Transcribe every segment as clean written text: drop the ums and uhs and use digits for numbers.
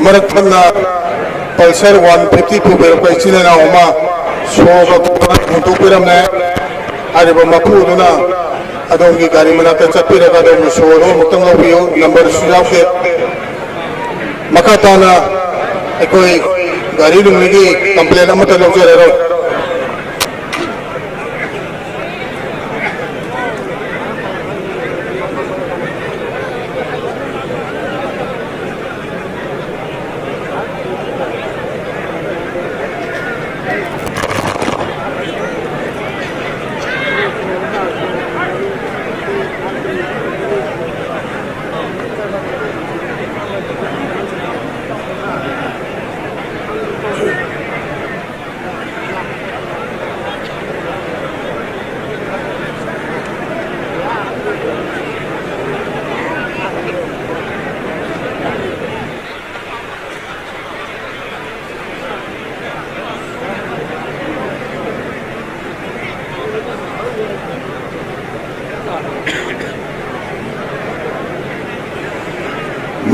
मरकमन्ना Pulsar 152 बेरको चिनेना ओमा सोगा पुतु पिरमने आरिबो मफुदुना अदोंगी गाड़ी मनाते चप्पीरगा दो सोरो मुक्तंग लबियो नंबर सुजाव के मकाताना कोई गाड़ी लुंगी कंप्लेन अमत लौजरेरो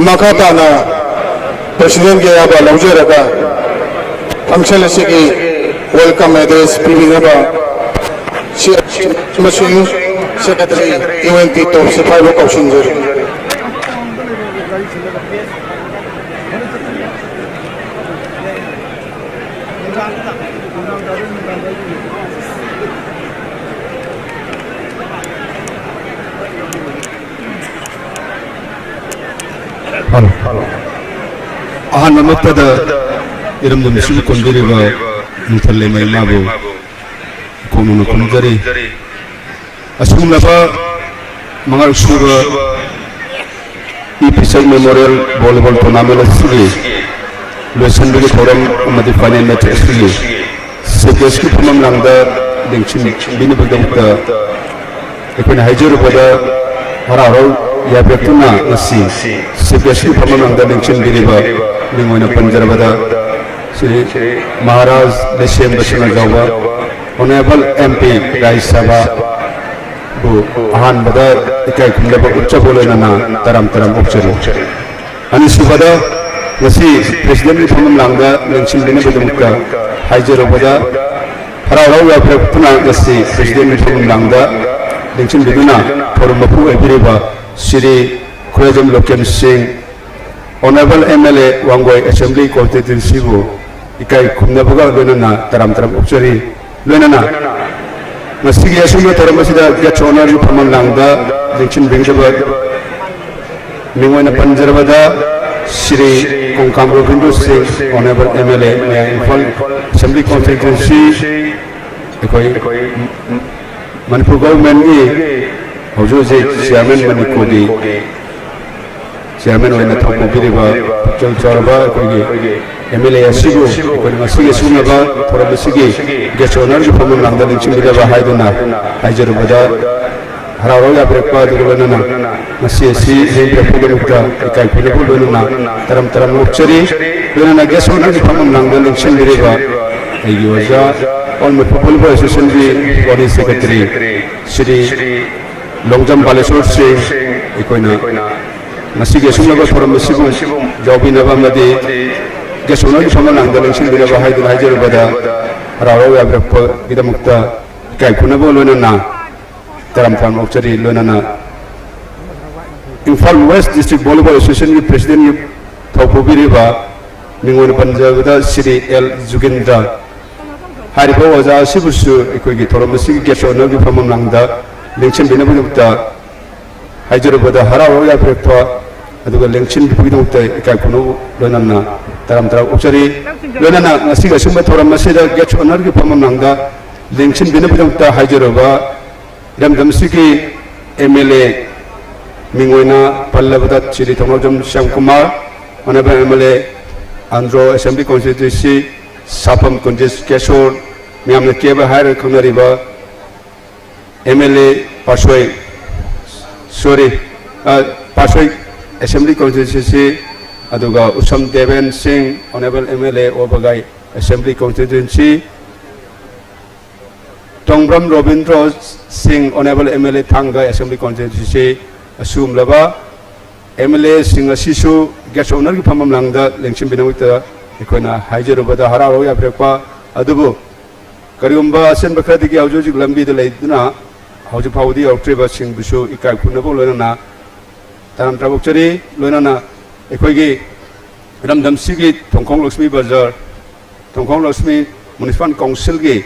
मकाताना प्रेसिडेंट के अब लौजरगा फंक्शन से की वेलकम एड्रेस पीबीनबा मसिंग सेक्रेटरी यूएनटी तो सिफाइबो कौशिंजर ahan mamaktada iramdum sibu kondiriba nuthalle mai mabu komunu konjari asumlaba mangal suba EPCL memorial volleyball tournament asli lesson bagi forum amadi final match asli sebeski pemam langda dengchin bini bagdamta ekon haijur pada hararo ya betuna nasi sebeski pemam langda dengchin bini ba ningoina panjarabada Sri Maharaj Deshem Bashana Jawa Honorable MP Rai Sabha Bu Ahan Bada Ikai Kumdaba Ucca Bolena Taram Upchari Anisi Bada Nasi President Pamam Langda Lensin Dina Badamukka Haijero Bada Harau Yapuna Nasi President Pamam Langda Lensin Dina Porumapu Ebiriba Sri Kurajam Lokem Singh Honorable MLA Wangoi Assembly Constituency Bu Ikai Kumdabaga Lenana Taram Upchari Lenana Masigi Asuma Taramasida gets honor you from Langda, Dichin Bingaba Mingwana Panjarabada, Sri Konkam Rovindu Singh, Honorable MLA, Assembly Constituency, Manipur Government, Jose Chairman Manikodi, Chairman of the Top of Piriba, Jol Charaba, MLA Asigo, Masigi Sunaba, Torabasigi, gets honor you from Landa, Chimida Haidana, Hajarabada, Hararoya Brepa, the Gulana, Masi, Puganuka, Kaipulana, Taram Upchari, Luna gets honor you from Landa, Chimiriva, Ayuaja, all my popular association body secretary, Sri Longjam Balesur Singh, Equina, Masigi Sunaba from Masibu, Jobina Bamadi. Gesona di sama nang dalam sini bila bahai dalam hajar pada rawa yang berapa kita mukta kai kuna boleh nana dalam fam ukcari lo nana Imphal West District Volleyball Association ni Presiden ni Thopu Biriba minggu depan jaga Sri L Jugendra hari bawa jauh sibusu ikut gitu orang mesti gesona di fam nang da lengcen bina bina mukta hajar pada rawa yang berapa aduh lengcen bina mukta kai kuna lo nana Taram Upchari Lona Siga Sumba Toram Masida gets honor you from Nanga लेंसिन बिनबदमता हाइजरबा इरमदमसिगी MLA मिंगोइना पल्लबदा चिरी थोंगजम Shyam Kumar Honorable MLA Andro Assembly Constituency Sapam Kunjis Keshor Miamna Keba Hire Kunariba MLA Pasway Assembly Constituency Aduga Usam Deven Singh Honorable MLA Obagai Assembly Constituency Tongbram Robindro Singh Honorable MLA Thanga Assembly Constituency Assume Lava MLA Singh Asisu Gas Owner Pamam Langda Lengchim Binamita Equina Hajarubada Hararoya Prepa Adubu Kariumba Sen Bakati Aujoji Lambi the Laiduna House Paudi or Trevor Singh Bushu Ika Kunabo Lona Taram Trabuchari Lonana Equigi Ramdam Sigi Tongkong Luxmi Bazar Tongkong Luxmi Municipal Council Gi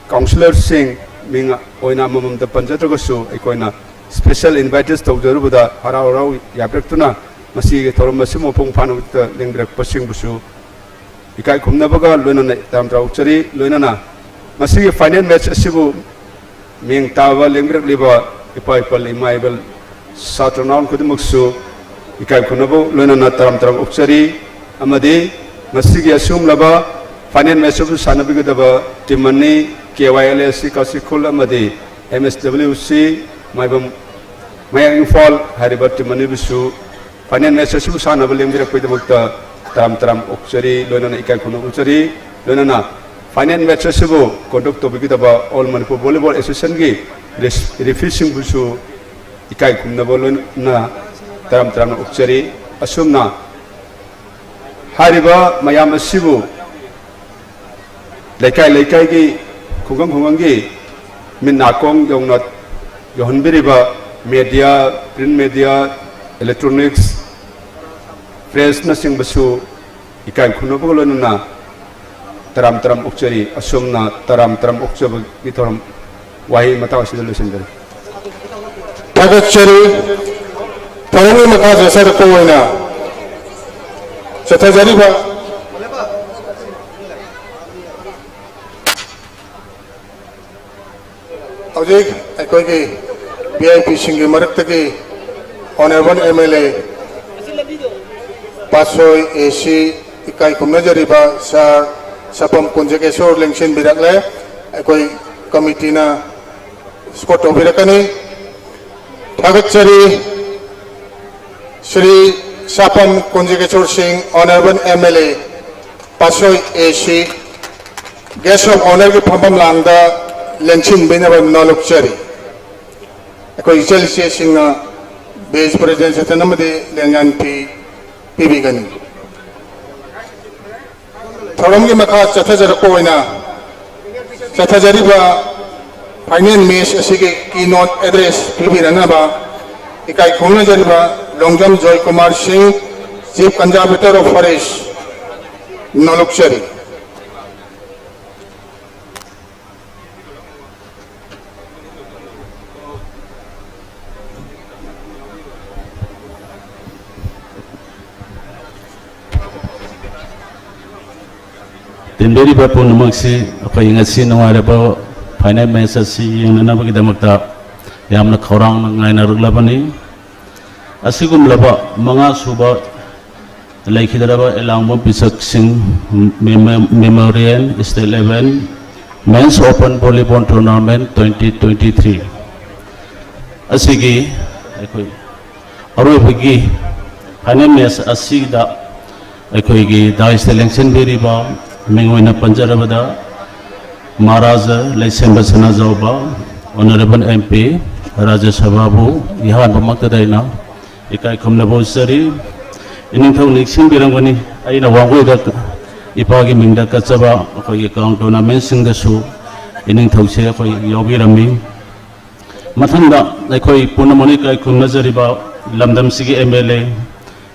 Councillor Singh Minga Oina Mum the Panjatogasu Equina Special invited to the Rubuda Harao Yapretuna Masi Tormasimo Pong Pano Lingrak Passing Busu Ikai Kumnabaga Lunana Tam Trauchari Lunana Masi Finance Match Asibu Ming Tawa Lingrak Liba Ipipal Imaibel Saturnon Kudimuksu Ikai Kunabo Lunana Tam Trauchari Amadi Masi Asum Laba Finance Match of Sanabigadaba Timani KYLS Kasikul Amadi MSWC Mayang Fall Haribat Manibisu Finance Message Sanabalim Direkta Tam Oxari Lonana Ikai Kuno Uxari Lonana Finance Message Conduct to Bigitaba All Manipu Volleyball Association Refishing Busu Ikai Kunabolona Tam Oxari Asumna Hariba Mayama Sibu Lekai Kungangi Minakong Yongnot Yohanbiriba media, print media, electronics, press nursing basu, ikai kunabulana, taram ukceri, asumna taram ukceri itoram, wahi matawa solution there. Tagacheri, Tarami Makaza Sarakoina, Satazariba. Ojek, Ekogi. VIP Singi Marataki Honorable MLA Pasoy AC Ikai Kumnajariba Sar Sapam Kunjakesor Lengshin Birakle Ekoi Committee na Spot of Birakani Thagachari Sri Sapam Kunjakesor Singh Honorable MLA Pasoy AC Guest of Honor Pambam Landa Lengshin Binavan Nolukchari Ekoi Chelsea Singh Base President Satanamadi Lengan PB Gani. Thoramgi Maka Chatazarakoina Chatazariba Finance Miss Asigi Keynote Address PB Ranaba Ikai Kuna Jariba Longjam Joy Kumar Singh Chief Conservator of Forest Nolukchari. Tinderi bapu namaksi apa yang ngasih nawar apa finance message yang nana bagi damakta yang nak orang ngai narugla bani asigum laba manga suba lagi daraba elang pisak sing memorial state level men's open volleyball tournament 2023 asigi ekoi aru bagi finance message asigda ekoi gi da selection beri ba Mengoina Panjarabada Maharaja Laisemba Sanazauba Honorable MP Raja Sababu Ihan Pamakadaina Ikai Kumnabo Sari Inintau Nixing Birangani Aina Wangweda Ipagi Minda Katsaba Koi Kang Tournament Singasu Inintau Se Koi Yobirami Matanda Koi Punamoni Kai Kumnazariba Lamdam Sigi MLA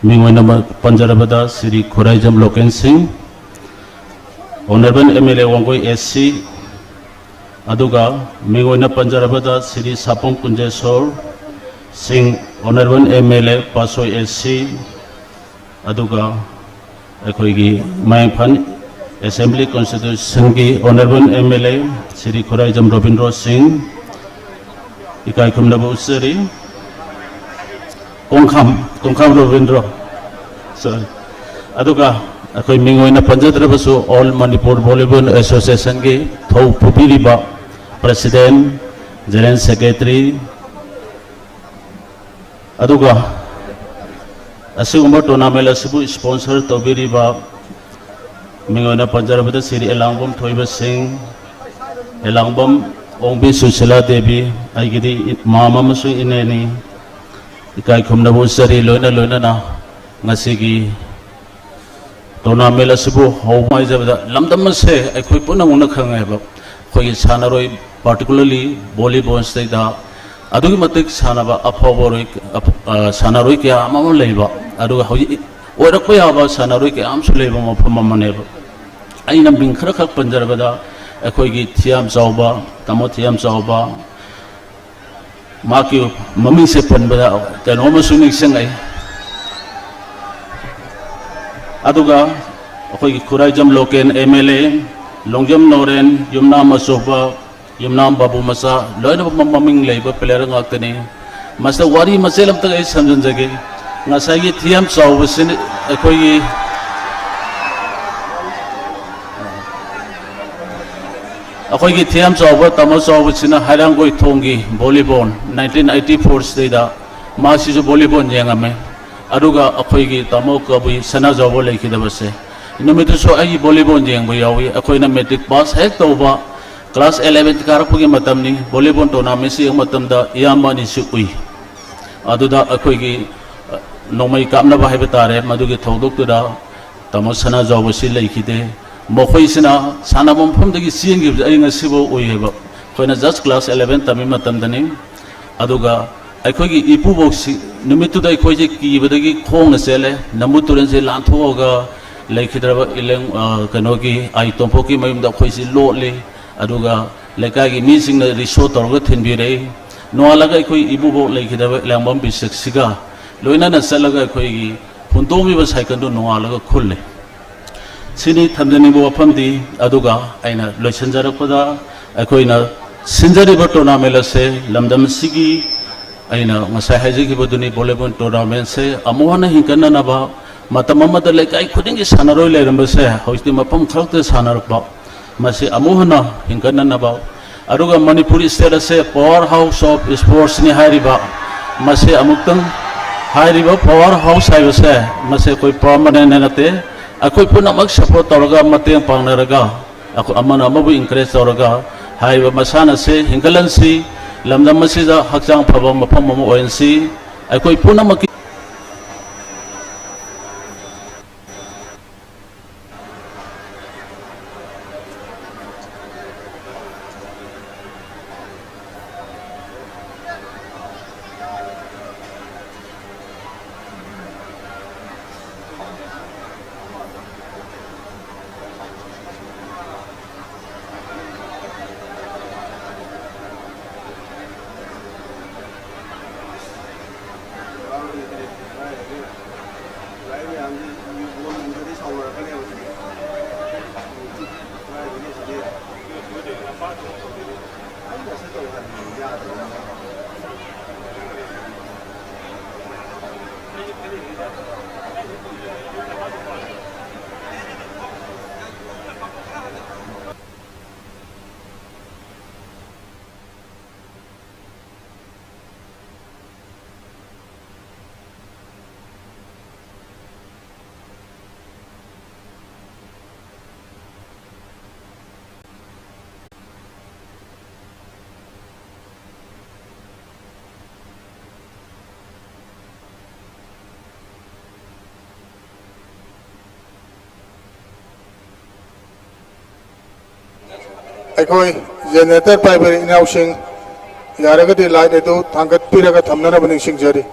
Mengoina Panjarabada Siri Kurajam Loken Singh Honorable MLA Wangoi SC Aduga Mengoina Panjarabada Siri Sapong Kunjesor Singh Honorable MLA Pasoy SC Aduga Ekoigi Mayangpan Assembly Constitution की Honorable MLA Sri Khuraijam Robindra Singh इकाई कुमनबु उसरी Kongkham Robindra sorry aduga akoi mingoina panjadrabasu All Manipur Volleyball Association की thau pupiriba President General Secretary aduga asigumba tournament asibu sponsor tobiriba mingoina panjarabada Sri Elangbom Thoiba Singh Elangbom Ongbi Susila Devi aigidi mama masu ineni ikai khumnabu sari loina na ngasigi tournament asibu hawmai jabada lamdam se akhoi puna muna khangai ba khoi sanaroi particularly volleyball state da adugi matik sanaba aphawroi sanaroi kya amam leiba aduga hoji orakpa yaba sanaroi kya amsu leiba mafam amane ba aina bingkhara khak panjarabada akhoi thiam chawba tamo thiam chawba maki mami se panbada kano masuni sangai aduga akhoi Khuraijam Loken MLA Longjam Noren Yumnam Asoba Yumnam Babu Masa loina maming leiba player ngaktani masa wari maselam ta ai samjanjage ngasai thiam chawba sin akhoi अखोई Thiem चौबा तमो चौबा सिना हायरंगोई थोंगी volleyball 1984 स्टेदा मासिजु volleyball जेंगामे अरुगा अखोई की तमो कबुई सना जौबो लेखिदबसे नुमितुसो आई volleyball जेंगबो यावी अखोइना matric pass हेक तौबा class 11 कारपगी मतमनी volleyball tournament सि मतमदा यामानी सु उई अदुदा अखोई की नोमई कामना बाहायबे तारे मदुगी थौदोक्तुदा तमो सना जौबो सि लेखिदे मखोइसिना सानाबम फमदगी सिंगी अइंगा सिबो ओइहेबा खोइना जस्ट क्लास 11 तमी मतमदनी अदुगा अखोइगी इपुबोक्सि नुमितुदा अखोइजे कीबदगी खोंगना चेले नमुतुरनसे लांथोगा लेखिद्रबा इलेंग कनोगी आई तोंपोकी मयुमदा अखोइसि लोले अदुगा लेकागी मीसिंगना रिसो तोरगा थिनबिरे नोआलागा अखोइ इपुबो लेखिद्रबा लेंबम बिसक्सिगा लोइनाना चलगा अखोइगी फुंतोमिबा साइकलदो नोआलागा खुल्ले सिनी थमजनिबो वफमदी अदुगा आइना लोइसनजरपदा अखोइना सिंजरिबो टूर्नामेंट से लमदम सिगी आइना ngasa hajigiबदुनि वॉलीबॉल टूर्नामेंट से अमुहना हिंकननाबा मतममदा लेकाई खुदिंगी सानरोय लेरमबसे होइति मफम खरते सानरपा मसे अमुहना हिंकननाबा अदुगा मणिपुर स्टेट से पावर हाउस ऑफ स्पोर्ट्स नि हारिबा मसे अमुक्तंग हारिबा पावर हाउस हाइबसे मसे कोई परमानेंट नते अखोई पुनमक सपोर्ट तौरगा मतें पांगनरगा अखो अमन अमबु इंकरेज तौरगा हाइबा मसाना से हिंगलनसी लमदम मसिदा हकचांग फबा मफम मम ओएनसी अखोई पुनमक अखोई जनरेटर पाइबर इनाउसिंग यारगदी लाइट एदो थांगत पिरगा थमनना बनिसिंग जरी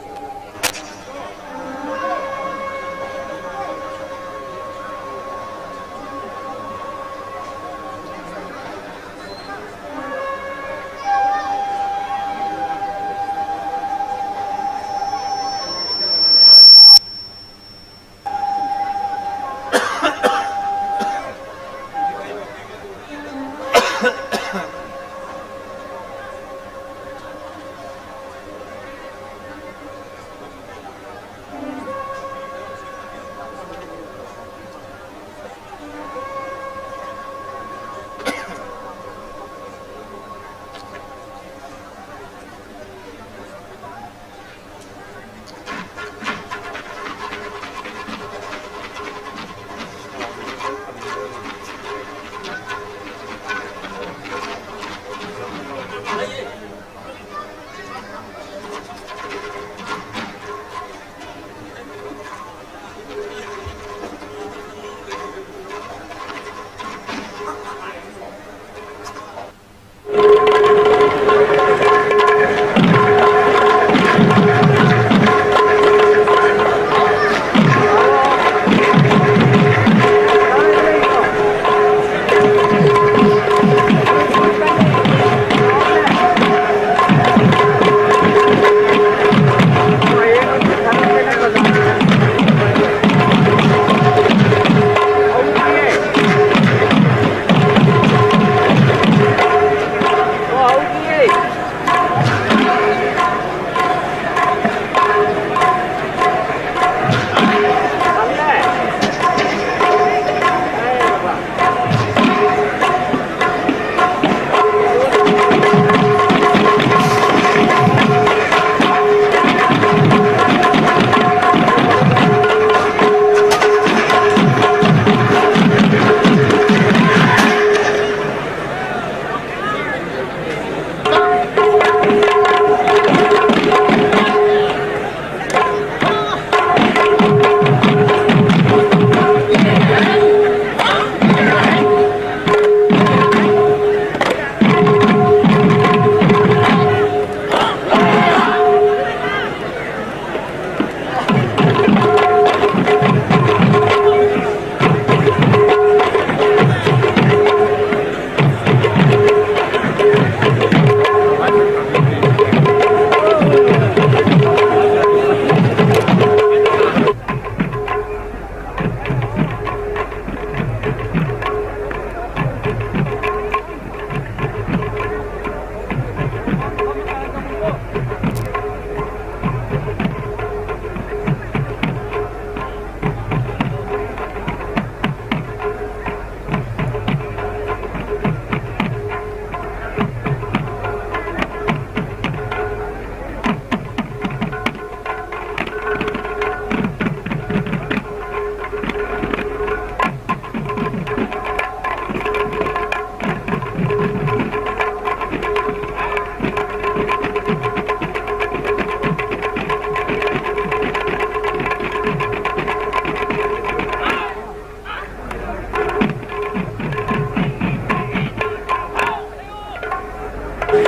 Hãy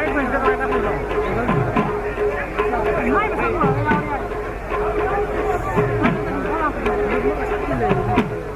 subscribe cho kênh Ghiền Mì Gõ để không bỏ lỡ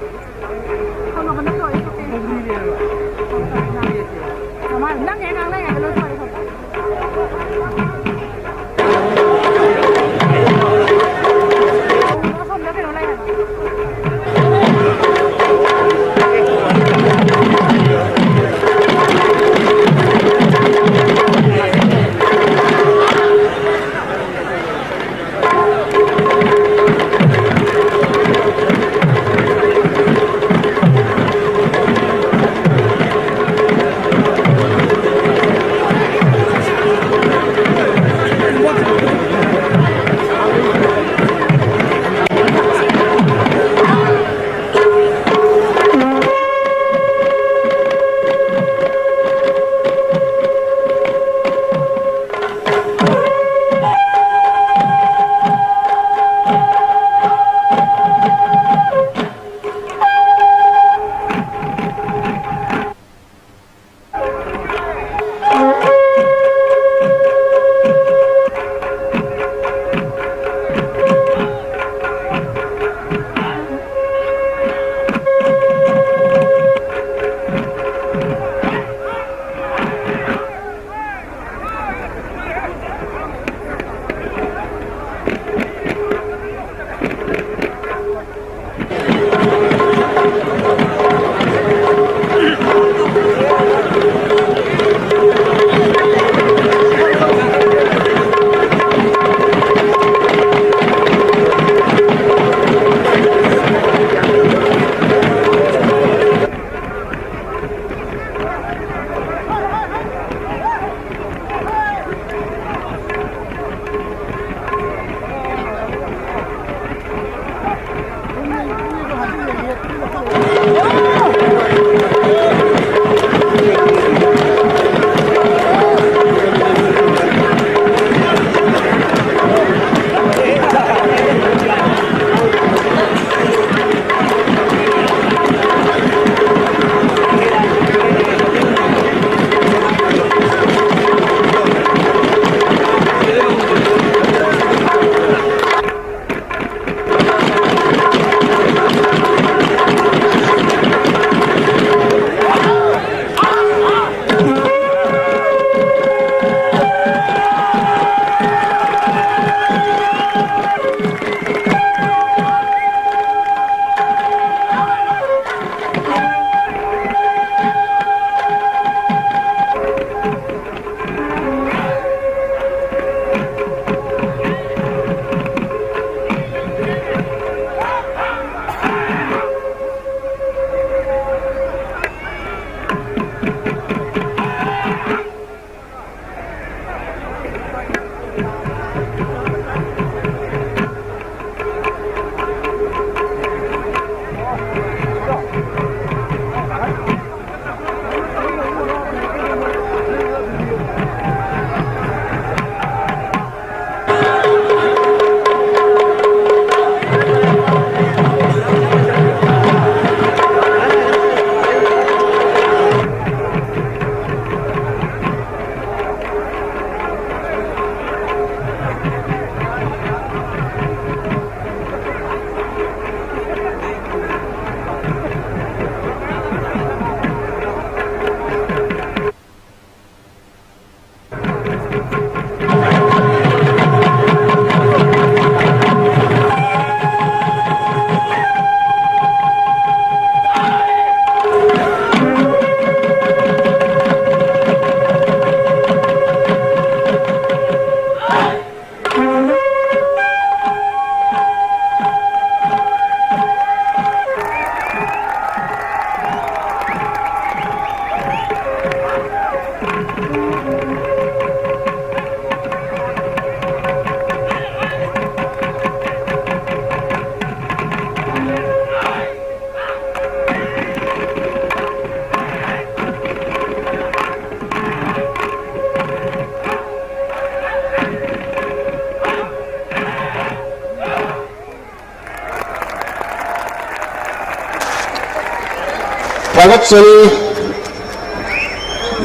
थागतचरी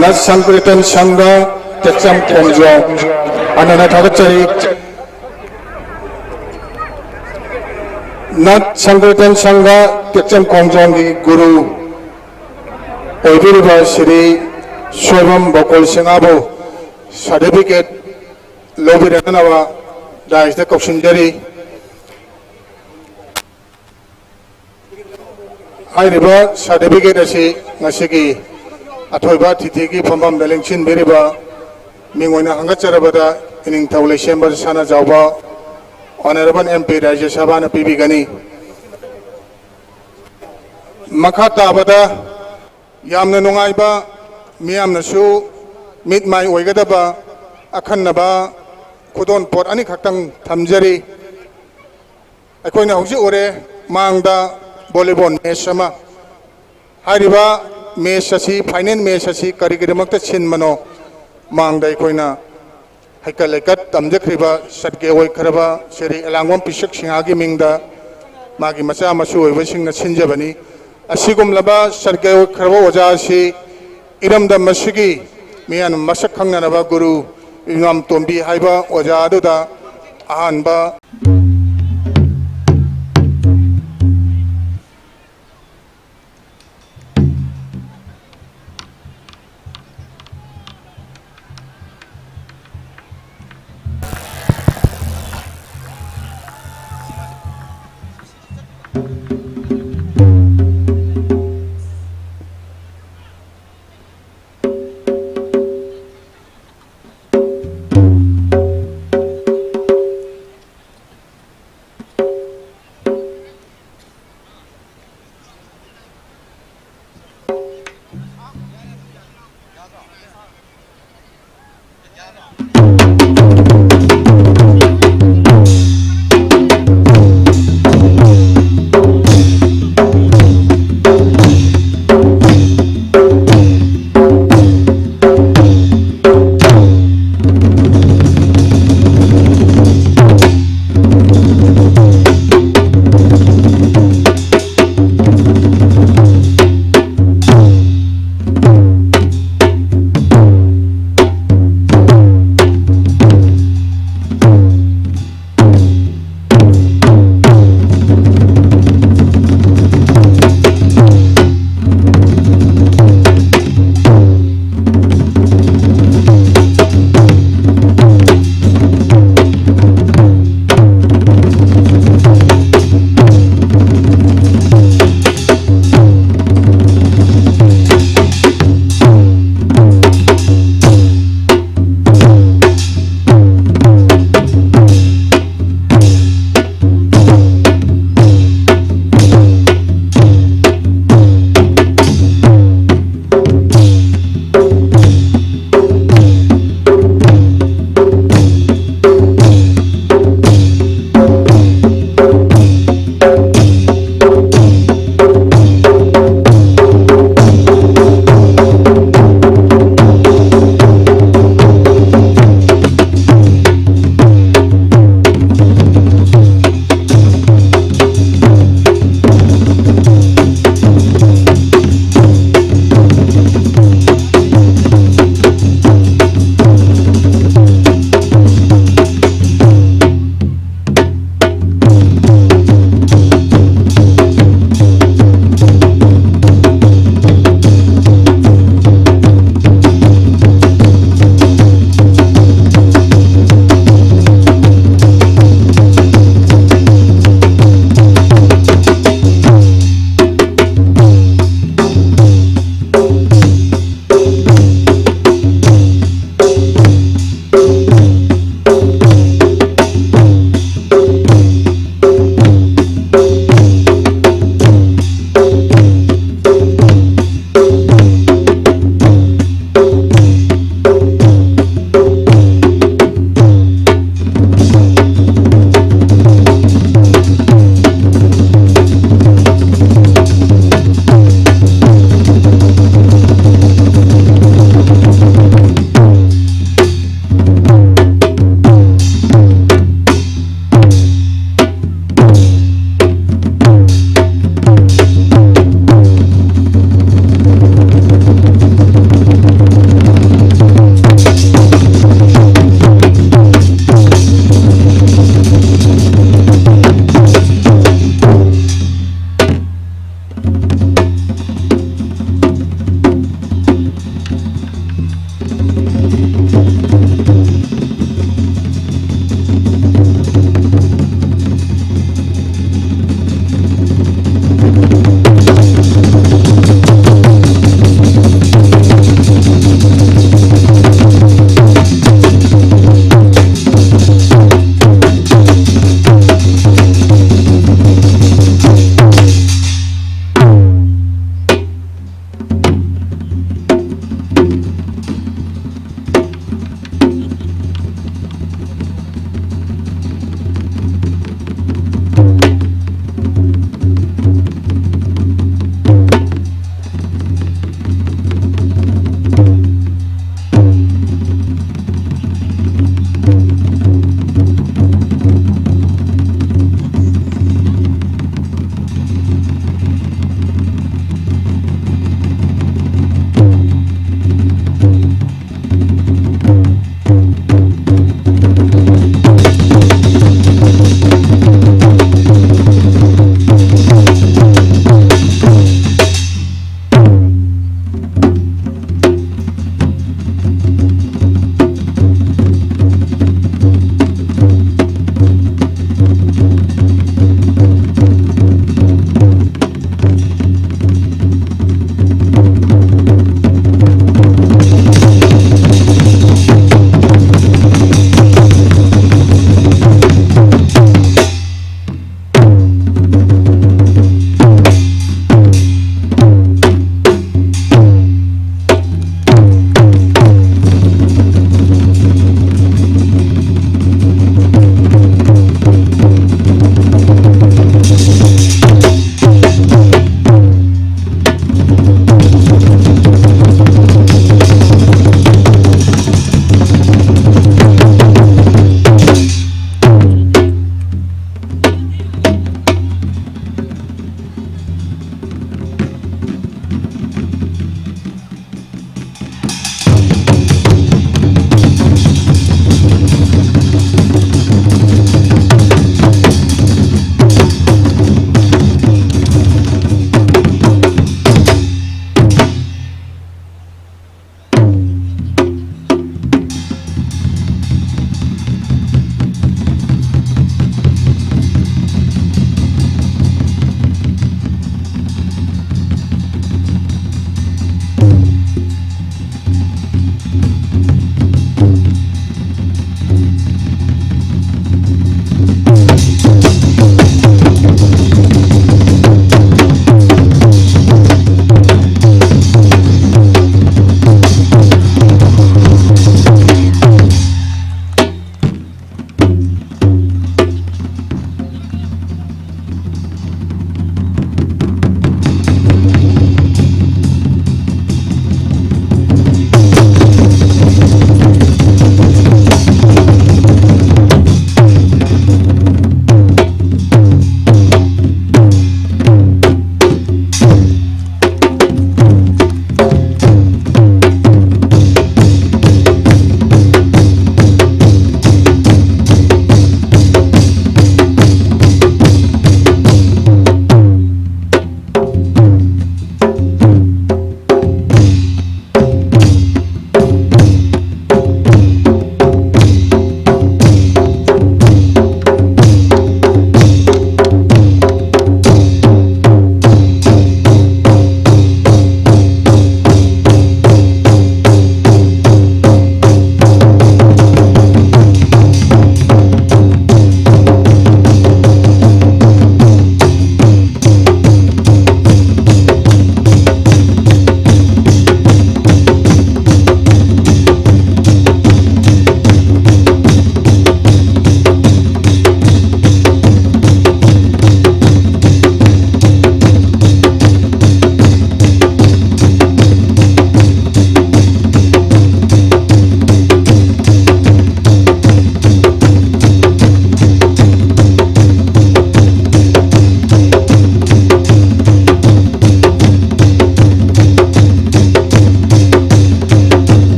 नट संकीर्तन संघ तेचम खोंगजोंग अनना थागतचरी नट संकीर्तन संघ तेचम खोंगजोंग की गुरु ओइबिरिबा श्री सोयबम बकोल सिंगाबो सर्टिफिकेट लोबिरनवा दाइसदा कौशनजरी हाइरिबा सर्टिफिकेट असी ngasiगी अथोइबा तिथिगी फंबम दलेंचिन बेरिबा मिंगोइना हंगचरबदा इनिंग थौले सेंबर साना जावबा ऑनरेबल एमपी राज्य सभा न पीबीगनी मखा ताबदा यामना नुंगाइबा मियामनसु मिट माइ ओइगदबा अखन्नबा खुदोन पोट अनि खक्तंग थमजरी अखोइना हौजि ओरे मांगदा वॉलीबॉल मैच अमा हारिबा मैच असी फाइनल मैच असी करिगिदमक्ता छिनमनो मांगदा अखोइना हाइकल लेकत तमजखरिबा सटके ओइखरबा श्री अलांगोम पिसक सिंगागी मिंगदा मागी मचा मसु ओइबसिंगना छिनजबनी असिगुमलबा सटके ओइखरबा ओजासी इरमदा मसिगी मियान मसक खंगनबा गुरु इंगाम तोंबी हाइबा ओजा अदुदा अहानबा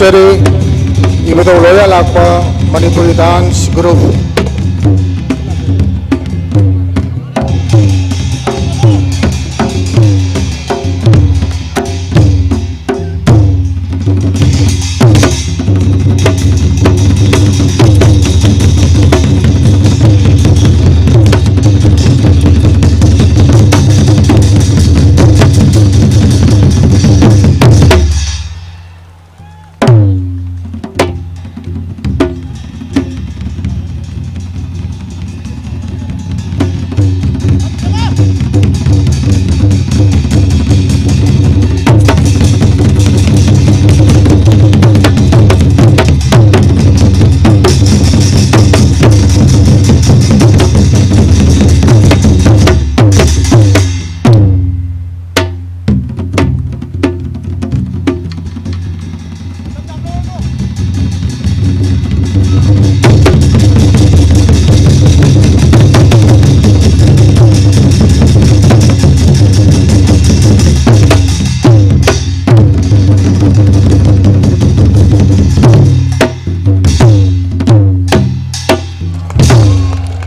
Thagachari ibado loya lakpa Manipuri Dance Group.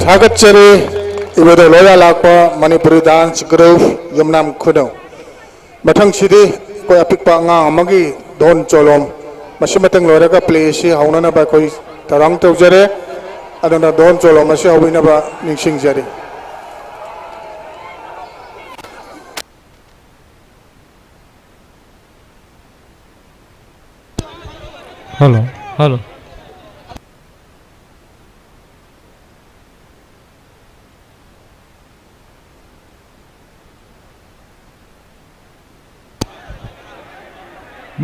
Thagachari ibado loya lakpa Manipuri Dance Group yamnam khuno. Mathang sidi koi apikpa nga amagi don cholom. Masimatang loya ka play si hauna na ba koi tarang tawjare adona don cholom masi hawina ba ningsing jari. Hello.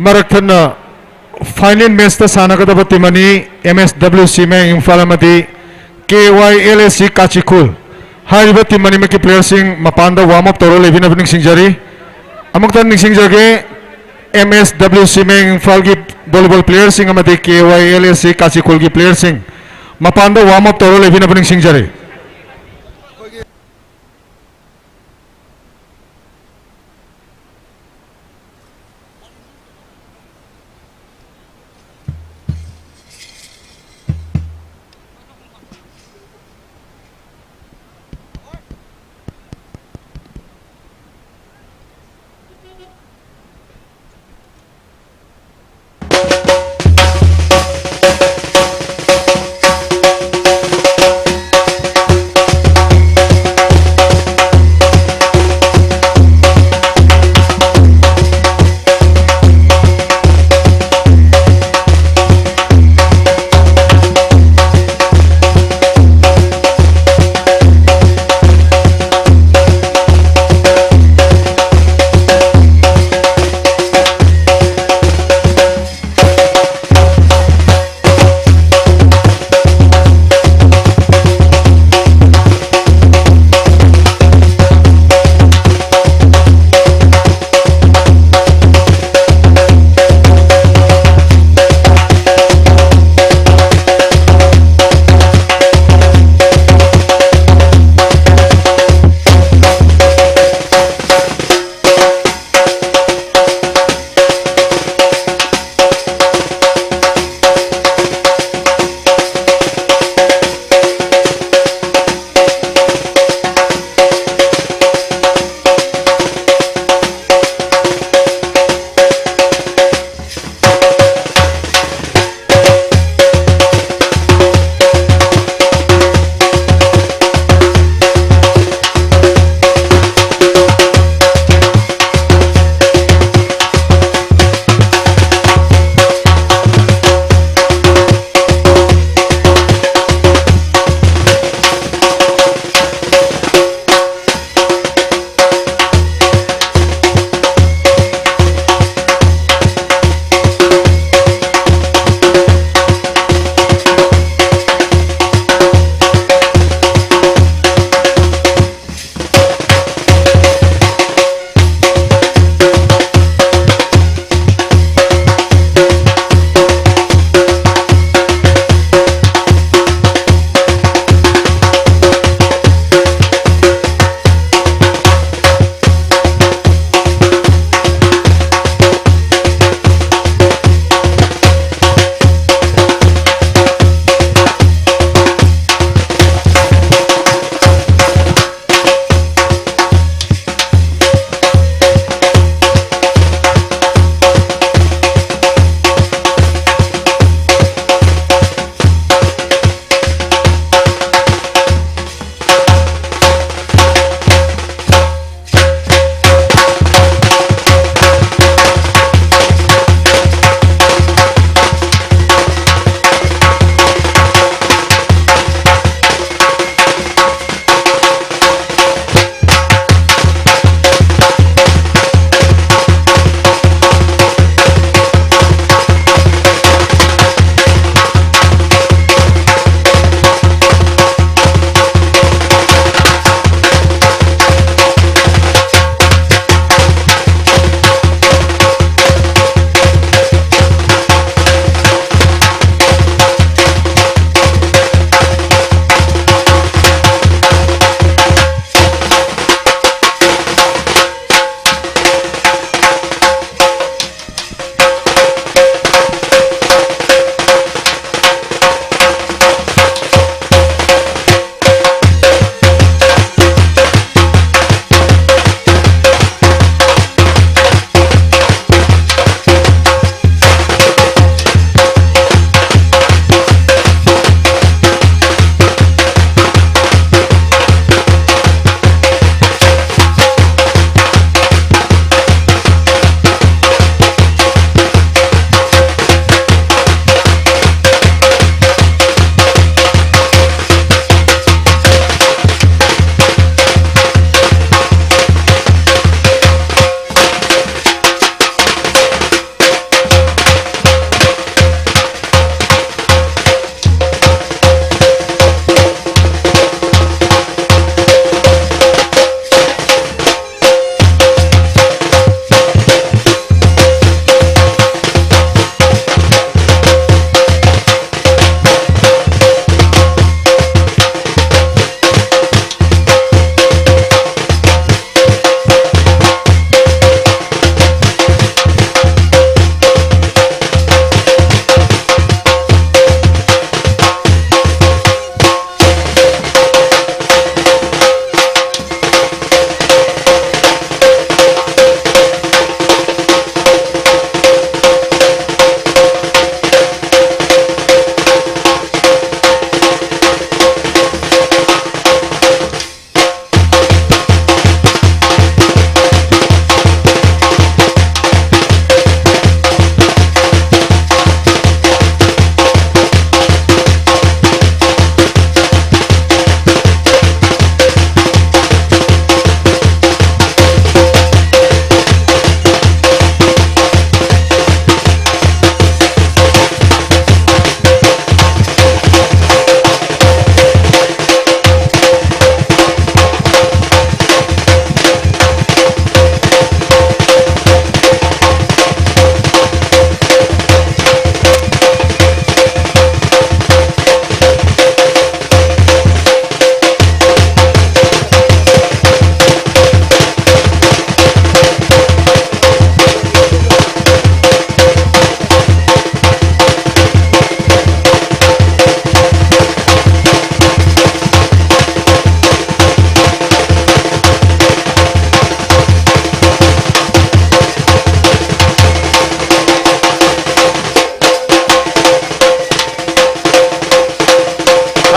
Marathana final match ta sanagada timani MSWC में इंफाल मदी KYLSC काचिकुल हारिबा timani में के player Singh मपांदा warm up तोरो Lewin अपनी सिंजरी अमुक्तन निसिंग जगे MSWC में इंफाल की volleyball player Singh मदी KYLSC काचिकुल की player सिंह मपांदा warm up तोरो लेविन अपनी सिंजरी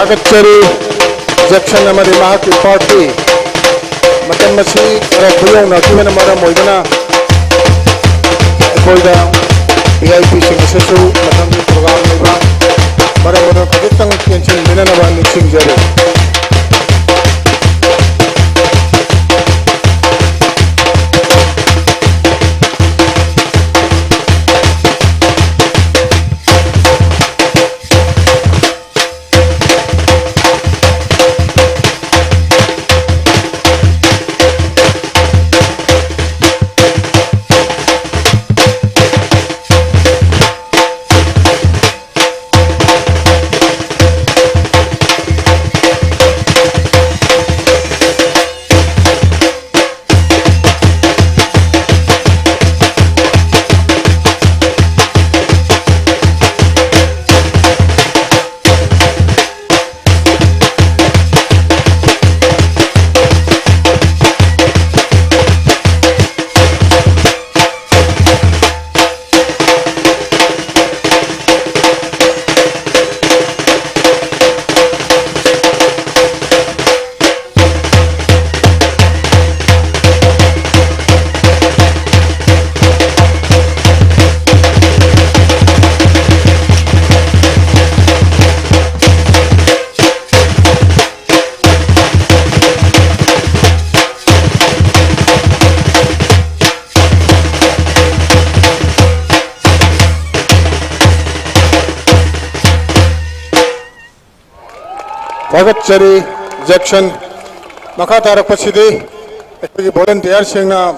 Tagachari Jackson amadi mahaki party matam masi ara khuyong na kiwana mara moidana koida VIP sing asesu matam ki program leba mara mara kaditang tension minana ba mixing jare Tagachari Jackson makha tarak pasidi ekigi volunteer singna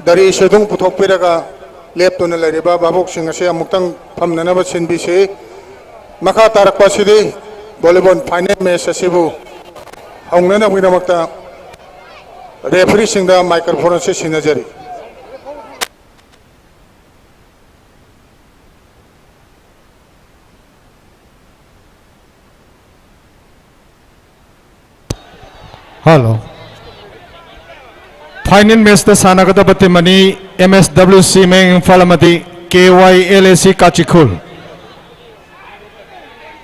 dari sedung puthok piraga leptuna lariba babok singa se amuktang phamnana ba sinbi se makha tarak pasidi volleyball final match asibu haungnana binamakta referee singda microphone se sinajari Hello. Final match the Sanagata Batimani MSWC Meng Falamati KYLAC Kachikul.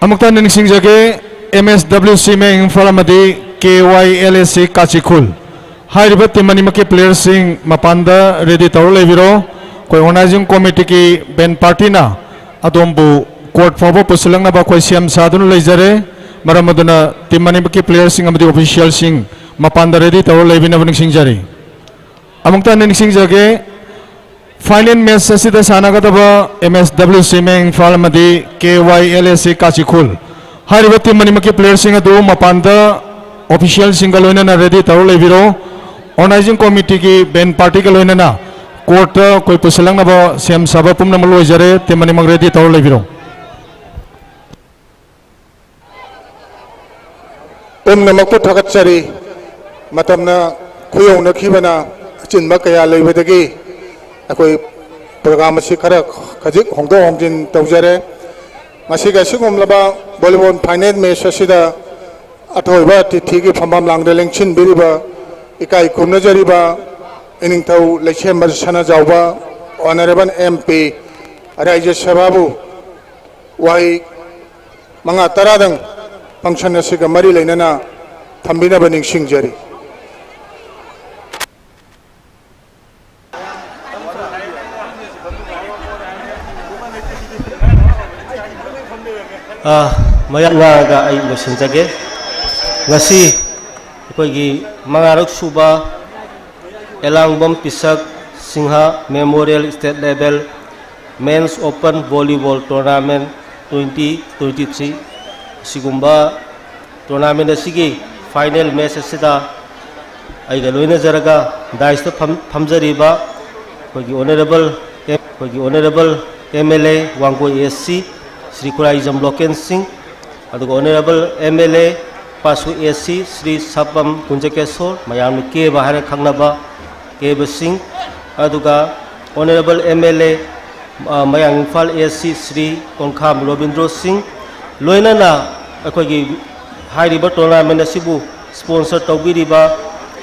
Amuktan Ningsing Jage MSWC Meng Falamati KYLAC Kachikul. Hairibati Manimaki players sing Mapanda ready Toro Leviro, organizing committee ki Ben Partina, Adombu, court for Pusulang Nabakwasiam Sadun Lazare. Maramaduna Timanimaki players sing amadi official sing Mapanda ready Toro Levin of Ningsing Jari. Amukta Ningsing Jage final match Sasida Sanagataba MSWC Meng Falamadi KYLAC Kachikul. Haribati Manimaki players sing adu Mapanda official singaloina na ready Toro Leviro. Organizing committee ki Ben party kaloina na court koi pusalang na ba Siam Sabapum na Malu Jare Timanimag ready Toro Leviro. Namakpo Tagachari matamna khuyong na khibana chinma kaya leibadagi akoi program asi khara khajik hongdo hongjin tawjare masiga sigomlaba volleyball final match asida athoiba tithigi phambam langde lengchin biriba ikai kumnajariba iningthau leichem sana jawba honorable MP Rajya Sabhabu wai manga taradang function asiga mari lainana thambina baning singjari mayanga ay losinjage ngasi akoigi mangarok suba Elangbom Pisak Singha Memorial State Level Men's Open Volleyball Tournament 2023 sigumba tournament asigi final match asida ai galoina jaraga daista phamjariba kogi honorable MLA Wanggo SC Sri Kuraijam Loken Singh adugo honorable MLA Pasu SC Sri Sapam Kunjakesor mayam ke bahare khangnaba ke Singh aduga honorable MLA Mayang Imphal SC Sri Konkham Robindro Singh loinana akogi hairiba tournament asibu sponsor tawbiriba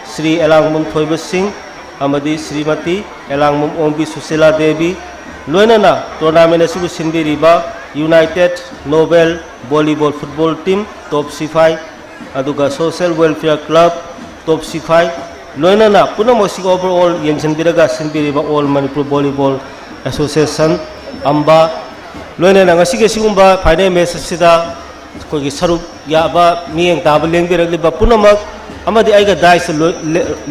Sri Elangmum Thoiba Singh amadi Srimati Elangmum Ombi Susila Devi loinana tournament asibu sinbiriba United Nobel Volleyball Football Team top C5 aduga social welfare club top C5 loina na punamasi overall yengsan biraga sinbiriba all Manipur volleyball association amba loina na ngasi ke sigumba final match sida ko gi sarup yaba miyeng tabal lengbiragli ba punamak amadi aiga dais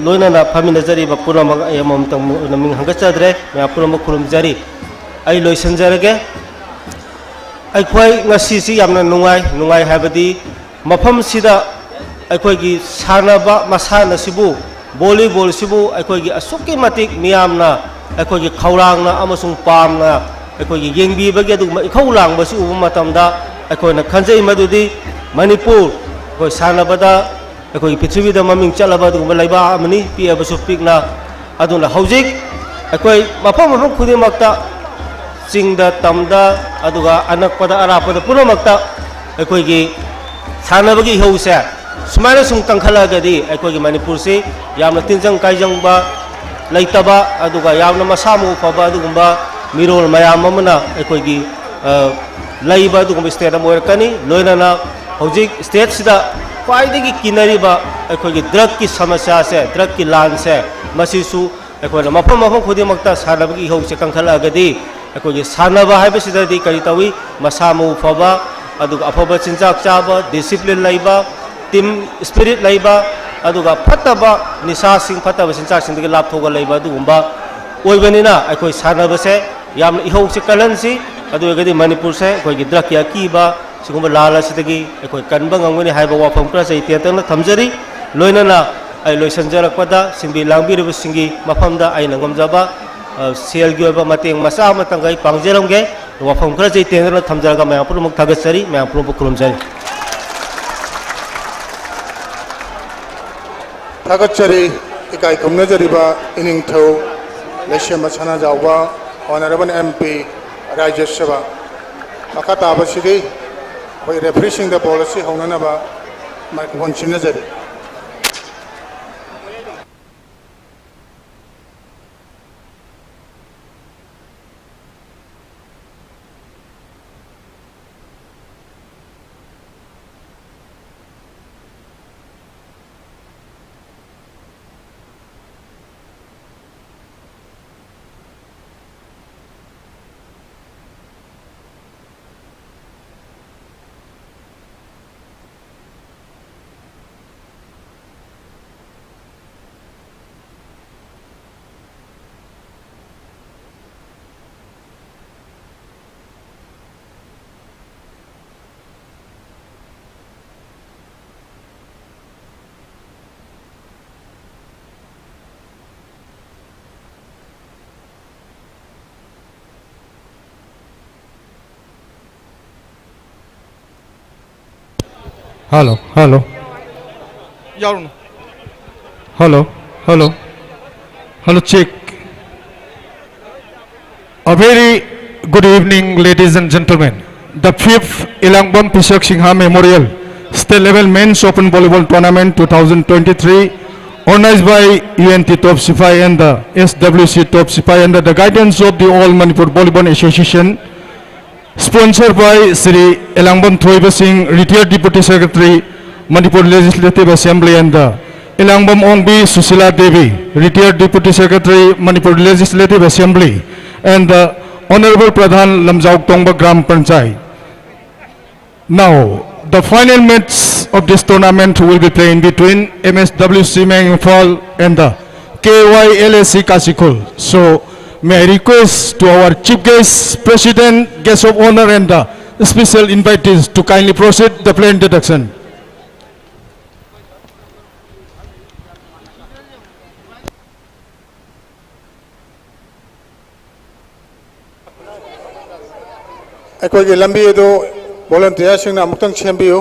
loina na famina jari ba punamak ayamam tam naming hangachadre ya punamak kurum jari ai loisan jarage अखोई ngasi yamna nungai habadi mafam sida अखोई की सानबा मसाना सिबु volleyball सिबु अखोई की असुकी मातिक मियामना अखोई की खौरांगना अमसुंग पामना अखोई की येंगबी बगे दुगमा इखौलांग बसु उब मतमदा अखोई न खंजै मदुदी मणिपुर अखोई सानबदा अखोई पृथ्वीदा ममिंग चलबा दुगमा लैबा अमनी पियबसु पिकना अदुना हौजिक अखोई मफम मफम खुदिमक्ता चिंगदा तमदा अदुगा अनकपदा अरापदा पुनमक्ता अखोई सानबगी इहौसे सुमायना सुम तंखलागदी अखोई मणिपुर से यामना तिनजंग काइजंगबा लैतबा अदुगा यामना मसामु फबा अदुगुंबा मिरोल मयाम अमना अखोई लैबा अदुगुंबा स्टेट अम ओइरकनी लोइनाना हौजिक स्टेट सिदा ख्वाइदगी किनरिबा अखोई ड्रग की समस्या से ड्रग की लान से मसिसु अखोई मफम मफम खुदिमक्ता सानबगी इहौसे कंखलागदी अखोई सानबा हाइबसिददी करी तवी मसामु फबा अदुगा अफबा चिंजाक चाबा discipline लैबा team spirit लैबा अदुगा फत्तबा Nisha Singh फत्तबा चिंजाक Sindgi लापथोगा लैबा अदुगुंबा ओइबनिना अखोई सानबसे याम इहौसे कलनसी अदुगदी मणिपुर से अखोई ड्रग या कीबा सिगुंबा लालासिदगी अखोई कनबा ngangwani haiba wafam kra sai tietang thamjari loinana ai loisanjarakpada singbi langbiruba singi mafamda ai nangomjaba सेल की मतंग मसा मतंग पांगजेरंगे वफम खर जै तेंद्र थमजरगा मैं पुरमुक थागसरी मैं पुरमुक खुरुमजरी थागचरी इकाई कुमनजरीबा इनिंगथौ लेशम मछना जावबा ऑनरेबल एमपी राज्य सभा मखा ताबसिदि होय रेफरेसिंग द पॉलिसी होननबा माइक्रोफोन चिनजरी Hello, hello. Hello, hello. Hello, check. A very good evening, ladies and gentlemen. The 5th Ilangbam Pisak Singha Memorial State Level Men's Open Volleyball Tournament 2023 organized by UNT Top Sipai and the SWC Top Sipai under the guidance of the All Manipur Volleyball Association, sponsored by Sri Ilangbam Thoiba Singh, retired Deputy Secretary, Manipur Legislative Assembly, and the Ilangbam Ongbi Susila Devi, retired Deputy Secretary, Manipur Legislative Assembly, and the Honorable Pradhan Lamjauk Tongba Gram Panchayat. Now, the final match of this tournament will be playing between MSWC Mangfall and the KYLSC Kashikul. So, may I request to our chief guest, president, guest of honor, and the special invitees to kindly proceed the play introduction. अखोई लंबी दो volunteer Singh अमुक्तंग सेंबियो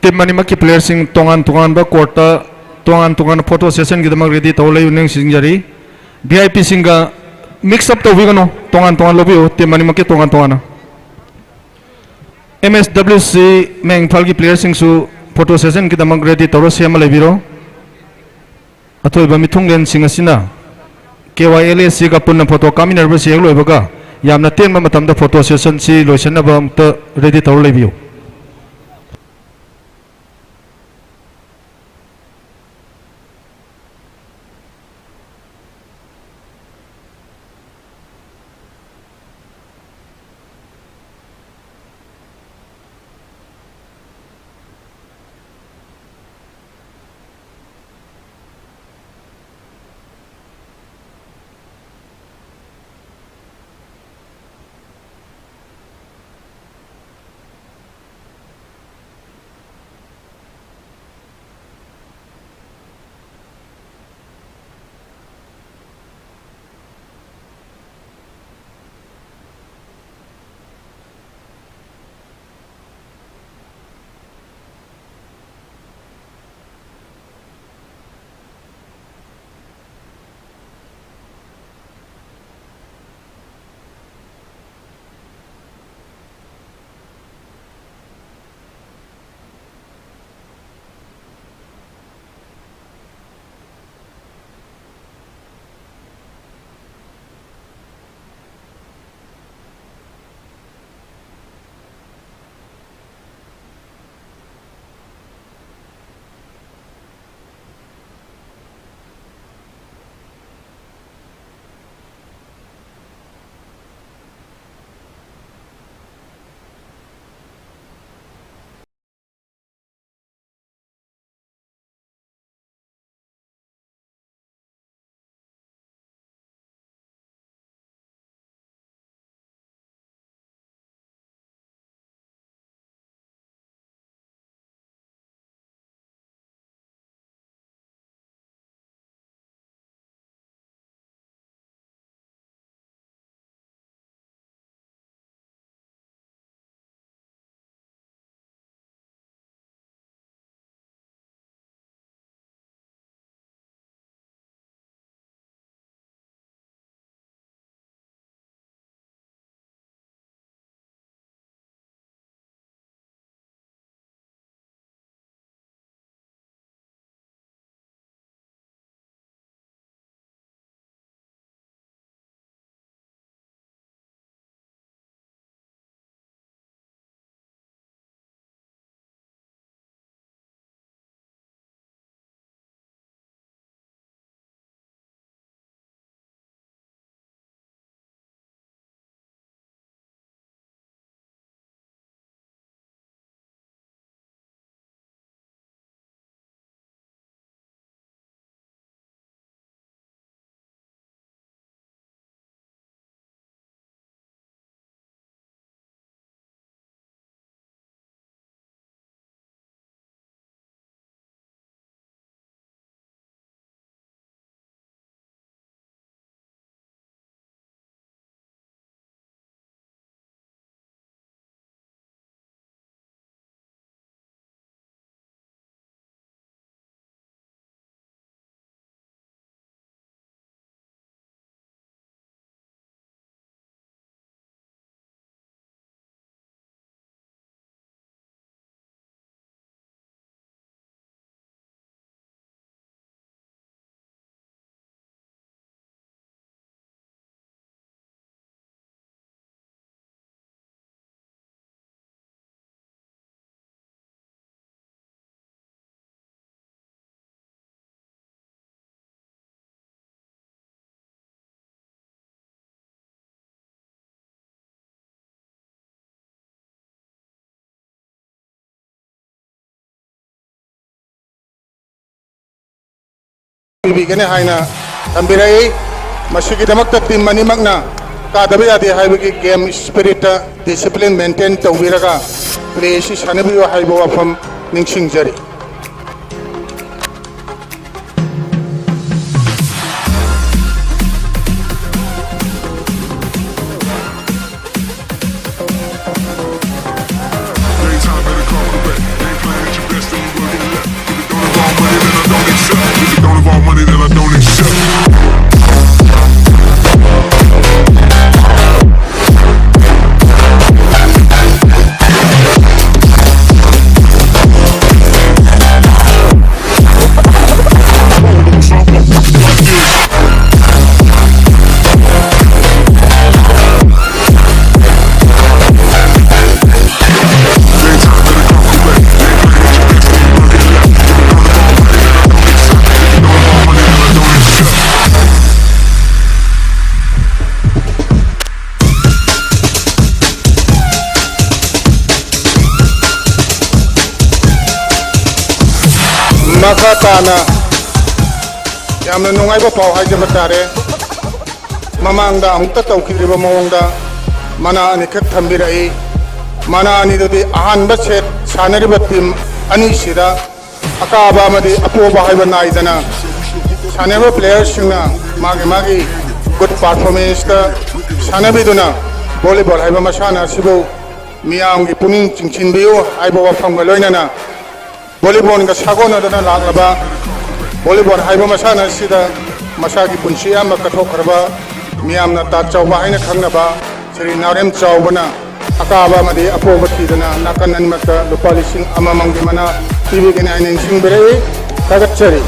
team मनी की player Singh तोंगान court तोंगान photo session की रेडी तौ लें सिंजरी VIP सिंह मिक्स अप तौगनो तोंगान लोबियो टीम मनी की तोंगान MSWC में इम्फाल की प्लेयर सिंह फोटो सेशन की रेडी तौर सेम लेबिरो अथोब मिथुंगेन सिंह असिना KYLSC का पुनः फोटो कामिनर से लोबगा यामना तेन मतमदा फोटो सेशन सी लोइसनब रेडी तौर लेबियो बिगने हाइना तंबिराई मसिगिदमक टीम मनीमकना कादबे यादे हाइबगी गेम स्पिरिट डिसिप्लिन मेंटेन तौबिरगा प्ले सि सानबियो हाइबो वाफम निंगसिंगजरी Daytime better call correct. Ain't playing at your best. Maka tana yamna nungai ba pau hai jaba tare mamang da amta tawkiri ba mawang da mana ani khat thambirai mana ani dodi ahan ba set sanari ba tim ani sida akaba amadi apoba hai ba nai dana sanaba players singna magi good performance da sanabi duna volleyball hai ba masana sibo miyam gi puning chingchin biu hai ba wafam ga loina na volleyball ga sagona dana laglaba volleyball hai ba masana sida masagi punchi ama kathok karba miyam na ta chawba haina khangnaba sri narem chawbana akaba madi apoba thidana nakan anmaka lupa lising amamang gi mana tv gina ainin singbere kagachari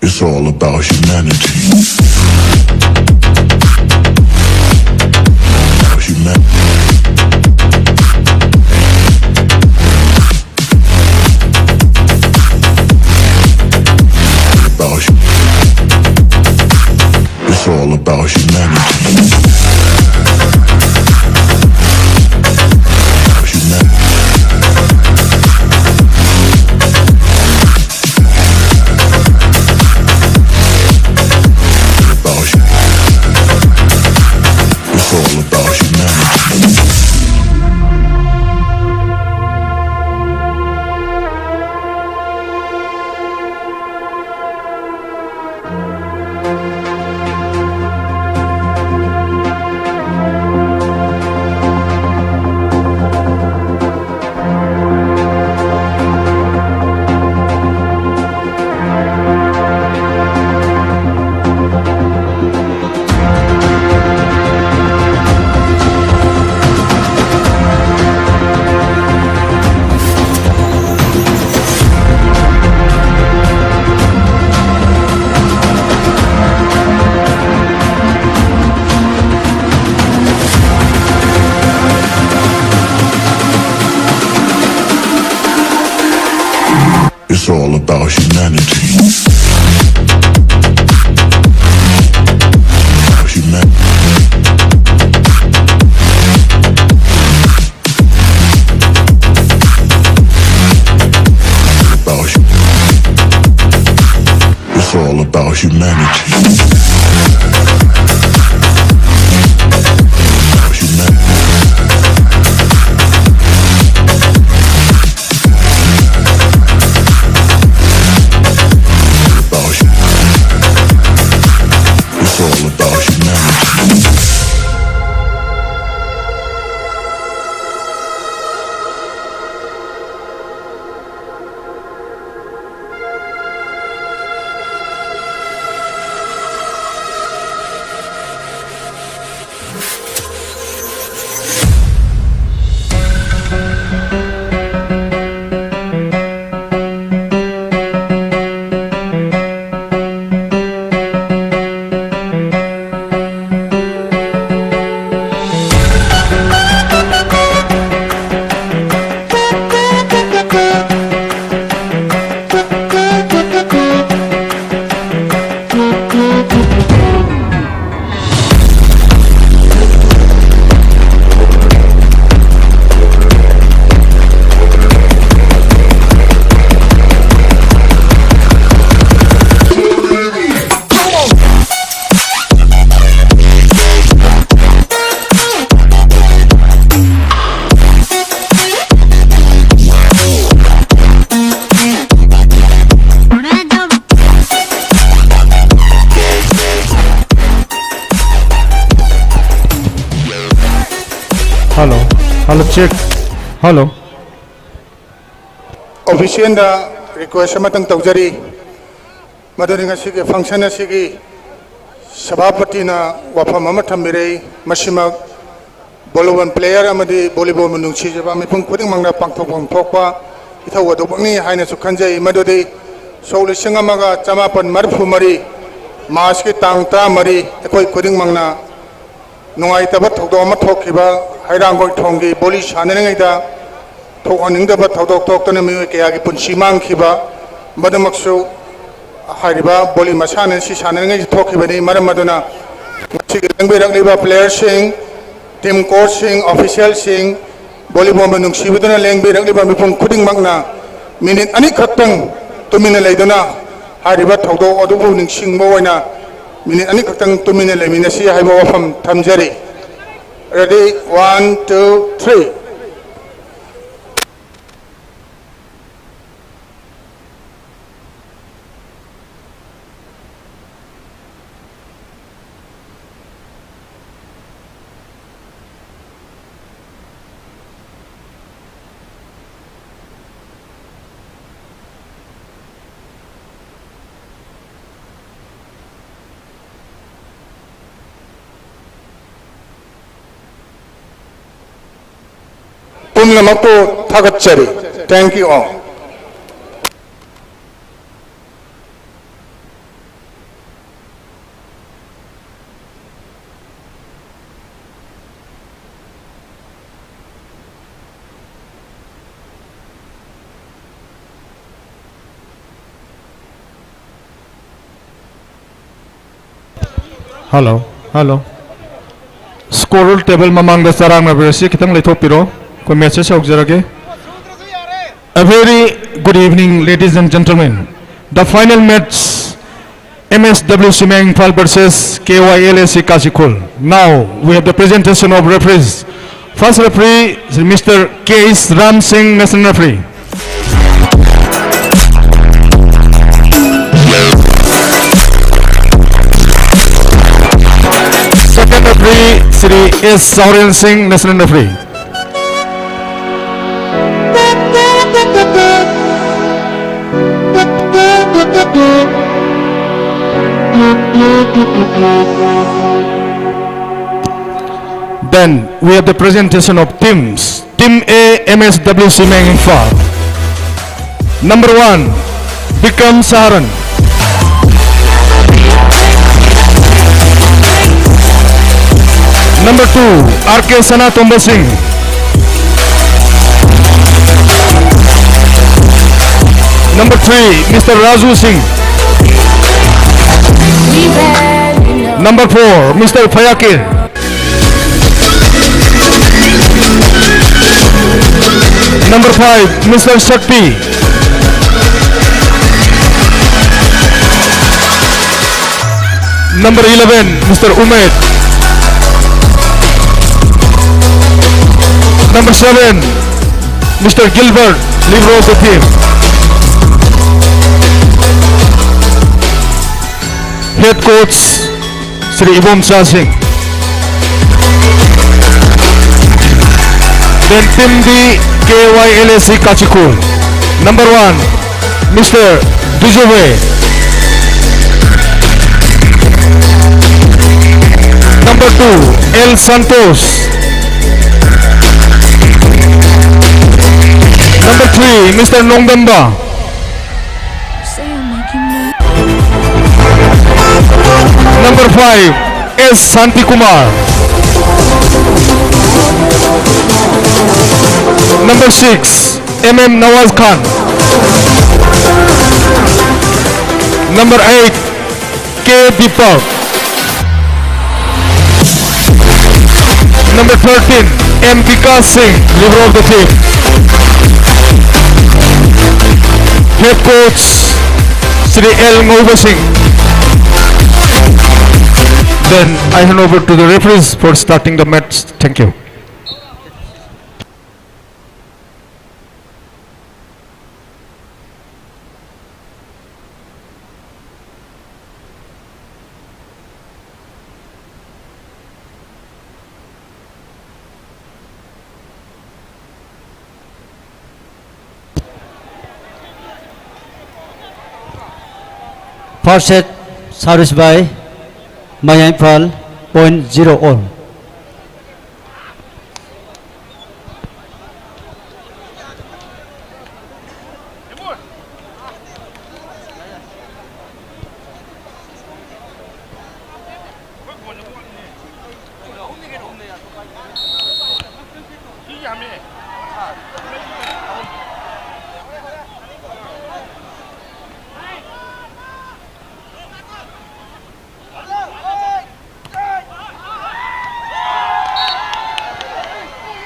It's all about humanity. Humanity. It's all about humanity. It's all about humanity. It's all about humanity. Hello, check. Hello. Official da request matang taujari maduri ngasi ke function asigi sabapati na wafam ama thambirei masima bollywood player amadi volleyball manungsi jaba mipung kuding mangna pangthokpam thokpa ithau adobni haina sukhanjai madodi solising amaga chamapan marfu mari mas ki tangta mari ekoi kuding mangna nungai tabat thokdo ama thokhiba hairangoi thongi boli sanengai da thokhaningbा thokdok toktana mi kaya gi punsi mangkhiba madamaksu hairiba boli masane si sanengai thokhibani maram maduna sigi lengberakliba player sing team coach sing official sing volleyball manungsibuduna lengberakliba mipung khuding makna minute ani khaktang tumina leiduna hairiba thokdok adubu ningsingbo oina minute ani khaktang tumina lemina si haiba wafam thamjari. Ready? 1, 2, 3. Pumnamakpo Thagachari. Thank you all. Hello. Score table mamang da sarang na bersi kitang letopiro. कोई message हो जरा A very good evening, ladies and gentlemen. The final match, MSWC Imphal versus KYLSC Kachikul. Now we have the presentation of referees. First referee is Mr. K.S. Ram Singh, national referee. Second referee, Sri S. Sauren Singh, national referee. Then we have the presentation of teams. Team A, MSWC Imphal. Number 1, Bikram Saharan. Number 2, R.K. Sana Tomba Singh. Number 3, Mr. Raju Singh. Number 4, Mr. Fayakir. Number 5, Mr. Shakti. Number 11, Mr. Umed. Number 7, Mr. Gilbert, leader of the team. Head coach, Sri Ibom Shah Singh. Then Team D, KYLSC Kachikul. Number 1, Mr. Dujove. Number 2, El Santos. Number 3, Mr. Nongdamba. Number 5, S. Santi Kumar. Number 6, MM Nawaz Khan. Number 8, K. Deepak. Number 13, M. Vikas Singh, leader of the team. Head coach, Sri L. Ngauba Singh. Then I hand over to the referees for starting the match. Thank you. First set service by Mayampal, 0 all.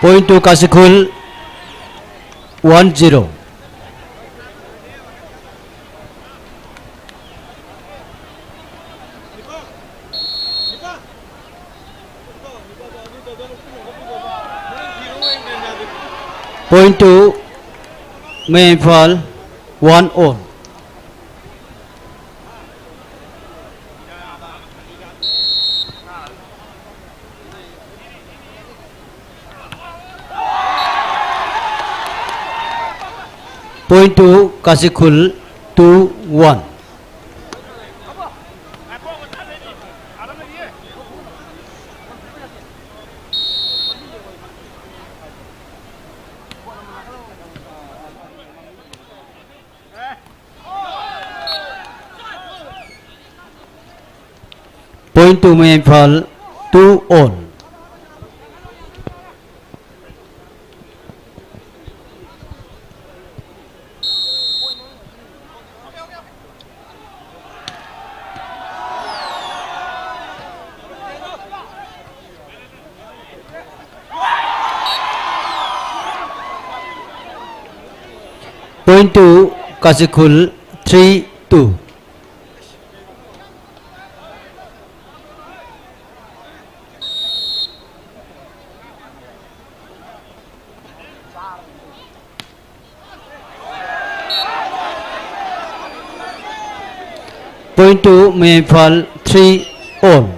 Point to Kashikul, 1-0. Point to Mayampal, 1-all. Point to Kashikul, 2-1. Point to Mayampal, 2-all. Point to Kashikul, 3-2. Point to Mayampal, 3-all.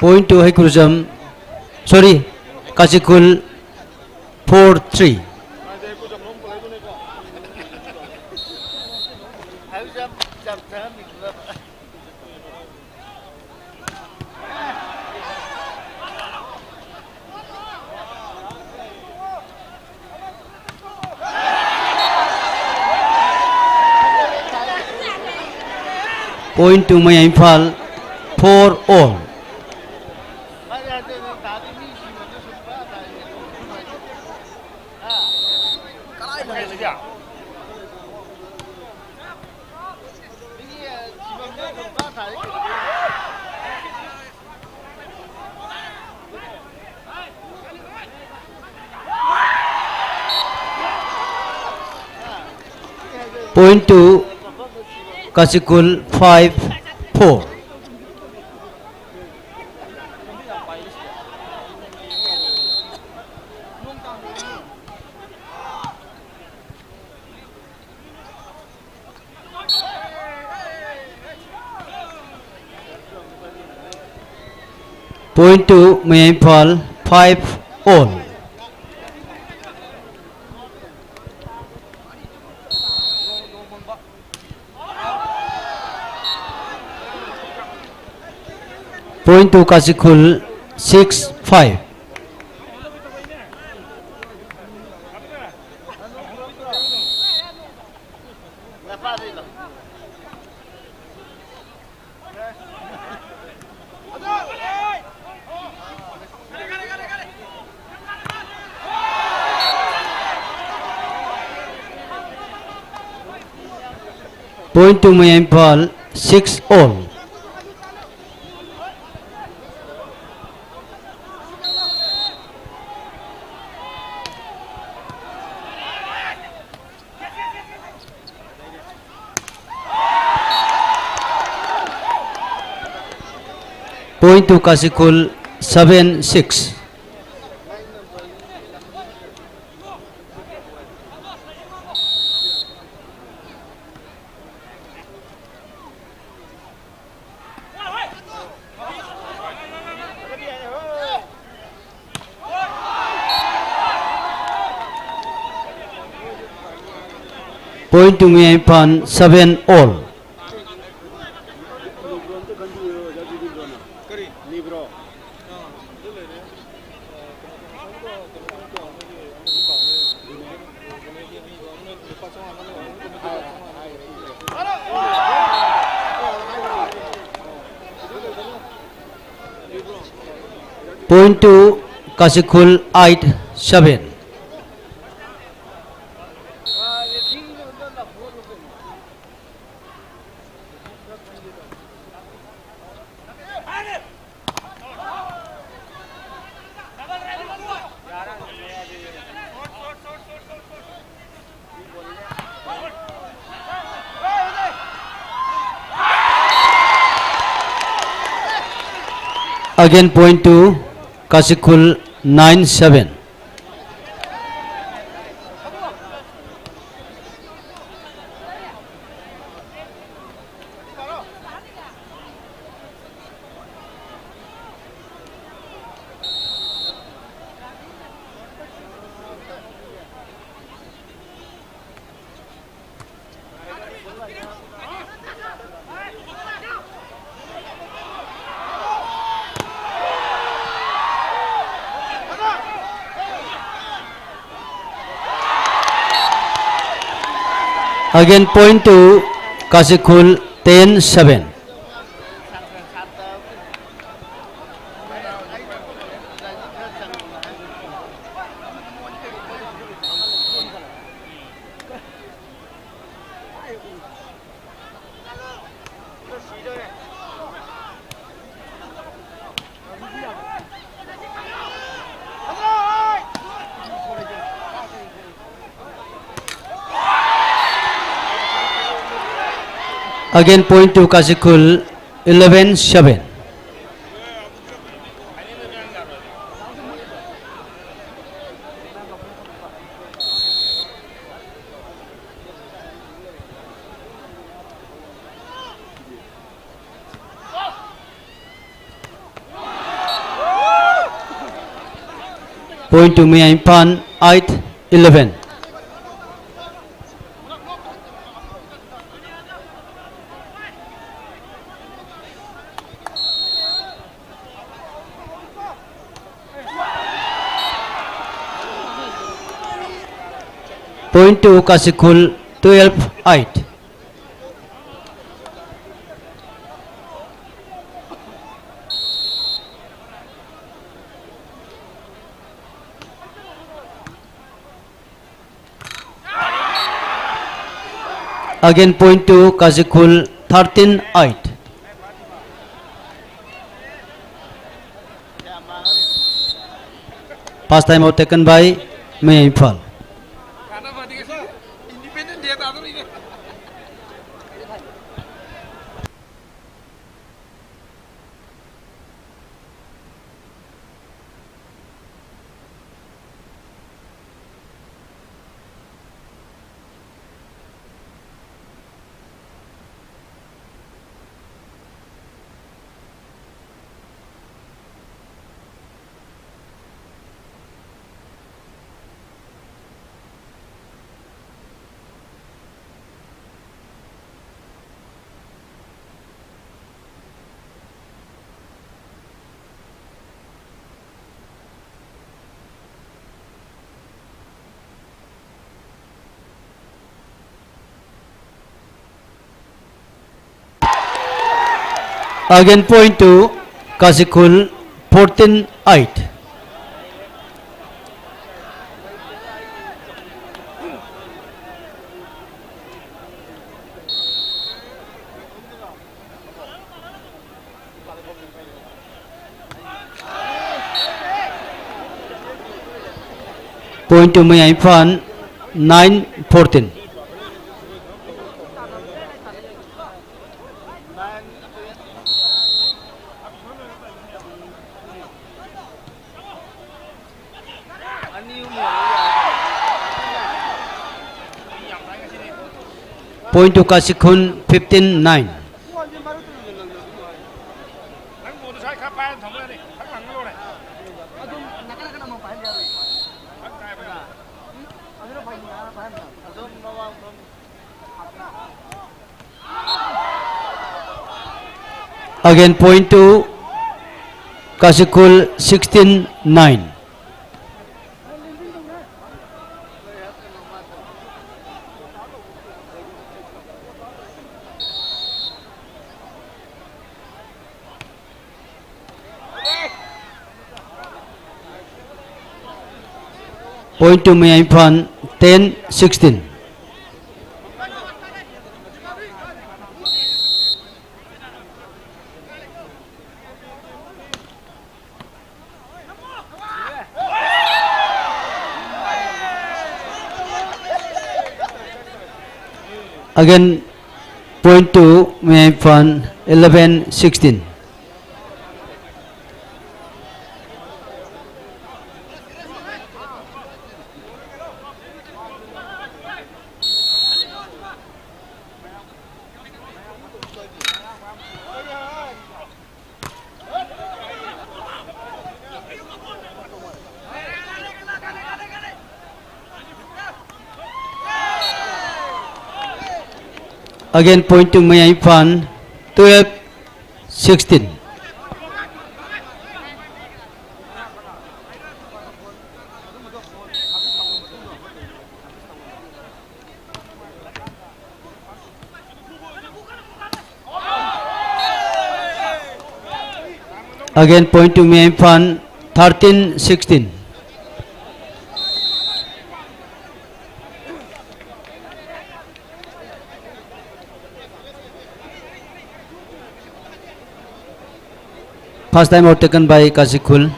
Point to Haikuruzam, sorry, Kashikul, 4-3. Point to Maya Imphal 4 all. Point to Kashikul 5-4. Point to Maya Imphal 5 all. Point to Kashikul 6-5. Point to Maya Imphal 6 all. Point to Kashikul 7-6. Point to Maya Imphal 7 all. Point to Kashikul 8-7. Again point to Kashikul 9-7. Again point to Kashikul 10-7. Again point to Kashikul 11-7. Point to Maya Imphal 8-11. Point to Kashikul 12-8. Again point to Kazikul 13-8. Pass time out taken by May Imphal. Again point to Kazikul 14-8. Point to May Imphal 9-14. Point to Kazikul 15-9. Again point to Kazikul 16-9. Point to May Imphal 10-16. Again point to May Imphal 11-16. Again point to May Imphal 12-16. Again point to May Imphal 13-16. First time out taken by Kazikul.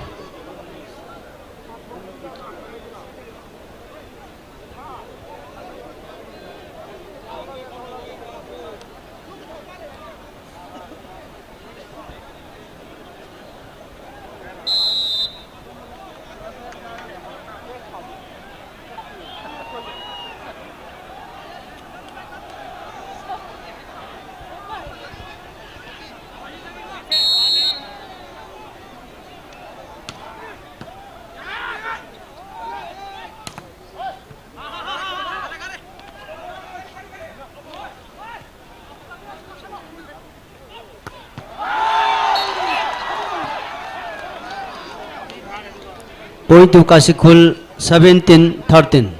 Point to Kazikul 17-13.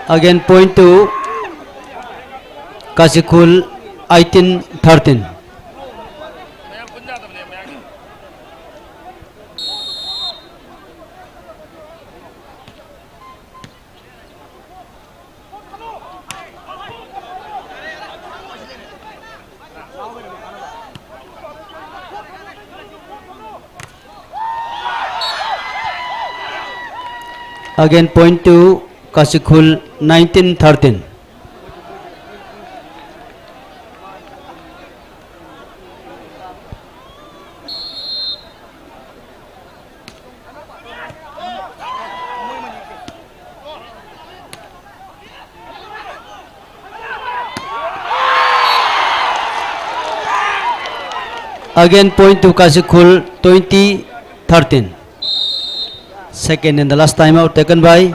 Again point to Kazikul 18-13. 13. Again point to Kashikul 19-13. Again point to Kashikul 20-13. Second and the last time out taken by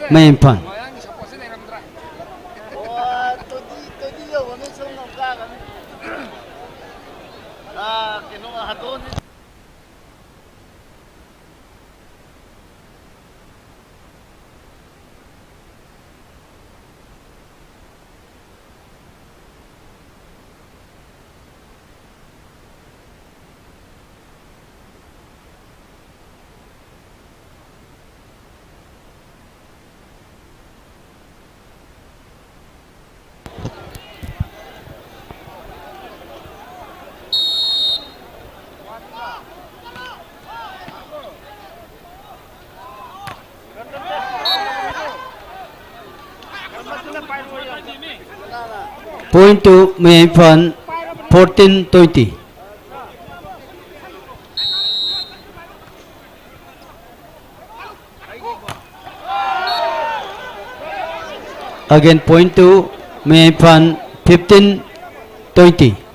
Mayimpan. Point to Mayimpan 14-20. Again point to Mayimpan 15-20.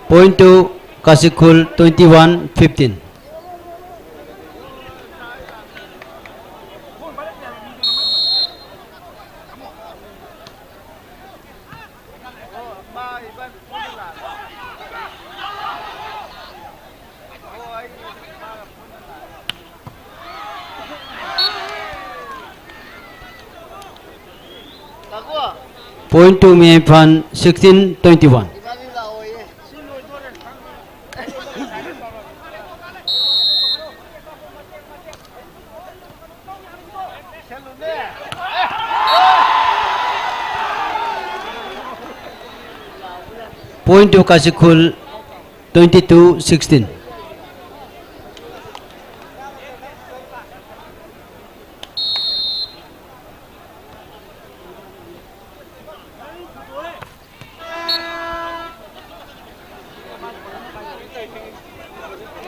Point to Kashikul 21-15. Point to Mayimpan 16-21. Point to Kashikul 22-16.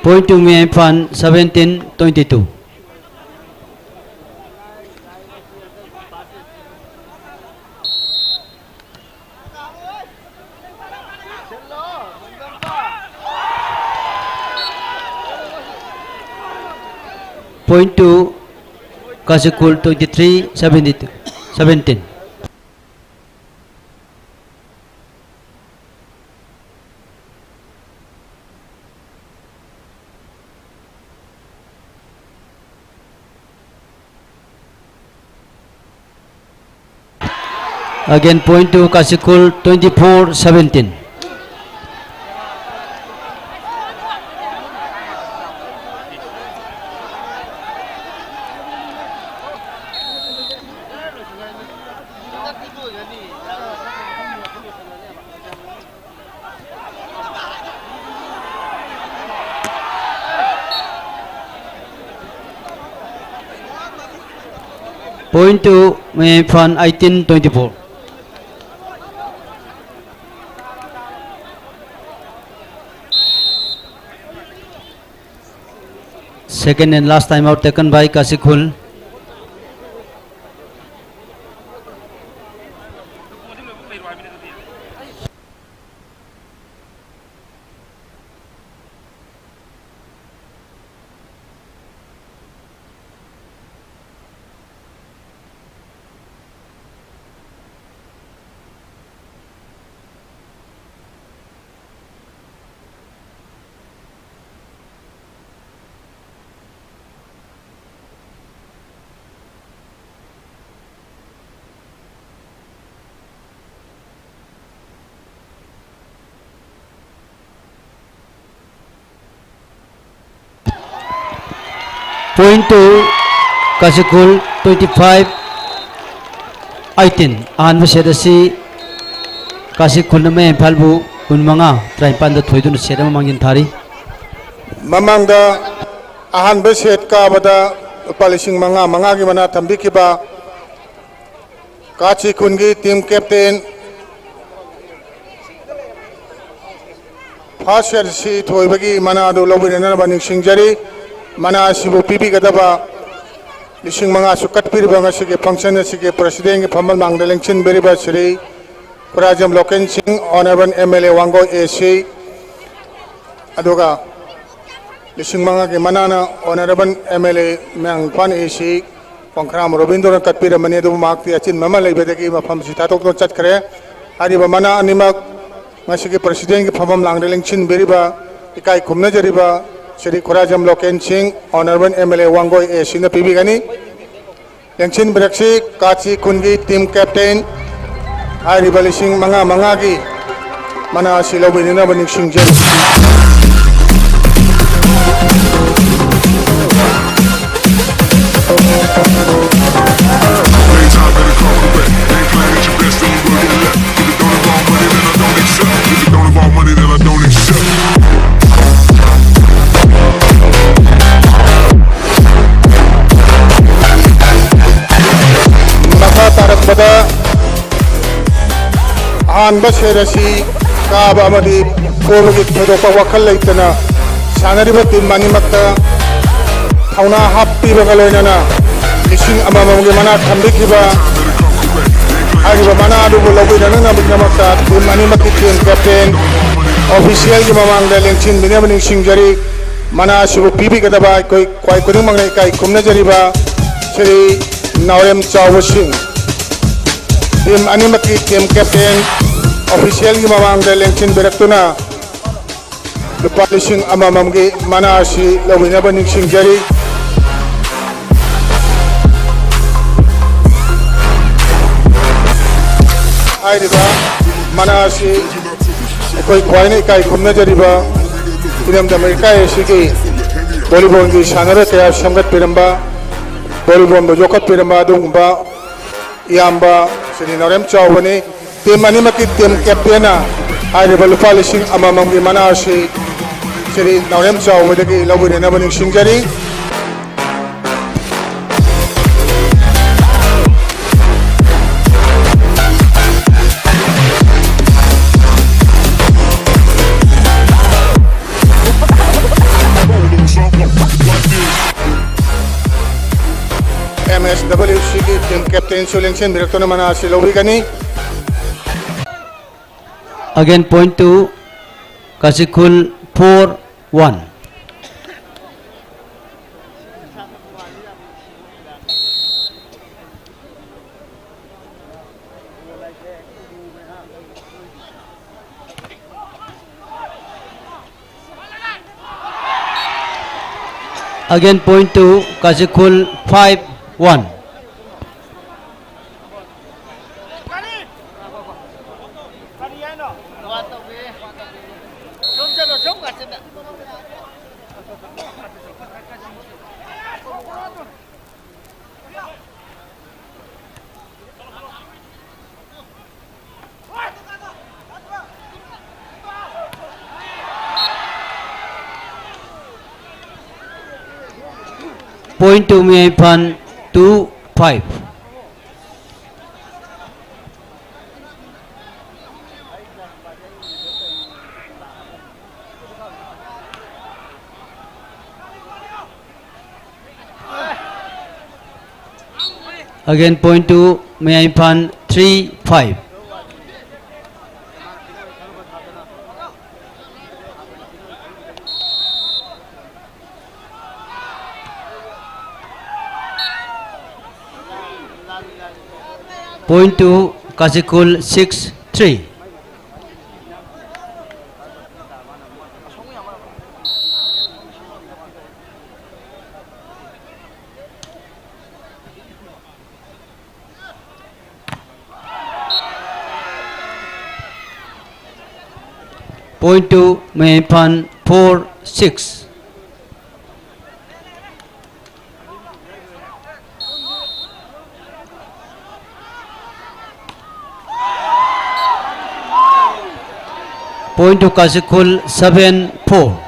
Point to Mayimpan 17-22. Point to Kashikul 23-17. Again point to Kashikul 24-17. Point to Mayimpan 18-24. Second and last time out taken by Kashikul. Point to Kashikul 25-18. Ahan set si Kashikul na may palbu kunmanga try panda thoidun set mangin thari. Mamangda ahan beset ka bada palising mga gi mana tambikiba kachi kungi team captain first year si thoibagi mana do lobirena baning singjari mana sibu pipi gadaba lising mga sukat piriba nga sige function sige president gi phamal mangda lengchin beriba sri Kurajam Loken Singh honorable MLA Wango AC aduga lising mga gi manana honorable MLA Mang Kwan AC Pangkram Robindra Katpira Mane do makti achin mama leibedagi mafam sitatok no chat kare ari ba mana animak masigi president gi phamam lang relengchin beriba ikai khumna jariba Shri Kurajam Loken Singh honorable MLA Wango AC na pibi gani lengchin breksi kachi kungi team captain ari ba lising mga gi mana silawin na baning singjen pada ahan baserasi kaaba amadi korugi thodopa wakal leitana sanariba team manimakta thauna happi bagaloinana lising amamamgi mana thambikiba ariba mana adu lobirana na bignamakta team manimakti team captain official gi mamangda lengchin binyabaning singjari mana sibu pibi kadaba koi kwai kuning mangai kai kumna jariba Shri Naurem Chawwa Singh team animaki team captain official gi mamangda lengchin beraktuna lupa lising amamamgi mana si lawina baning singjari airiba mana si koi kwaine kai kumna jariba inam da amerika sigi volleyball gi sanara kaya samgat piramba volleyball bo jokat piramba dungba yamba Shri Naurem Chawwa ni team animaki team captain na airiba lupa lising amamamgi mana si Shri Naurem Chawwa dagi lawina baning singjari MSWC की team captain सुलेंशन बिरक्तो ने मना सिलोवी कनी Again point to Kashikul 4-1. Again point to Kashikul 5-1. Point to Miaipan 2-5. Again point to Miaipan 3-5. Point to Kashikul 6-3. Point to Miaipan 4-6. Point to Kashikul 7-4.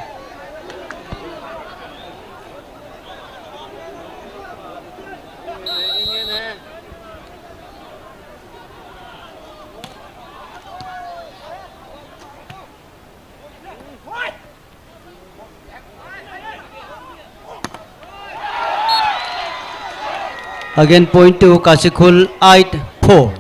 Again point to Kashikul 8-4.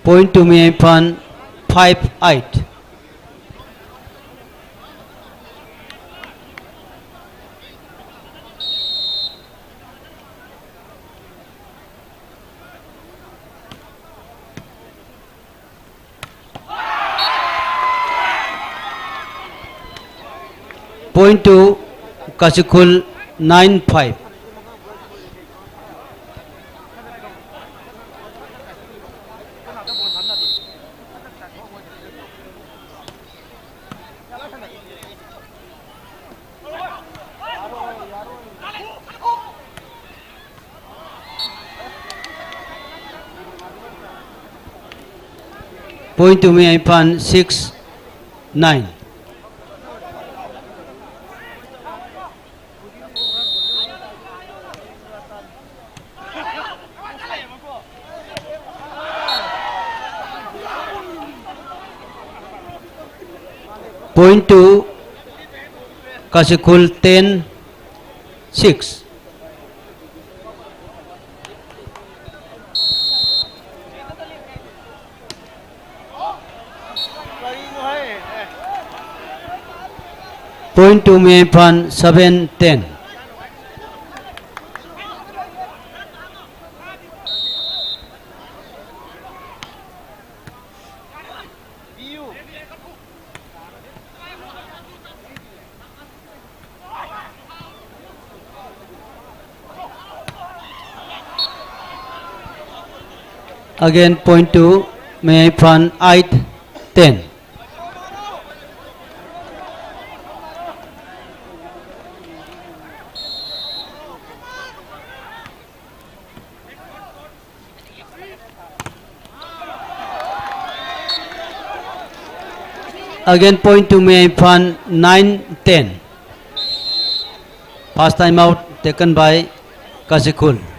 Point to Miaiphan 5-8. Point to Kashikul 9-5. Point to Miaiphan 6-9. Point to Kashikul 10-6. Point to Miaiphan 7-10. Again point to Miaiphan 8-10. Again point to Miaiphan 9-10. First time out taken by Kashikul.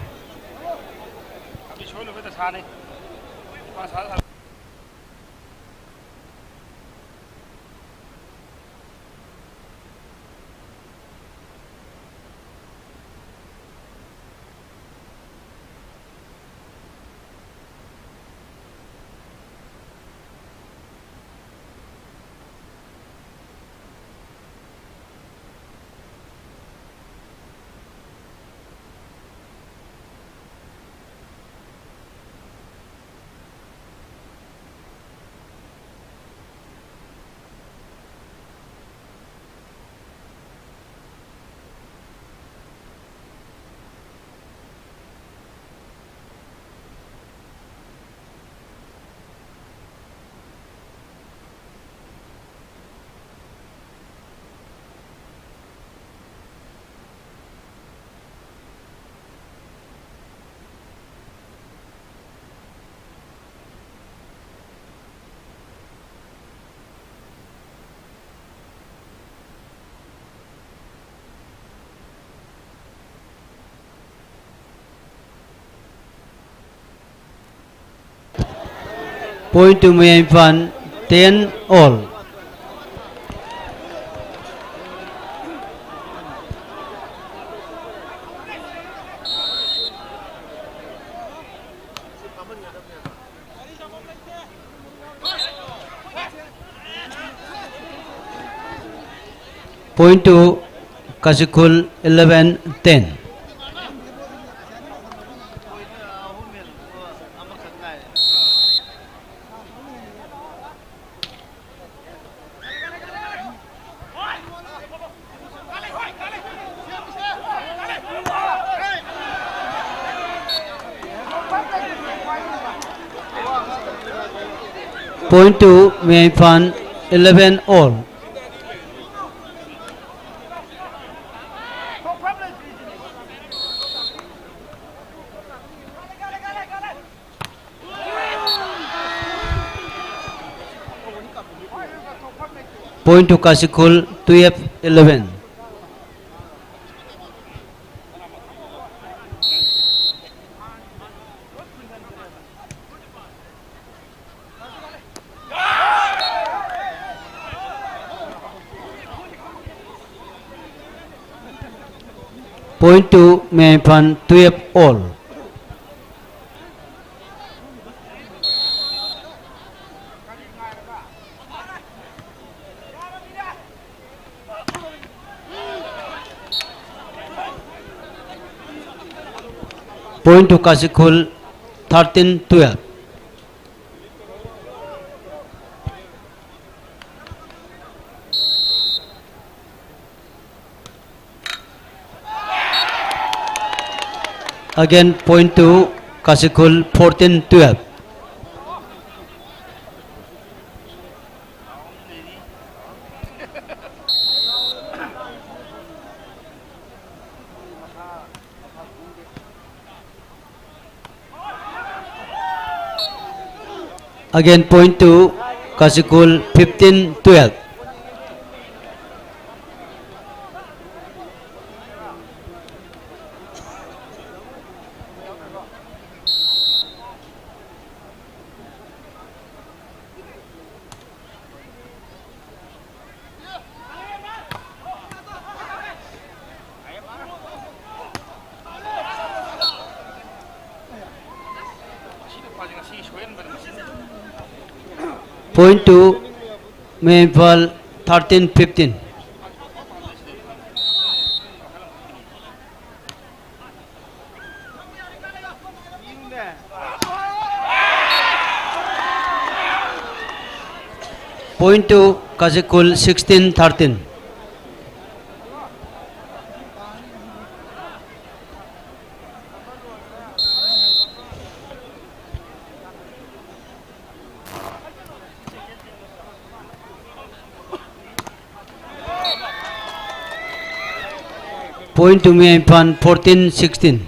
Point to Miaiphan 10-all. Point to Kashikul 11-10. Point 2, Mayapan 11 all. Point to Kasikul 12-11. Point to Mayapan 12 all. Point to Kasikul 13-12. Again point to Kasikul 14-12. Again point to Kasikul 15-12. Point to Mayapal 13-15. Point to Kasikul 16-13. Point to Mayapal 14-16.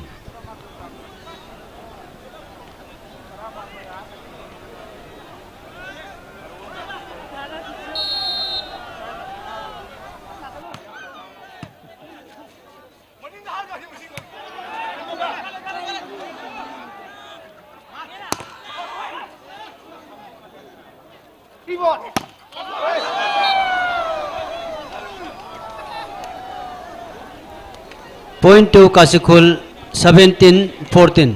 Point to Kasikul 17-14.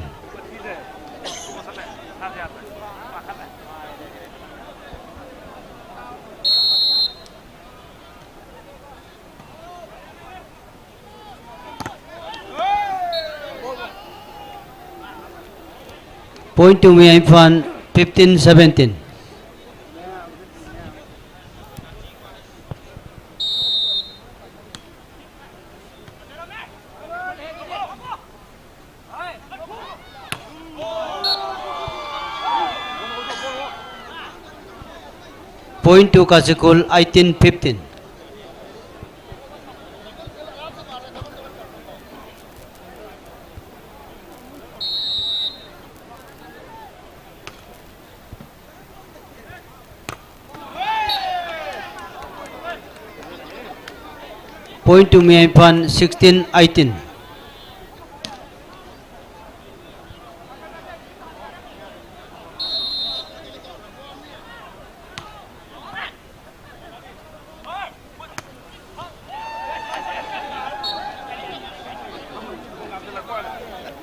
Point to Mayapal 15-17. Point to Kasikul 18-15. Point to Mayapal 16-18.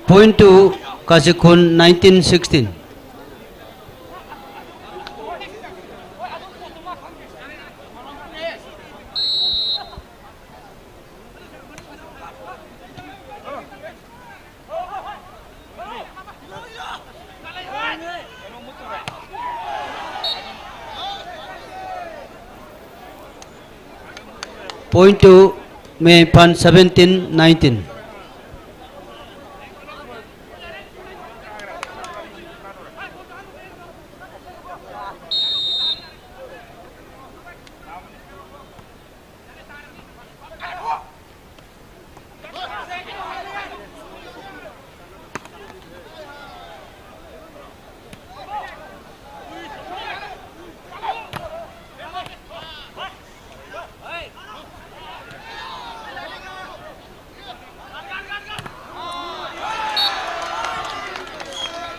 Point to Kasikul 19-16. Point to Mayapal 17-19.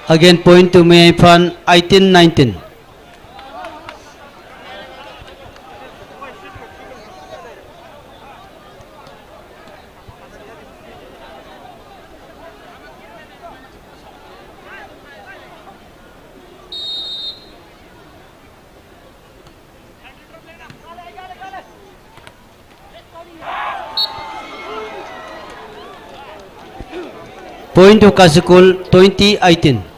Again, point to May Fan 18-19. Point to Kasikul 20-18.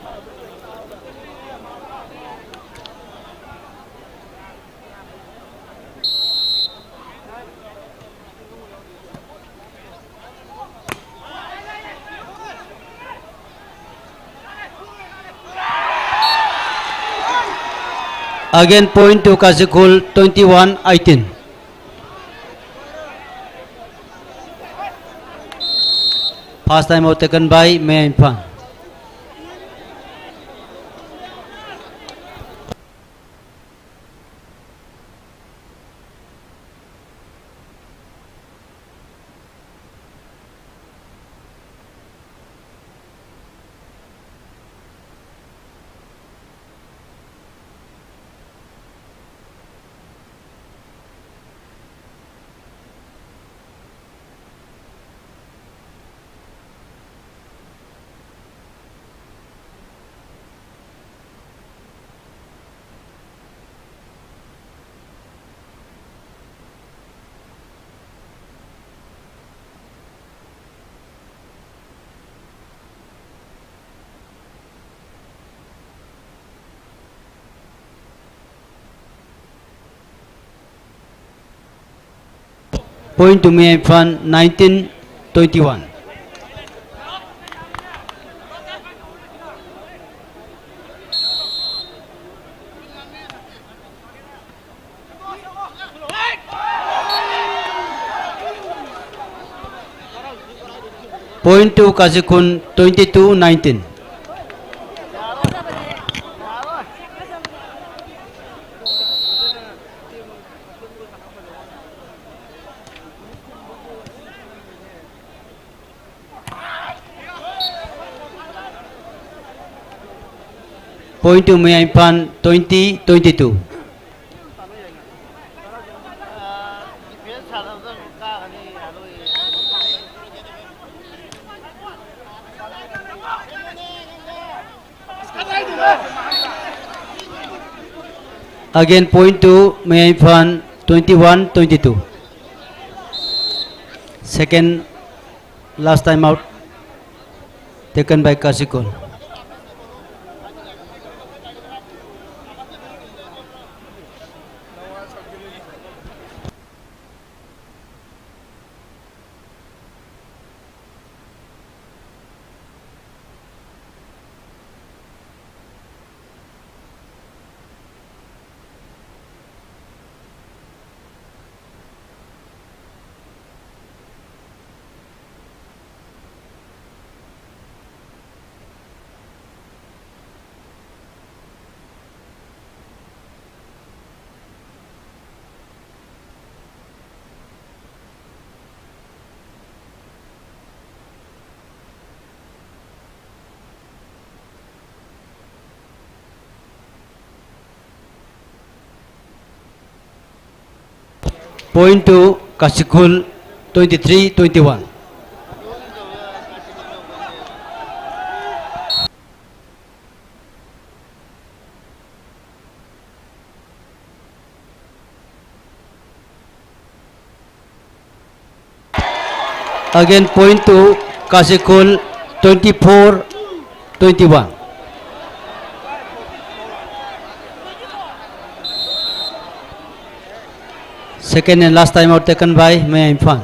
Again, point to Kasikul 21-18. First time out taken by May Infan. Point to May Infan 19-21. Point to Kasikun 22-19. Point to May Infan 20-22. Again, point to May Infan 21-22. Second, last time out taken by Kasikun. Point to Kasikul 23-21. Again, point to Kasikul 24-21. Second and last time out taken by May Infan.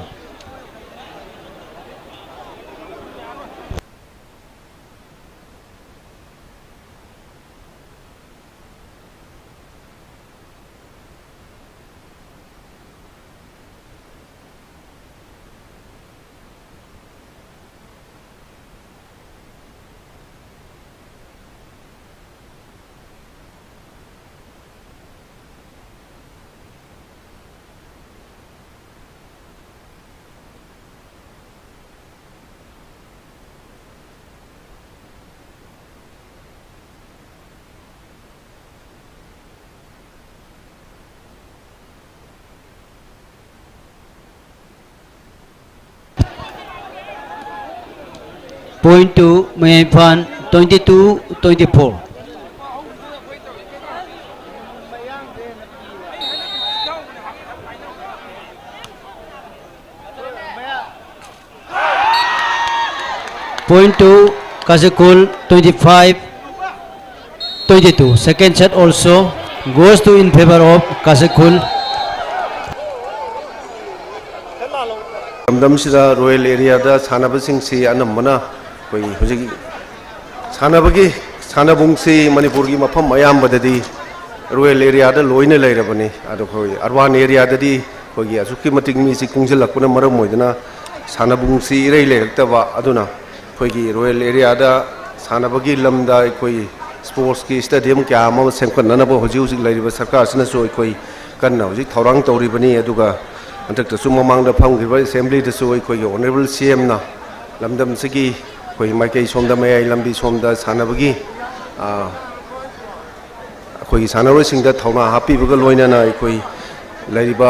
Point 2, Mayimpan 22-24. Point 2, Kazakul 25-22. Second set also goes to in favor of Kazakul. ꯂꯝꯗꯝꯁꯤꯗ rural ꯑꯦꯔꯤꯌꯥꯗ ꯁꯥꯟꯅꯕꯁꯤꯡꯁꯤ ꯑꯅꯝꯕꯅ ꯑꯩꯈꯣꯏ ꯍꯧꯖꯤꯛ ꯁꯥꯟꯅꯕꯨꯡꯁꯤ ꯃꯅꯤꯄꯨꯔꯒꯤ ꯃꯐꯝ ꯑꯌꯥꯝꯕꯗꯗꯤ rural ꯑꯦꯔꯤꯌꯥꯗ ꯂꯣꯏꯅ ꯂꯩꯔꯕꯅꯤ ꯑꯗꯣ ꯑꯩꯈꯣꯏ ꯑꯔꯕꯥꯟ ꯑꯦꯔꯤꯌꯥꯗꯗꯤ ꯑꯩꯈꯣꯏꯒꯤ ꯑꯁꯨꯛꯀꯤ ꯃꯇꯤꯛ ꯃꯤꯁꯤ ꯀꯨꯡꯁꯤꯜꯂꯛꯄꯅ ꯃꯔꯝ ꯑꯣꯏꯗꯨꯅ ꯁꯥꯟꯅꯕꯨꯡꯁꯤ ꯏꯔꯩ ꯂꯩꯔꯛꯇꯕ ꯑꯗꯨꯅ ꯑꯩꯈꯣꯏꯒꯤ ꯔꯨꯔꯦꯜ ꯑꯦꯔꯤꯌꯥꯗ ꯁꯥꯟꯅꯕꯒꯤ ꯂꯝꯗ ꯑꯩꯈꯣꯏ ꯁ꯭ꯄꯣꯔꯠꯁꯀꯤ ꯁ꯭ꯇꯦꯗꯤꯌꯝ ꯀꯌꯥ ꯑꯃ ꯁꯦꯝꯒꯠꯅꯅꯕ ꯍꯧꯖꯤꯛ ꯂꯩꯔꯤꯕ ꯁꯔꯀꯥꯔꯁꯤꯅꯁꯨ ꯑꯩꯈꯣꯏ ꯀꯟꯅ ꯍꯧꯖꯤꯛ ꯊꯧꯔꯥꯡ ꯇꯧꯔꯤꯕꯅꯤ ꯑꯗꯨꯒ ꯍꯟꯗꯛꯇꯁꯨ ꯃꯃꯥꯡꯗ ꯐꯝꯈꯤꯕ ꯑꯦꯁꯦꯝꯕ꯭ꯂꯤꯗꯁꯨ ꯑꯩꯈꯣꯏꯒꯤ ꯑꯣꯅꯔꯦꯕꯜ ꯁꯤꯑꯦꯝꯅ ꯂꯝꯗꯝꯁꯤꯒꯤ ꯑꯩꯈꯣꯏ ꯃꯥꯏꯀꯩ ꯁꯣꯝꯗ ꯃꯌꯥꯏ ꯂꯝꯕꯤ ꯁꯣꯝꯗ ꯁꯥꯟꯅꯕꯒꯤ ꯑꯩꯈꯣꯏꯒꯤ ꯁꯥꯟꯅꯔꯣꯏꯁꯤꯡꯗ ꯊꯧꯅꯥ ꯍꯥꯞꯄꯤꯕꯒ ꯂꯣꯏꯅꯅ ꯑꯩꯈꯣꯏ ꯂꯩꯔꯤꯕ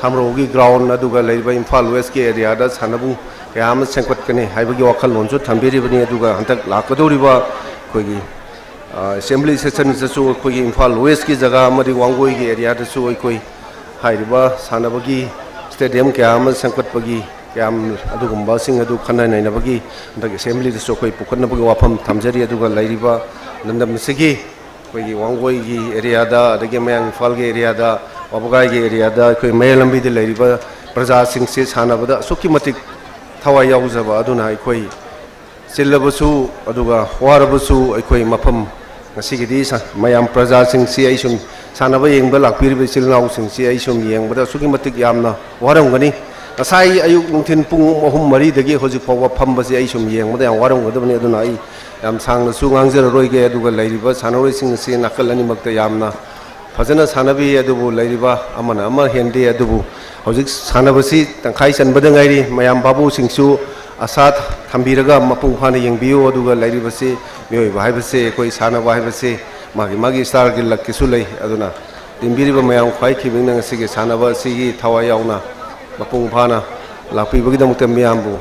ꯁꯥꯃꯔꯧꯒꯤ ꯒ꯭ꯔꯥꯎꯟ ꯑꯗꯨꯒ ꯂꯩꯔꯤꯕ ꯏꯝꯐꯥꯜ ꯋꯦꯁꯀꯤ ꯑꯦꯔꯤꯌꯥꯗ ꯁꯥꯟꯅꯕꯨꯡ ꯀꯌꯥ ꯑꯃ ꯁꯦꯝꯒꯠꯀꯅꯤ ꯍꯥꯏꯕꯒꯤ ꯋꯥꯈꯜꯂꯣꯟꯁꯨ ꯊꯝꯕꯤꯔꯤꯕꯅꯤ ꯑꯗꯨꯒ ꯍꯟꯗꯛ ꯂꯥꯛꯀꯗꯧꯔꯤꯕ ꯑꯩꯈꯣꯏꯒꯤ ꯑꯦꯁꯦꯝꯕ꯭ꯂꯤ ꯁꯦꯁꯟꯁꯤꯗꯁꯨ ꯑꯩꯈꯣꯏꯒꯤ ꯏꯝꯐꯥꯜ ꯋꯦꯁꯀꯤ ꯖꯒꯥ ꯑꯃꯗꯤ ꯋꯥꯡꯒꯣꯏꯒꯤ ꯑꯦꯔꯤꯌꯥꯗꯁꯨ ꯑꯩꯈꯣꯏ ꯍꯥꯏꯔꯤꯕ ꯁꯥꯟꯅꯕꯒꯤ ꯁ꯭ꯇꯦꯗꯤꯌꯝ ꯀꯌꯥ ꯑꯃ ꯁꯦꯝꯒꯠꯄꯒꯤ ꯀꯌꯥꯝ ꯑꯗꯨꯒꯨꯝꯕꯁꯤꯡ ꯑꯗꯨ ꯈꯟꯅ ꯅꯩꯅꯕꯒꯤ ꯍꯟꯗꯛ ꯑꯦꯁꯦꯝꯕ꯭ꯂꯤꯗꯁꯨ ꯑꯩꯈꯣꯏ ꯄꯨꯈꯠꯅꯕꯒꯤ ꯋꯥꯐꯝ ꯊꯝꯖꯔꯤ ꯑꯗꯨꯒ ꯂꯩꯔꯤꯕ ꯂꯝꯗꯝ ꯑꯁꯤꯒꯤ ꯑꯩꯈꯣꯏꯒꯤ ꯋꯥꯡꯒꯣꯏꯒꯤ ꯑꯦꯔꯤꯌꯥꯗ ꯑꯗꯒꯤ ꯃꯌꯥꯡ ꯏꯝꯐꯥꯜꯒꯤ ꯑꯦꯔꯤꯌꯥꯗ ꯋꯥꯕꯒꯥꯏꯒꯤ ꯑꯦꯔꯤꯌꯥꯗ ꯑꯩꯈꯣꯏ ꯃꯌꯥꯏ ꯂꯝꯕꯤꯗ ꯂꯩꯔꯤꯕ ꯄ꯭ꯔꯖꯥꯁꯤꯡꯁꯤ ꯁꯥꯟꯅꯕꯗ ꯑꯁꯨꯛꯀꯤ ꯃꯇꯤꯛ ꯊꯋꯥꯏ ꯌꯥꯎꯖꯕ ꯑꯗꯨꯅ ꯑꯩꯈꯣই ꯆꯤꯜꯂꯕꯁꯨ ꯑꯗꯨꯒ ꯋꯥꯔꯕꯁꯨ ꯑꯩꯈꯣই ꯃꯐꯝ ꯉꯁꯤꯒꯤꯗꯤ ꯃꯌꯥꯝ ꯄ꯭ꯔꯖꯥꯁꯤꯡꯁꯤ ꯑꯩ ꯁꯨꯝ ꯁꯥꯟꯅꯕ ꯌꯦꯡꯕ ꯂꯥꯛꯄꯤꯔꯤꯕ ꯏꯆꯤꯜ ꯏꯅꯥꯎꯁꯤꯡꯁꯤ ꯑꯩ ꯁꯨꯝ ꯌꯦꯡꯕꯗ ꯑꯁꯨꯛꯀꯤ ꯃꯇꯤꯛ ꯌꯥꯝꯅ ꯋꯥꯔꯝꯒꯅꯤ ꯉꯁꯥꯏ ꯑꯌꯨꯛ ꯅꯨꯡꯊꯤꯟ ꯄꯨꯡ 3-4ꯗꯒꯤ ꯍꯧꯖꯤꯛ ꯐꯥꯎꯕ ꯐꯝꯕꯁꯤ ꯑꯩ ꯁꯨꯝ ꯌꯦꯡꯕꯗ ꯌꯥꯝ ꯋꯥꯔꯝꯒꯗꯕꯅꯤ ꯑꯗꯨꯅ ꯑꯩ ꯌꯥꯝ ꯁꯥꯡꯅꯁꯨ ꯉꯥꯡꯖꯔꯔꯣꯏꯒꯦ ꯑꯗꯨꯒ ꯂꯩꯔꯤꯕ ꯁꯥꯟꯅꯔꯣꯏꯁꯤꯡ ꯑꯁꯤ ꯅꯥꯀꯜ ꯑꯅꯤꯃꯛꯇ ꯌꯥꯝꯅ ꯐꯖꯅ ꯁꯥꯟꯅꯕꯤ ꯑꯗꯨꯕు ꯂꯩꯔꯤꯕ ꯑꯃꯅ ꯑꯃ ꯍꯦꯟꯗꯦ ꯑꯗꯨꯕు ꯍꯧꯖꯤꯛ ꯁꯥꯟꯅꯕꯁꯤ ꯇꯪꯈꯥꯏ ꯆꯟꯕꯗ ꯉꯥꯏꯔꯤ ꯃꯌꯥꯝ ꯚꯥꯕꯨꯁꯤꯡꯁꯨ ꯑꯁꯥ ꯊꯝꯕꯤꯔꯒ ꯃꯄꯨꯡ ꯐꯥꯅ ꯌꯦꯡꯕꯤꯌꯨ ꯑꯗꯨꯒ ꯂꯩꯔꯤꯕꯁꯤ ꯃꯤꯑꯣꯏꯕ ꯍꯥꯏꯕꯁꯤ ꯑꯩꯈꯣꯏ ꯁꯥꯟꯅꯕ ꯍꯥꯏꯕꯁꯤ ꯃꯥꯒꯤ ꯁ꯭ꯇꯥꯔꯒꯤ ꯂꯛꯀꯤꯁꯨ ꯂꯩ ꯑꯗꯨꯅ ꯇꯤꯟꯕꯤꯔꯤꯕ ꯃꯌꯥꯝ ꯈ꯭ꯋꯥꯏꯈꯤꯕꯅ ꯉꯁꯤꯒꯤ ꯁꯥꯟꯅꯕ ꯑꯁꯤꯒꯤ ꯊꯋꯥꯏ ꯌꯥꯎꯅ ꯃꯄꯨꯡ ꯐꯥꯅ ꯂꯥꯛꯄꯤꯕꯒꯤꯗꯃꯛꯇ ꯃꯤꯌꯥꯝꯕꯨ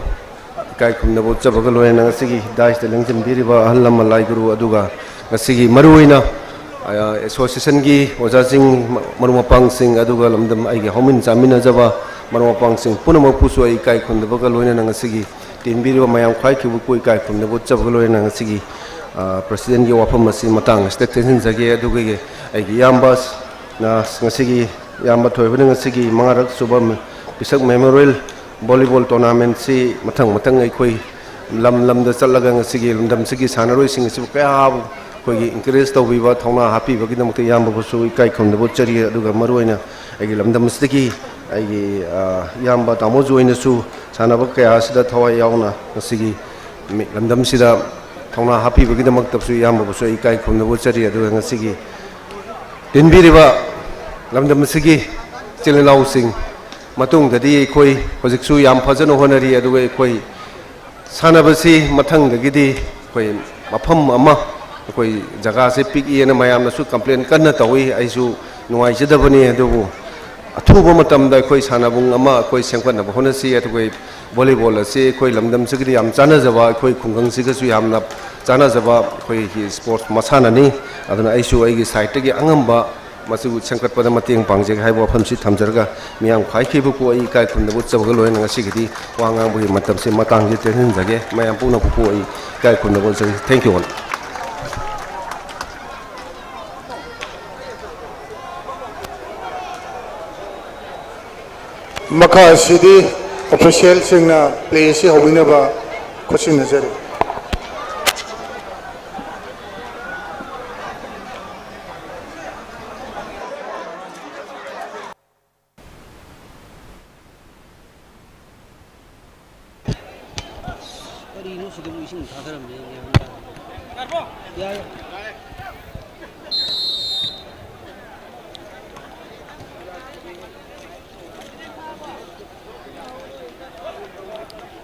ꯏꯀꯥꯏ ꯈꯨꯝꯅꯕ ꯎꯠꯆꯕꯒ ꯂꯣꯏꯅꯅ ꯉꯁꯤꯒꯤ ꯗꯥꯏꯁꯇ ꯂꯦꯡꯖꯤꯟꯕꯤꯔꯤꯕ ꯑꯍꯜ ꯂꯃꯟ ꯂꯥꯏꯒꯨꯔꯨ ꯑꯗꯨꯒ ꯉꯁꯤꯒꯤ ꯃꯔꯨꯑꯣꯏꯅ ꯑꯦꯁꯣꯁꯤꯌꯦꯁꯟꯒꯤ ꯑꯣꯖꯥꯁꯤꯡ ꯃꯔꯨꯞ ꯃꯄꯥꯡꯁꯤꯡ ꯑꯗꯨꯒ ꯂꯝꯗꯝ ꯑꯩꯒꯤ ꯍꯧꯃꯤꯟ ꯆꯥꯃꯤꯟꯅꯖꯕ ꯃꯔꯨꯞ ꯃꯄꯥꯡꯁꯤꯡ ꯄꯨꯝꯅꯃꯛꯄꯨꯁꯨ ꯑꯩ ꯏꯀꯥꯏ ꯈꯨꯝꯅꯕꯒ ꯂꯣꯏꯅꯅ ꯉꯁꯤꯒꯤ ꯇꯤꯟꯕꯤꯔꯤꯕ ꯃꯌꯥꯝ ꯈ꯭ꯋꯥꯏꯈꯤꯕꯕꯨ ꯏꯀꯥꯏ ꯈꯨꯝꯅꯕ ꯎꯠꯆꯕꯒ ꯂꯣꯏꯅꯅ ꯉꯁꯤꯒꯤ ꯄ꯭ꯔꯁꯤꯗꯦꯟꯒꯤ ꯋꯥꯐꯝ ꯑꯁꯤ ꯃꯇꯥꯡ ꯑꯁꯤꯗ ꯇꯦꯟꯁꯤꯟꯖꯒꯦ ꯑꯗꯨꯒ ꯑꯩꯒꯤ ꯏꯌꯥꯝꯕꯅ ꯉꯁꯤꯒꯤ ꯏꯌꯥꯝꯕ ꯊꯣꯏꯕꯅ ꯉꯁꯤꯒꯤ 5ꯔꯛ ꯁꯨꯕ ꯄꯤꯁꯛ ꯃꯦꯃꯣꯔꯤꯌꯦꯜ ꯚꯣꯂꯤꯕꯣꯜ ꯇꯣꯔꯅꯥꯃꯦꯟꯠꯁꯤ ꯃꯊꯪ ꯑꯩꯈꯣꯏ ꯂꯝꯗ ꯆꯠꯂꯒ ꯉꯁꯤꯒꯤ ꯂꯝꯗꯝꯁꯤꯒꯤ ꯁꯥꯟꯅꯔꯣꯏꯁꯤꯡ ꯑꯁꯤꯕꯨ ꯀꯌꯥꯕꯨ ꯑꯩꯈꯣꯏꯒꯤ ꯏꯟꯀꯔꯦꯖ ꯇꯧꯕꯤꯕ ꯊꯧꯅꯥ ꯍꯥꯞꯄꯤꯕꯒꯤꯗꯃꯛꯇ ꯏꯌꯥꯝꯕꯕꯨꯁꯨ ꯏꯀꯥꯏ ꯈꯨꯝꯅꯕ ꯎꯠꯆꯔꯤ ꯑꯗꯨꯒ ꯃꯔꯨꯑꯣꯏꯅ ꯑꯩꯒꯤ ꯂꯝꯗꯝ ꯑꯁꯤꯗꯒꯤ ꯑꯩꯒꯤ ꯏꯌꯥꯝꯕ ꯇꯥꯃꯣꯖꯨ ꯑꯣꯏꯅꯁꯨ ꯁꯥꯟꯅꯕ ꯀꯌꯥ ꯑꯁꯤꯗ ꯊꯋꯥꯏ ꯌꯥꯎꯅ ꯉꯁꯤꯒꯤ ꯂꯝꯗꯝꯁꯤꯗ ꯊꯧꯅꯥ ꯍꯥꯞꯄꯤꯕꯒꯤꯗꯃꯛꯇꯁꯨ ꯏꯌꯥꯝꯕꯕꯨꯁꯨ ꯑꯩ ꯏꯀꯥꯏ ꯈꯨꯝꯅꯕ ꯎꯠꯆꯔꯤ ꯑꯗꯨꯒ ꯉꯁꯤꯒꯤ ꯇꯤꯟꯕꯤꯔꯤꯕ ꯂꯝꯗꯝ ꯑꯁꯤꯒꯤ ꯏꯆꯤꯜ ꯏꯅꯥꯎꯁꯤꯡ ꯃꯇꯨꯡꯗꯗꯤ ꯑꯩꯈꯣꯏ ꯍꯧꯖꯤꯛꯁꯨ ꯌꯥꯝ ꯐꯖꯅ ꯍꯣꯠꯅꯔꯤ ꯑꯗꯨꯒ ꯑꯩꯈꯣꯏ ꯁꯥꯟꯅꯕꯁꯤ ꯃꯊꯪꯗꯒꯤꯗꯤ ꯑꯩꯈꯣꯏ ꯃꯐꯝ ꯑꯃ ꯑꯩꯈꯣꯏ ꯖꯒꯥꯁꯦ ꯄꯤꯛꯏꯅ ꯃꯌꯥꯝꯅꯁꯨ ꯀꯝꯄ꯭ꯂꯦꯟ ꯀꯟꯅ ꯇꯧꯏ ꯑꯩꯁꯨ ꯅꯨꯡꯉꯥꯏꯖꯗꯕꯅꯤ ꯑꯗꯨꯕꯨ ꯑꯊꯨꯕ ꯃꯇꯝꯗ ꯑꯩꯈꯣꯏ ꯁꯥꯟꯅꯕꯨꯡ ꯑꯃ ꯑꯩꯈꯣꯏ ꯁꯦꯝꯒꯠꯅꯕ ꯍꯣꯠꯅꯁꯤ ꯑꯩꯈꯣꯏ ꯚꯣꯂꯤꯕꯣꯜ ꯑꯁꯤ ꯑꯩꯈꯣই ꯂꯝꯗꯝꯁꯤꯒꯤꯗꯤ ꯌꯥꯝ ꯆꯥꯟꯅꯖꯕ ꯑꯩꯈꯣꯏ ꯈꯨꯡꯒꯪꯁꯤꯒꯁꯨ ꯌꯥꯝꯅ ꯆꯥꯟꯅꯖꯕ ꯑꯩꯈꯣꯏꯒꯤ ꯁ꯭ꯄꯣꯔꯠꯁ ꯃꯁꯥꯟꯅꯅꯤ ꯑꯗꯨꯅ ꯑꯩꯁꯨ ꯑꯩꯒꯤ ꯁꯥꯏꯠꯇꯒꯤ ꯑꯉꯝꯕ ꯃꯁꯤꯕꯨ ꯁꯦꯝꯒꯠꯄꯗ ꯃꯇꯦꯡ ꯄꯥꯡꯖꯒꯦ ꯍꯥꯏꯕ ꯋꯥꯐꯝꯁꯤ ꯊꯝꯖꯔꯒ ꯃꯤꯌꯥꯝ ꯈ꯭ꯋꯥꯏꯈꯤꯕꯕꯨ ꯑꯩ ꯏꯀꯥꯏ ꯈꯨꯝꯅꯕ ꯎꯠꯆꯕꯒ ꯂꯣꯏꯅꯅ ꯉꯁꯤꯒꯤꯗꯤ ꯋꯥ ꯉꯥꯡꯕꯒꯤ ꯃꯇꯝꯁꯤ ꯃꯇꯥꯡꯁꯤ ꯇꯦꯟꯁꯤꯟꯖꯒꯦ ꯃꯌꯥꯝ ꯄꯨꯝꯅꯃꯛꯄꯨ ꯑꯩ ꯏꯀꯥꯏ ꯈꯨꯝꯅꯕ ꯎꯠꯆꯔꯤ ꯊꯦꯡꯛ ꯌꯨ ꯑꯣꯜ ꯃꯈꯥ ꯑꯁꯤꯗꯤ ꯑꯣꯐꯤꯁꯤꯌꯦꯜꯁꯤꯡꯅ ꯄ꯭ꯂꯦ ꯑꯁꯤ ꯍꯧꯕꯤꯅꯕ ꯈꯨꯠꯁꯤꯟꯅꯖꯔꯤ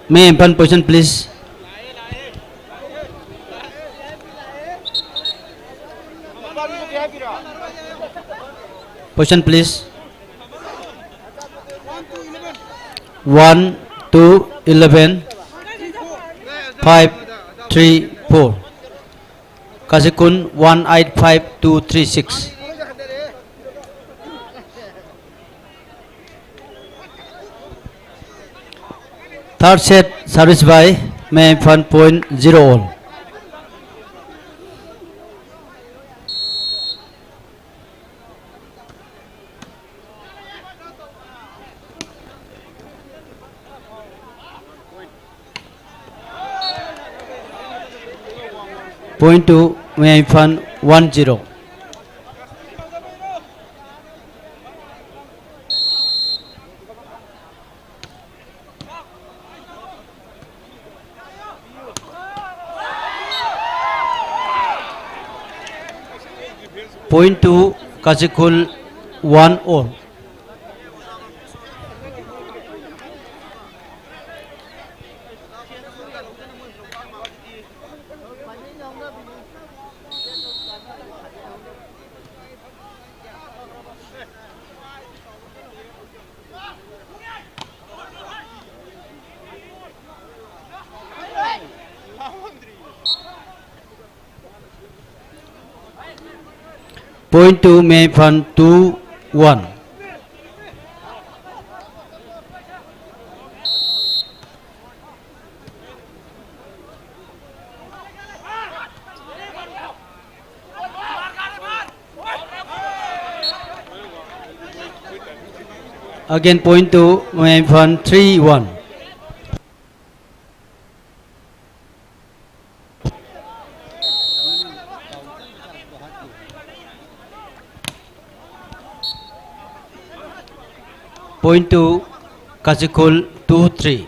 May impan position please. Position please. 1, 2, 11, 5, 3-4. Kazikul 185-236. Third set service by May Infan point 0 all. Point 2 May Infan 1-0. Point 2 Kazikul 1 all. Point 2 May Infan 2-1. Again point 2 May Infan 3-1. Point 2 Kazikul 2-3.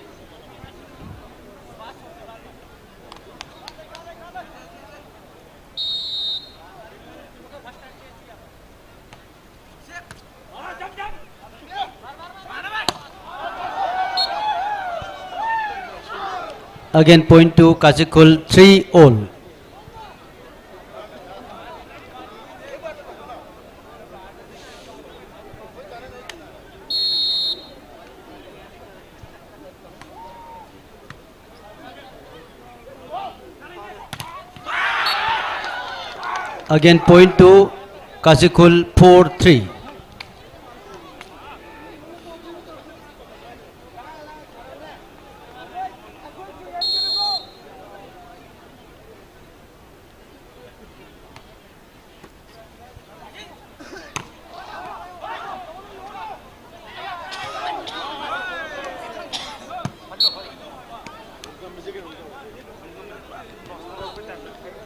Again point 2 Kazikul 3 all. Again point 2 Kazikul 4-3.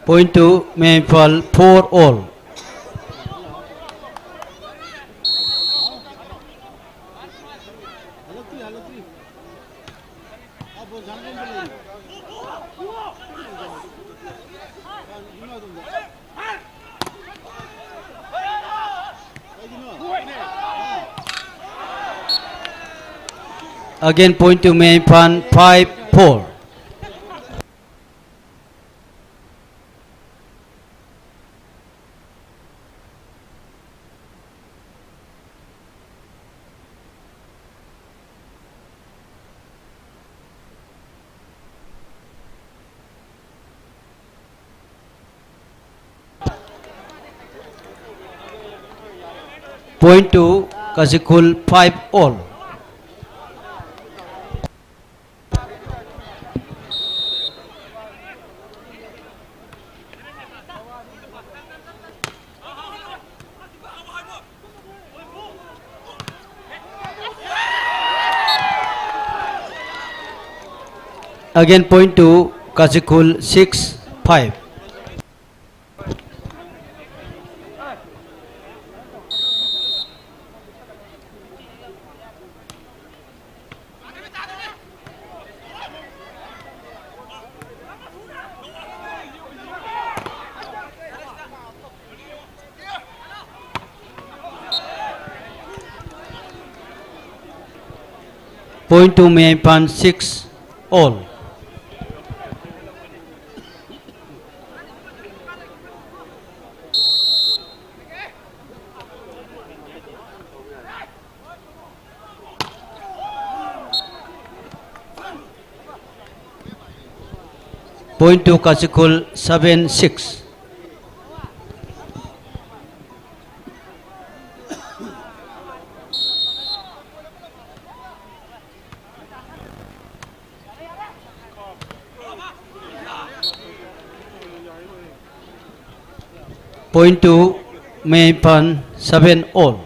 Point 2 May Infan 4 all. Again point 2 May Infan 5-4. Point 2 Kazikul 5 all. Again point 2 Kazikul 6-5. Point 2 May Infan 6 all. Point to Kachikul 7-6. Point to Maypan 7-all.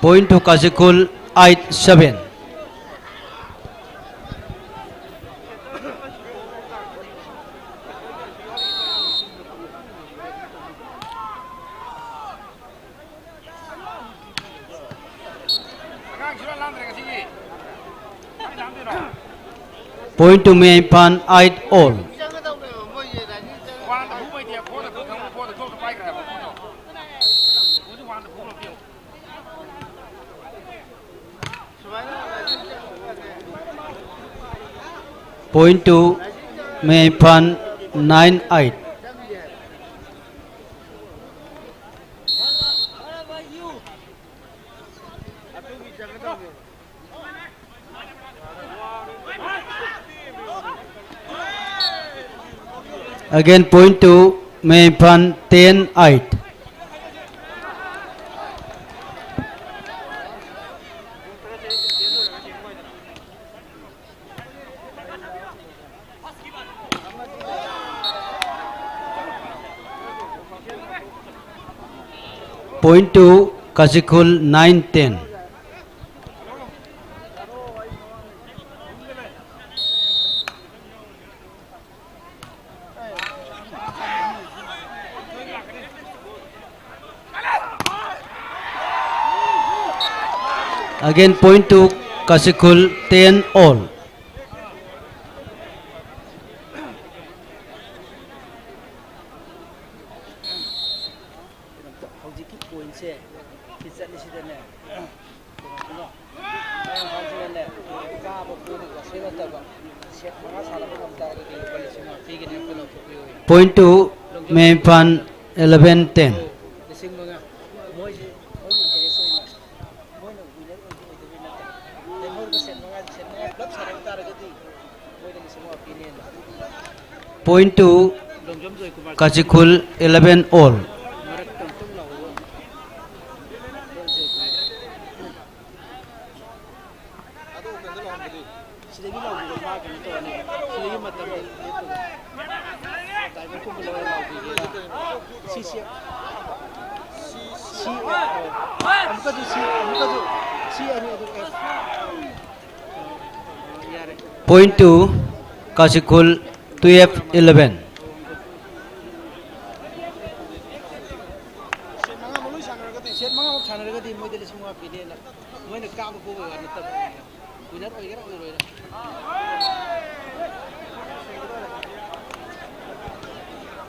Point to Kachikul 8-7. Point to Maypan 8-all. Point to Maypan 9-8. Again point to Maypan 10-8. Point to Kachikul 9-10. Again point to Kachikul 10-all. Point to Maypan 11-10. Point to Kachikul 11-all. Point to Kachikul 12-11.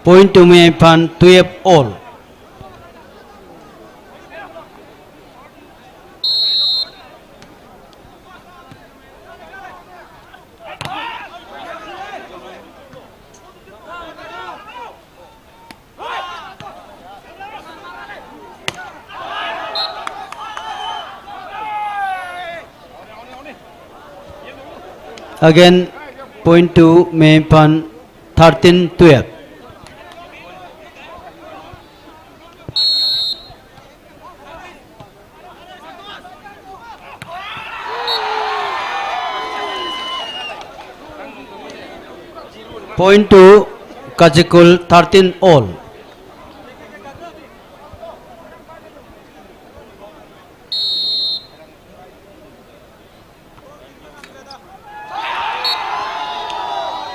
Point to Maypan 12-all. Again point to Maypan 13-12. Point to Kachikul 13-all.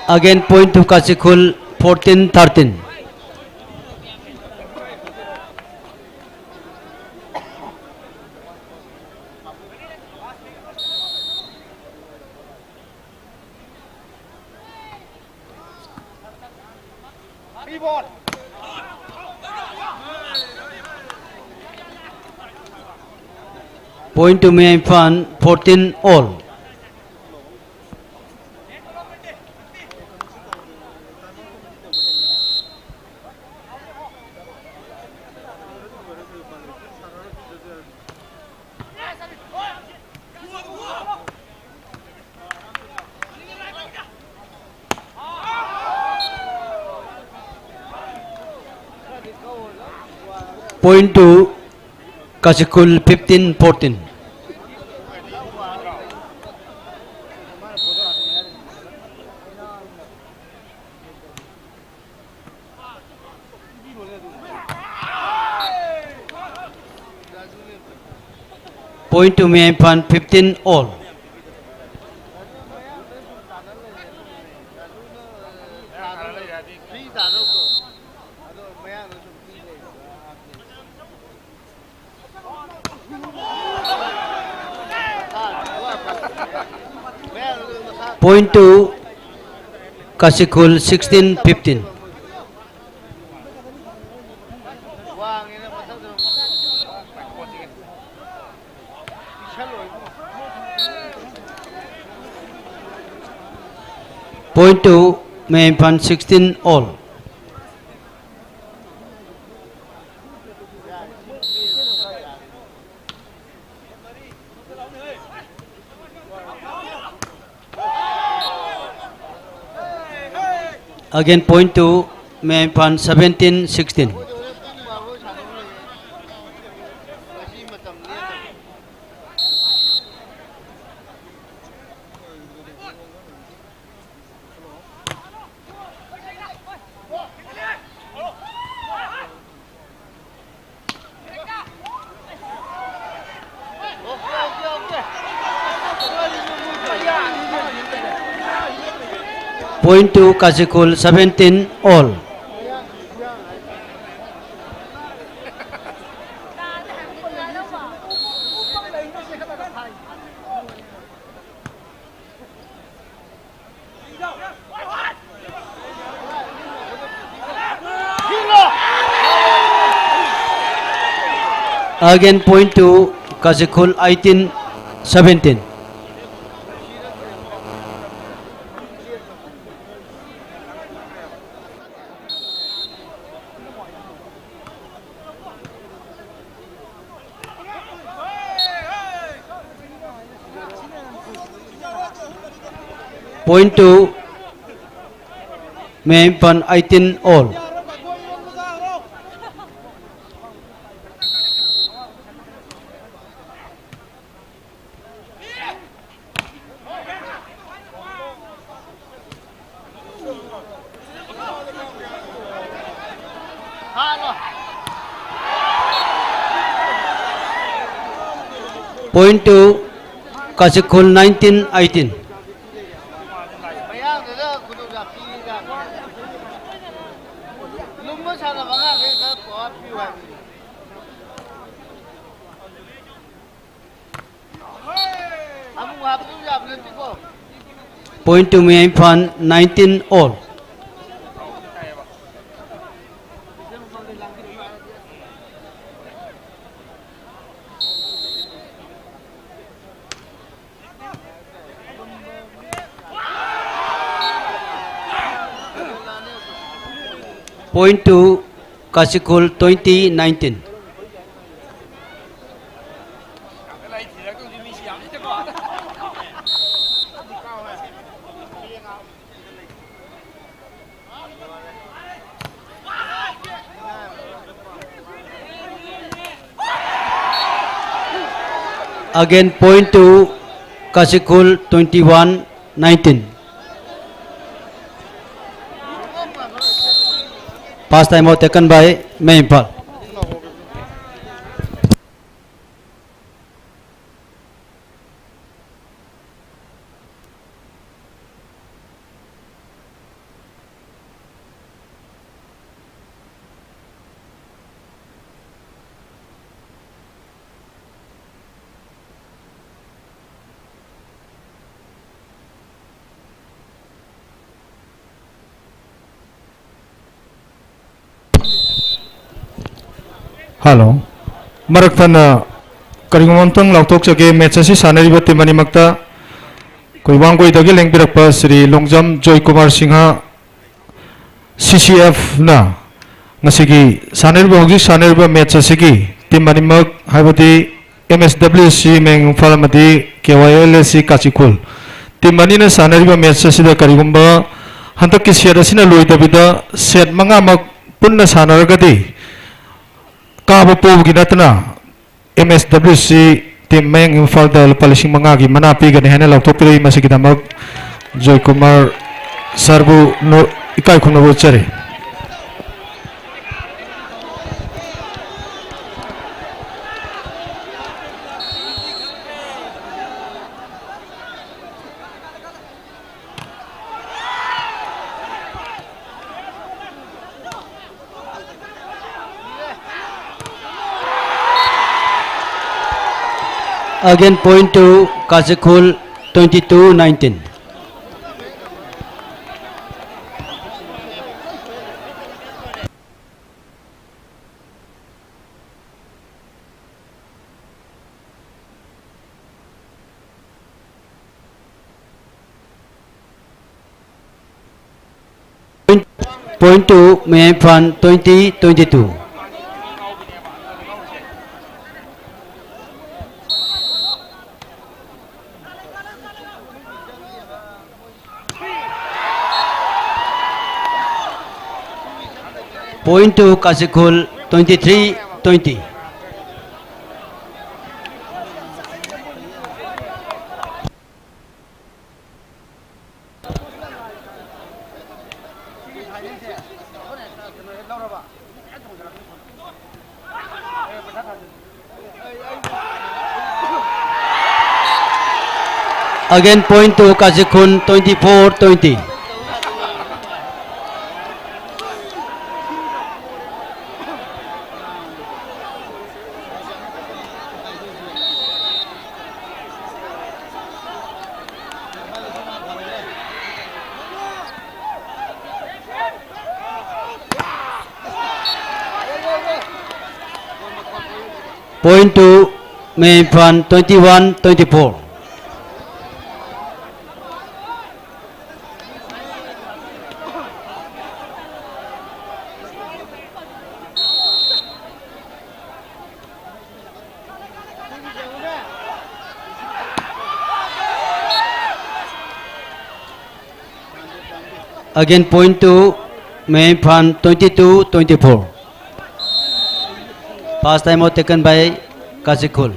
Again point to Kachikul 14-13. Point to Mia Infan 14 all. Point to Kashikul 15-14. Point to Mia Infan 15 all. Point to Kashikul 16-15. Point to Mia Infan 16 all. Again point to Mia Infan 17-16. Point to Kashikul 17 all. Again point to Kashikul 18-17. Point to Mia Infan 18 all. Point to Kashikul 19-18. Point to Mia Infan 19 all. Point to Kashikul 20-19. Again point to Kashikul 21-19. Pass time out taken by Mia Infan. Hello. Marakthana करिगुमंतंग लाउथोक जगे match असी सानरिबा team अनिमक्ता कोई वांगोइदगी लेंबिरकपा Shri Longjam Joy Kumar Singh CCF ना ngasi सानरिबा होगी सानरिबा मैच असिगी टीम अनिमक हाइबदी MSWC मेंग फालमदी KYLSC काचिकुल टीम अनिना सानरिबा मैच असिदा करिगुम्बा हंतक की सेट असिना लोइदबिदा सेट मंगामक पुन्ना सानरगदी काबो पोबगी नतना MSWC टीम मेंग इम्फाल दा पलिसिंग मंगा की मना पीगने हेने लौटोपिरी मसिगिदमक जॉय कुमार सरबु नो इकाई खुनबो चरे Again point to Kazakul 22-19. Point to Mayfan 20-22. Point to Kazakul 23-20. Again point to Kazakul 24-20. Point to Mayfan 21-24. Again point to Mayfan 22-24. Pass time out taken by Kazakul.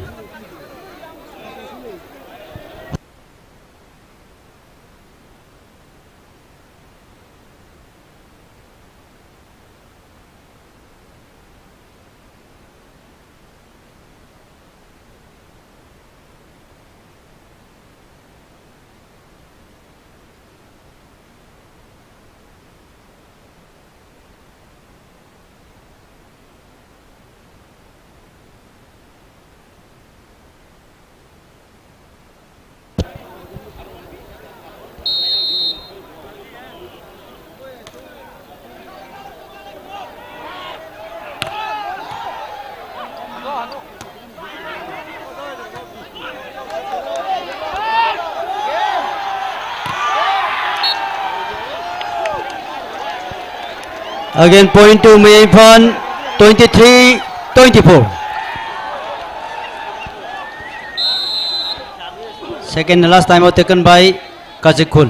Again point to Mayfan 23-24. Second and last time out taken by Kazakul.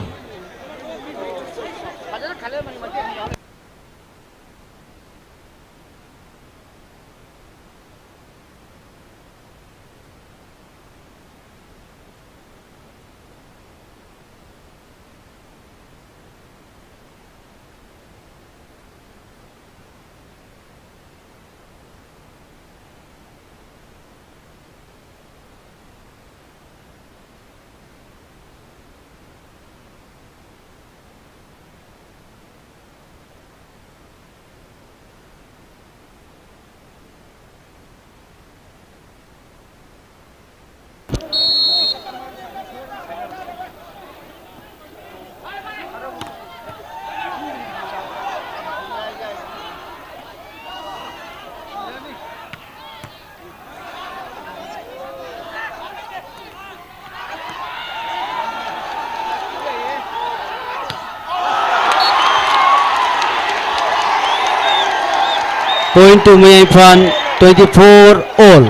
Point to Maya in front, 24 all.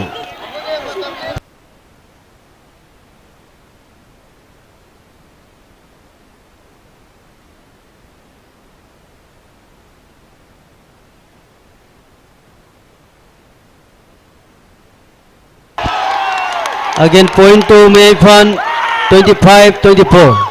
Again, point to Maya in front, 25-24.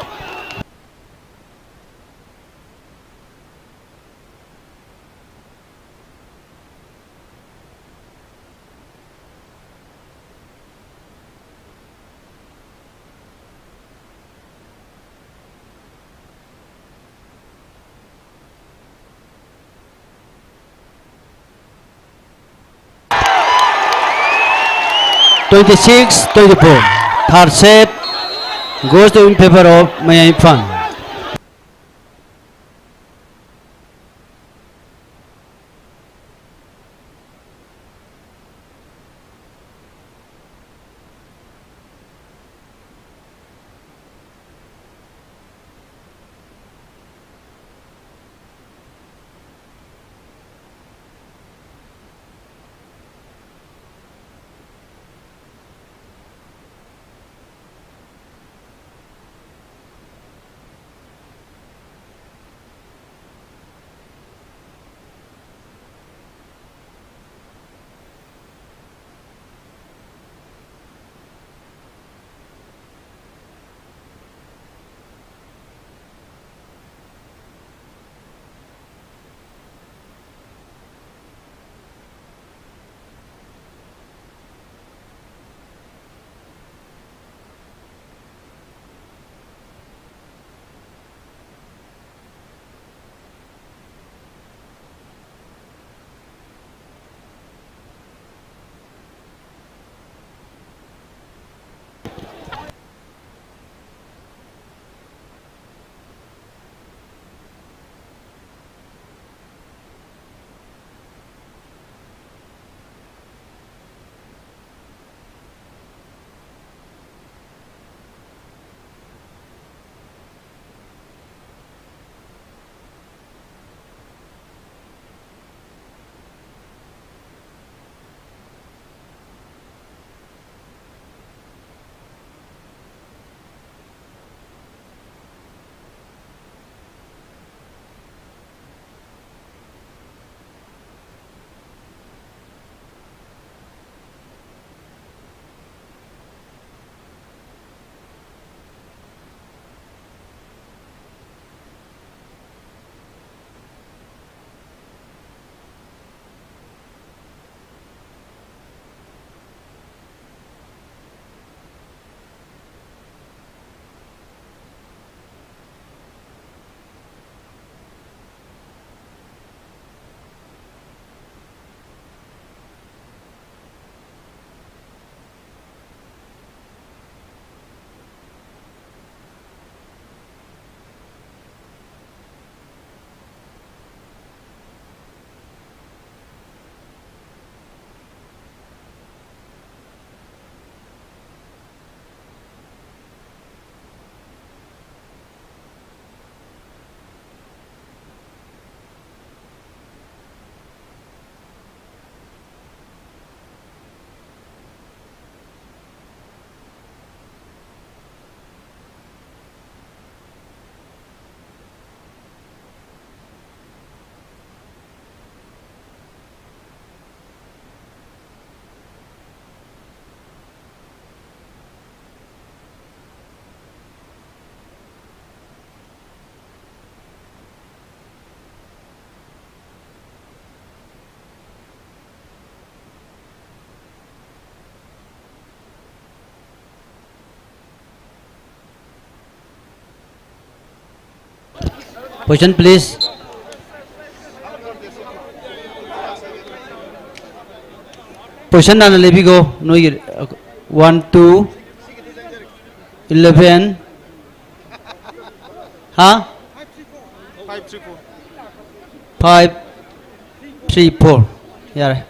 Twenty-six, 24. Third set goes to in favor of Maya Infant. Position please. Position na lebigo no 1 2 11 ha 5 3 4 yeah.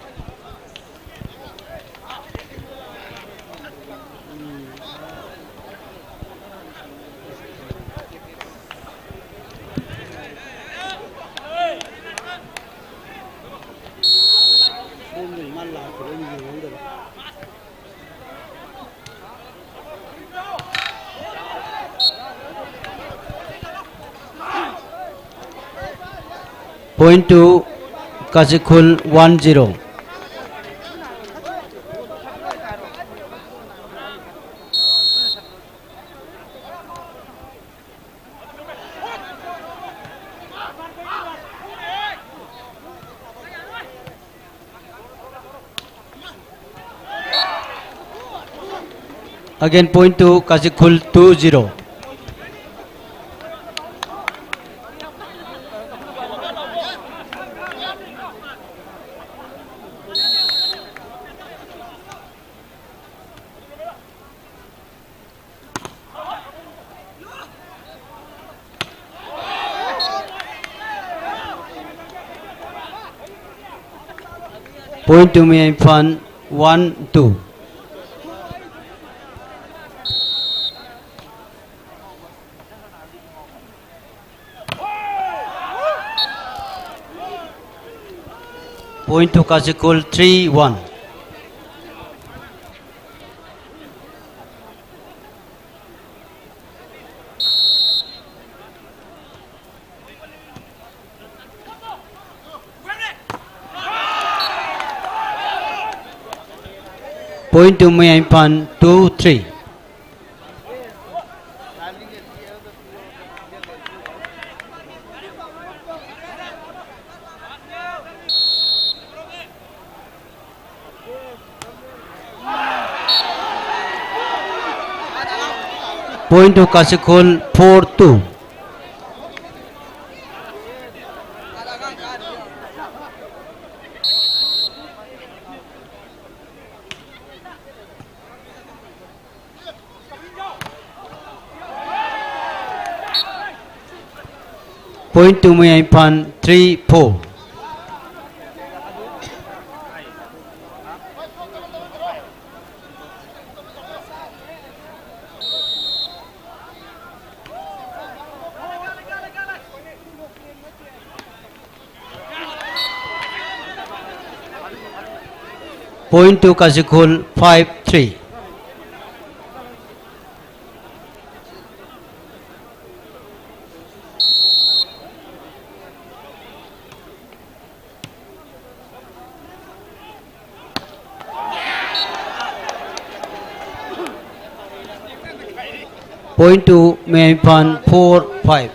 Point to Kazikul 1-0. Again point to Kazikul 2-0. Point to Mia Infan 1-2. Point to Kazikul 3-1. Point to Mia Infan 2-3. Point to Kazikul 4-2. Point to Mia Infan 3-4. Point to Kazikul 5-3. Point to Mia Infan 4-5.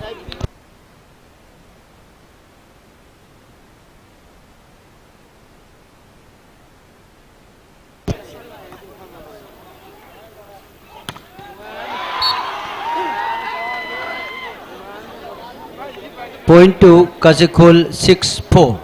Point to Kazikul 6-4.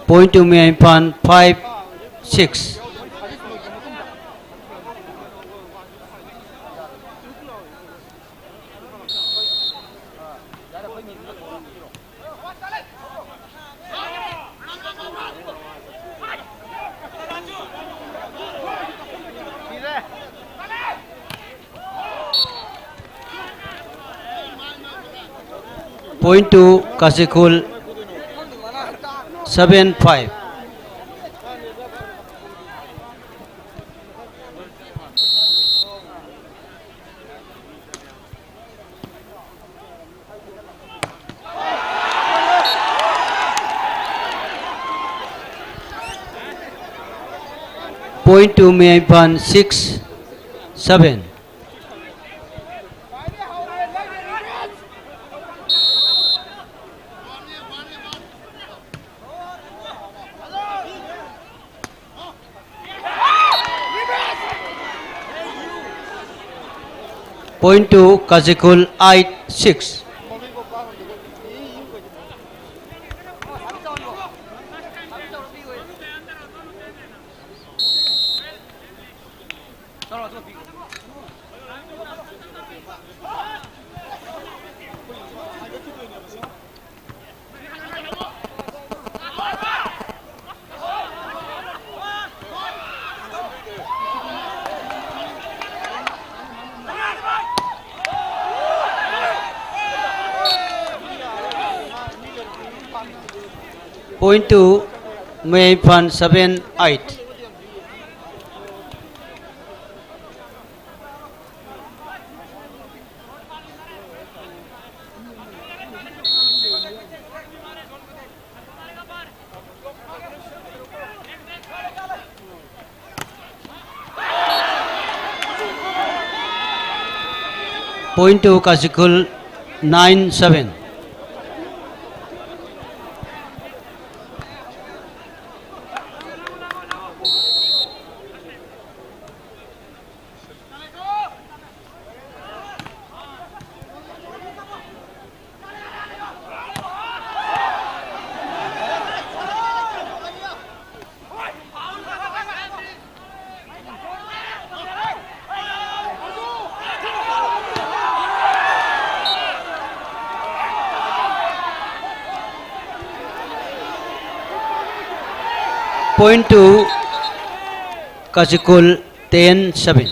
Point to Mia Infan 5-6. Point to Kazikul 7-5. Point to Mia Infan 6-7. Point to Kazikul 8-6. Point 2, May Infant 7-8. Point 2, Kashikul 9-7. Point 2, Kashikul 10-7.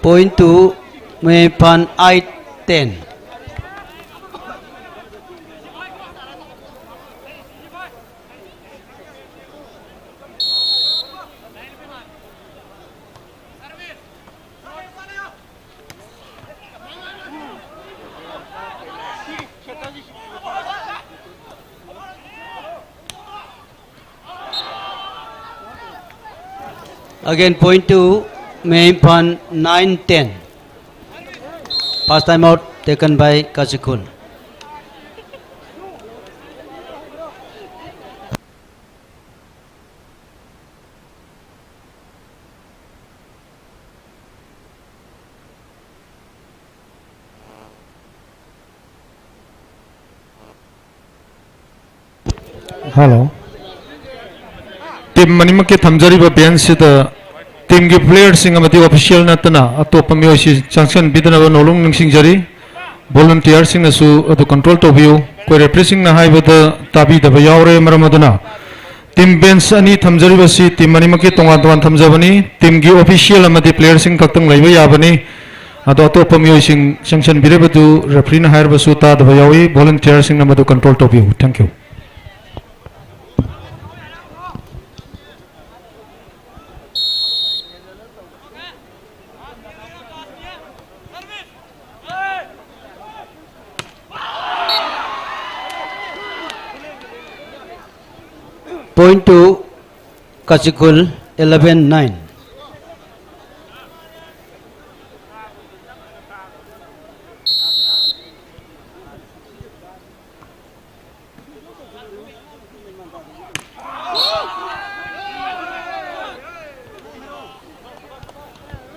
Point 2, May Infant 8-10. Again, point 2, May Infant 9-10. First time out taken by Kashikul. Hello. Team Manima ke thamjari ba bench da team ke players sing amati official na tana atopa mi osi sanction bidana ba nolong ning singjari volunteer sing nasu adu control to view ko repressing na hai bada tabi da ba yaure maramaduna team bench ani thamjari ba si team Manima ke tonga tonga thamjabani team ge official amati player sing kaktang laiba yabani adu atopa mi osi sanction bire badu referee na hair ba su ta da ba yawi volunteer sing amadu control to view. Thank you. Point 2, Kashikul 11-9.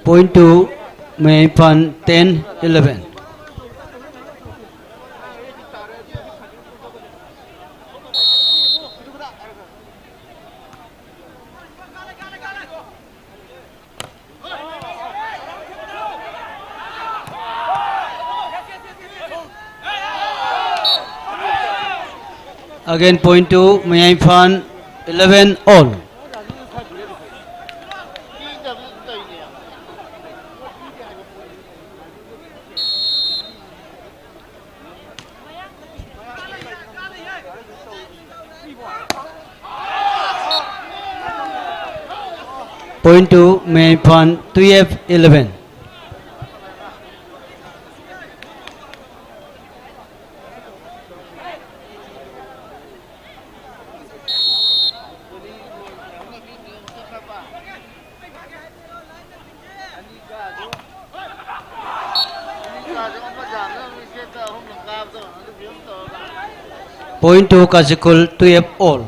Point 2, May Infant 10-11. Again, point 2, May Infant 11 all. Point 2, May Infant 12-11. Point 2, Kashikul 12 all.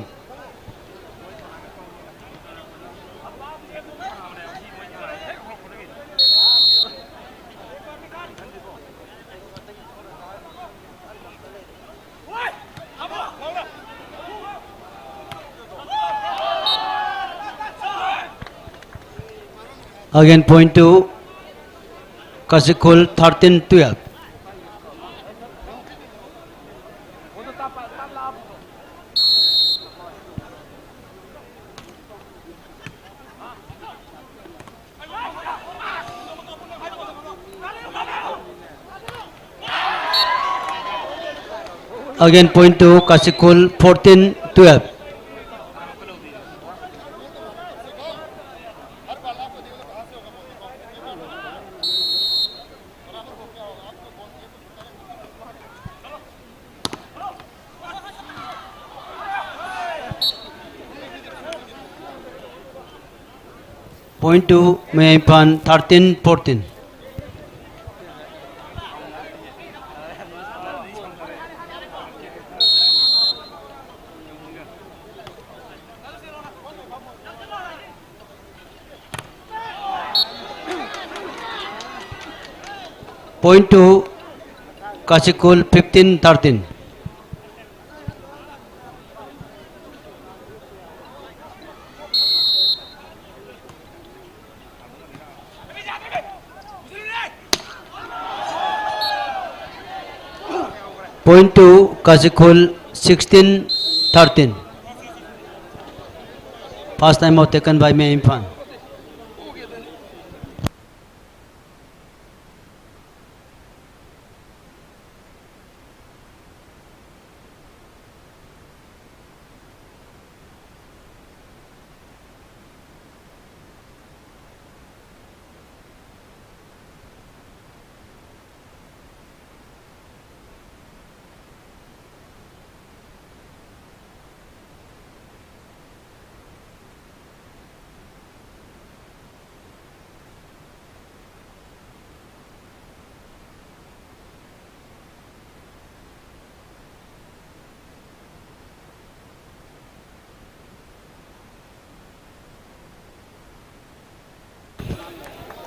Again, point 2, Kashikul 13-12. Again point to Kashikul 14-12. Point to Mayimpan 13-14. Point to Kashikul 15-13. Point to Kashikul 16-13. First time out taken by Mayimpan.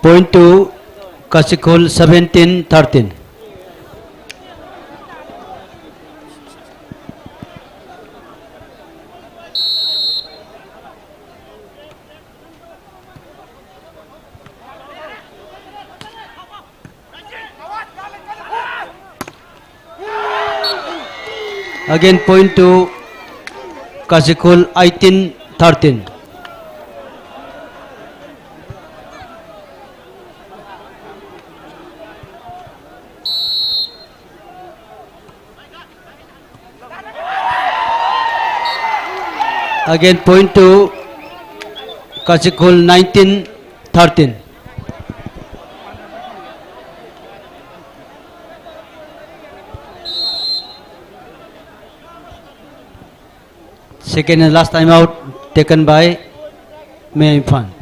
Point to Kashikul 17-13. Again point to Kashikul 18-13. Again point to Kashikul 19-13. Second and last time out taken by Mayimpan.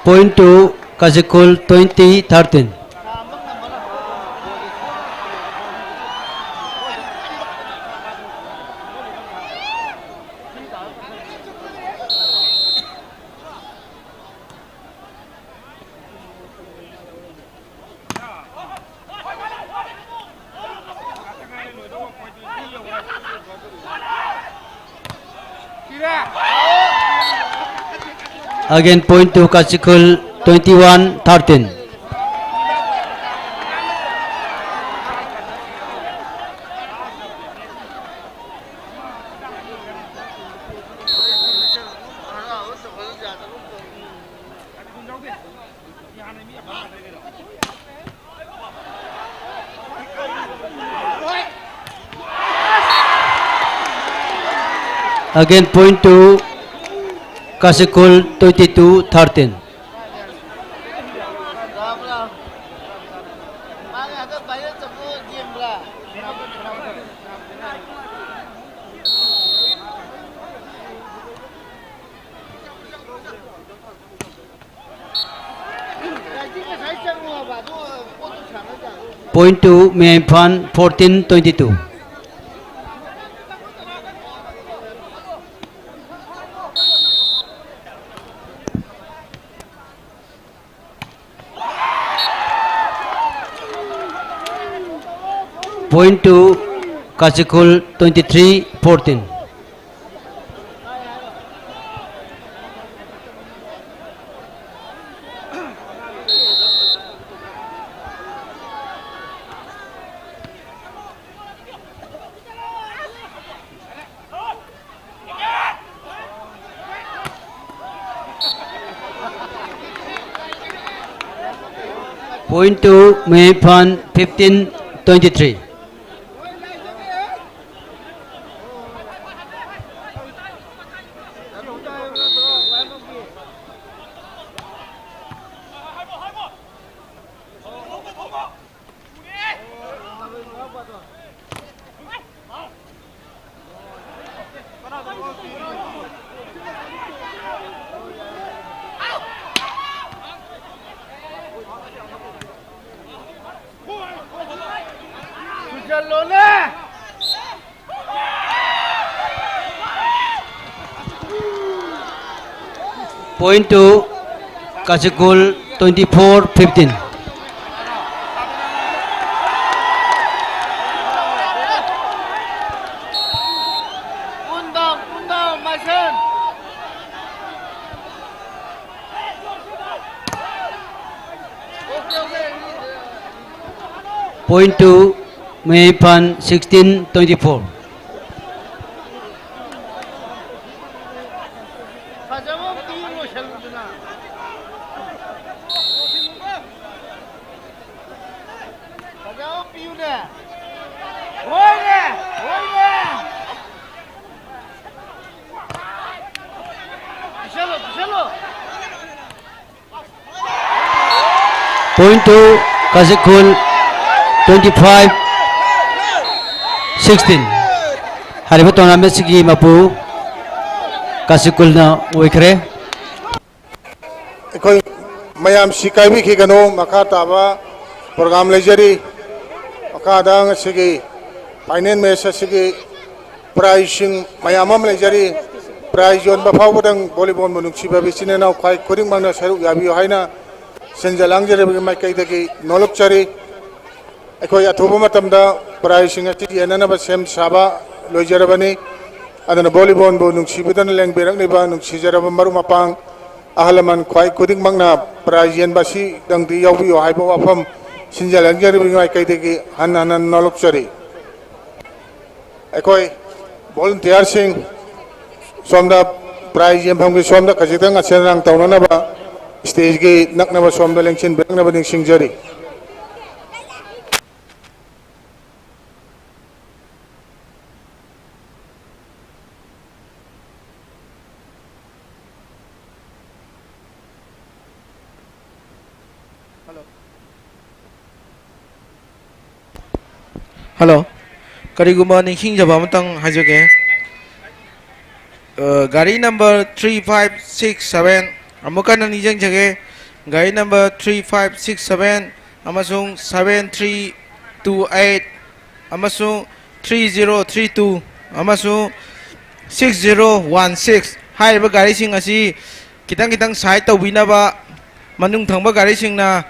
Point to Kashikul 20-13. Again point to Kashikul 21-13. Again point to Kashikul 22-13. Point to Mea Imphal 14-22. Point to Kachikul 23-14. Point to Mea Imphal 15-23. Point to Kachikul 24-15. Point to Mea Imphal 16-24. Point to Kachikul 25-16. Hariba tournament sigi mapu Kachikul na oikre. अखोई मयाम सिकाई भी खिगनो मखा ताबा programme लेजरी मखा दांग सिगी finance में सिगी प्राइसिंग मयाम लेजरी प्राइज जोन बफाव बदंग वॉलीबॉल मनुक्षी बबिसिने नाउ खाई खुरिंग मांगना सरुक याबियो हाइना संजलांग जरे माई कई दगी नोलक चरी अखोई अथुबा मतमदा प्राइसिंग अति येनना सेम साबा लोइजरबनी अदन वॉलीबॉल बो नुक्षी बदन लेंग बेरंगनिबा नुक्षी जरब मरु मपांग ahalaman khwai kudik mangna prayen basi dangdi yawiyo haibo wafam sinjalan jari bingai kaidegi hanan nolok chari ekoi volunteer sing somda prayen bhamgi somda kajitang achenrang taunana ba stage gi nakna ba somda lengchin berangna ba ning singjari Hello. Kariguma Niking Jabamatang Hajoke. Gari number 3567. Amukan Nijang Jage. Gari number 3567. Amasung 7328. Amasung 3032. Amasung 6016. Hai ba gari sing asi kitang side to winaba manung thangba gari sing na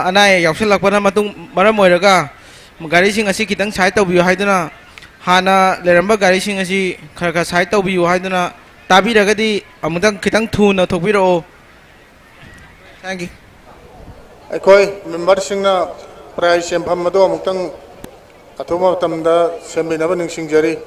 anai yaukselakpa na matung maramoiraga gari sing asi kitang side to biyo haiduna hana leramba gari sing asi khara side to biyo haiduna tabiragadi amutang kitang thuna thokbiro. Thank you. Ekoi member sing na prize sempam mado amutang athuma tamda sembinaba ning singjari